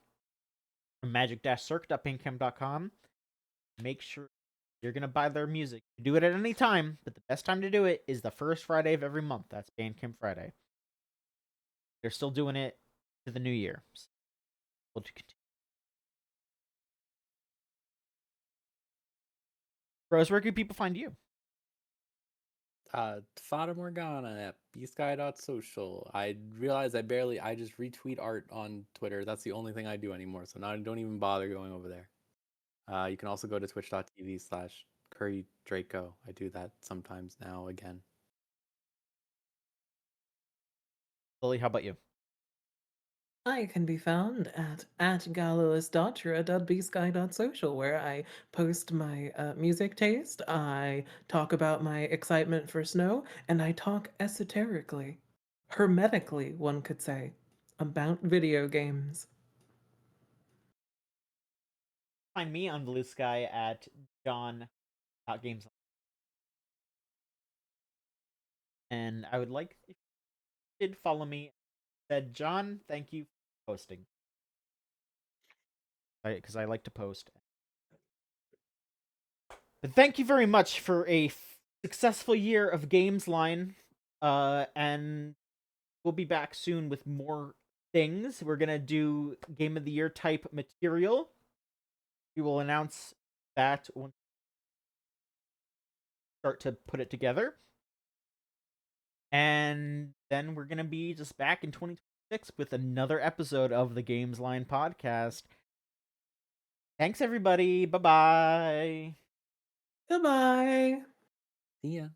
or magic-circuit.bandcamp.com. Make sure you're going to buy their music. You can do it at any time, but the best time to do it is the first Friday of every month. That's Bandcamp Friday. They're still doing it to the new year. So we'll continue. Rose, where can people find you? Fata Morgana at bsky.social. I realize I just retweet art on Twitter. That's the only thing I do anymore. So now I don't even bother going over there. You can also go to twitch.tv/Curry Draco. I do that sometimes now again. Lily, how about you? I can be found at gallows.bsky.social, where I post my music taste, I talk about my excitement for snow, and I talk esoterically, hermetically, one could say, about video games. Find me on Blue Sky at john.gamesline. And I would like if you did follow me. Said John, thank you for posting. Because I like to post. But thank you very much for a successful year of Gamesline. And we'll be back soon with more things. We're gonna do Game of the Year type material. We will announce that once we start to put it together. And then we're gonna be just back in 2026 with another episode of the Gamesline podcast. Thanks everybody. Bye-bye. Goodbye! See ya.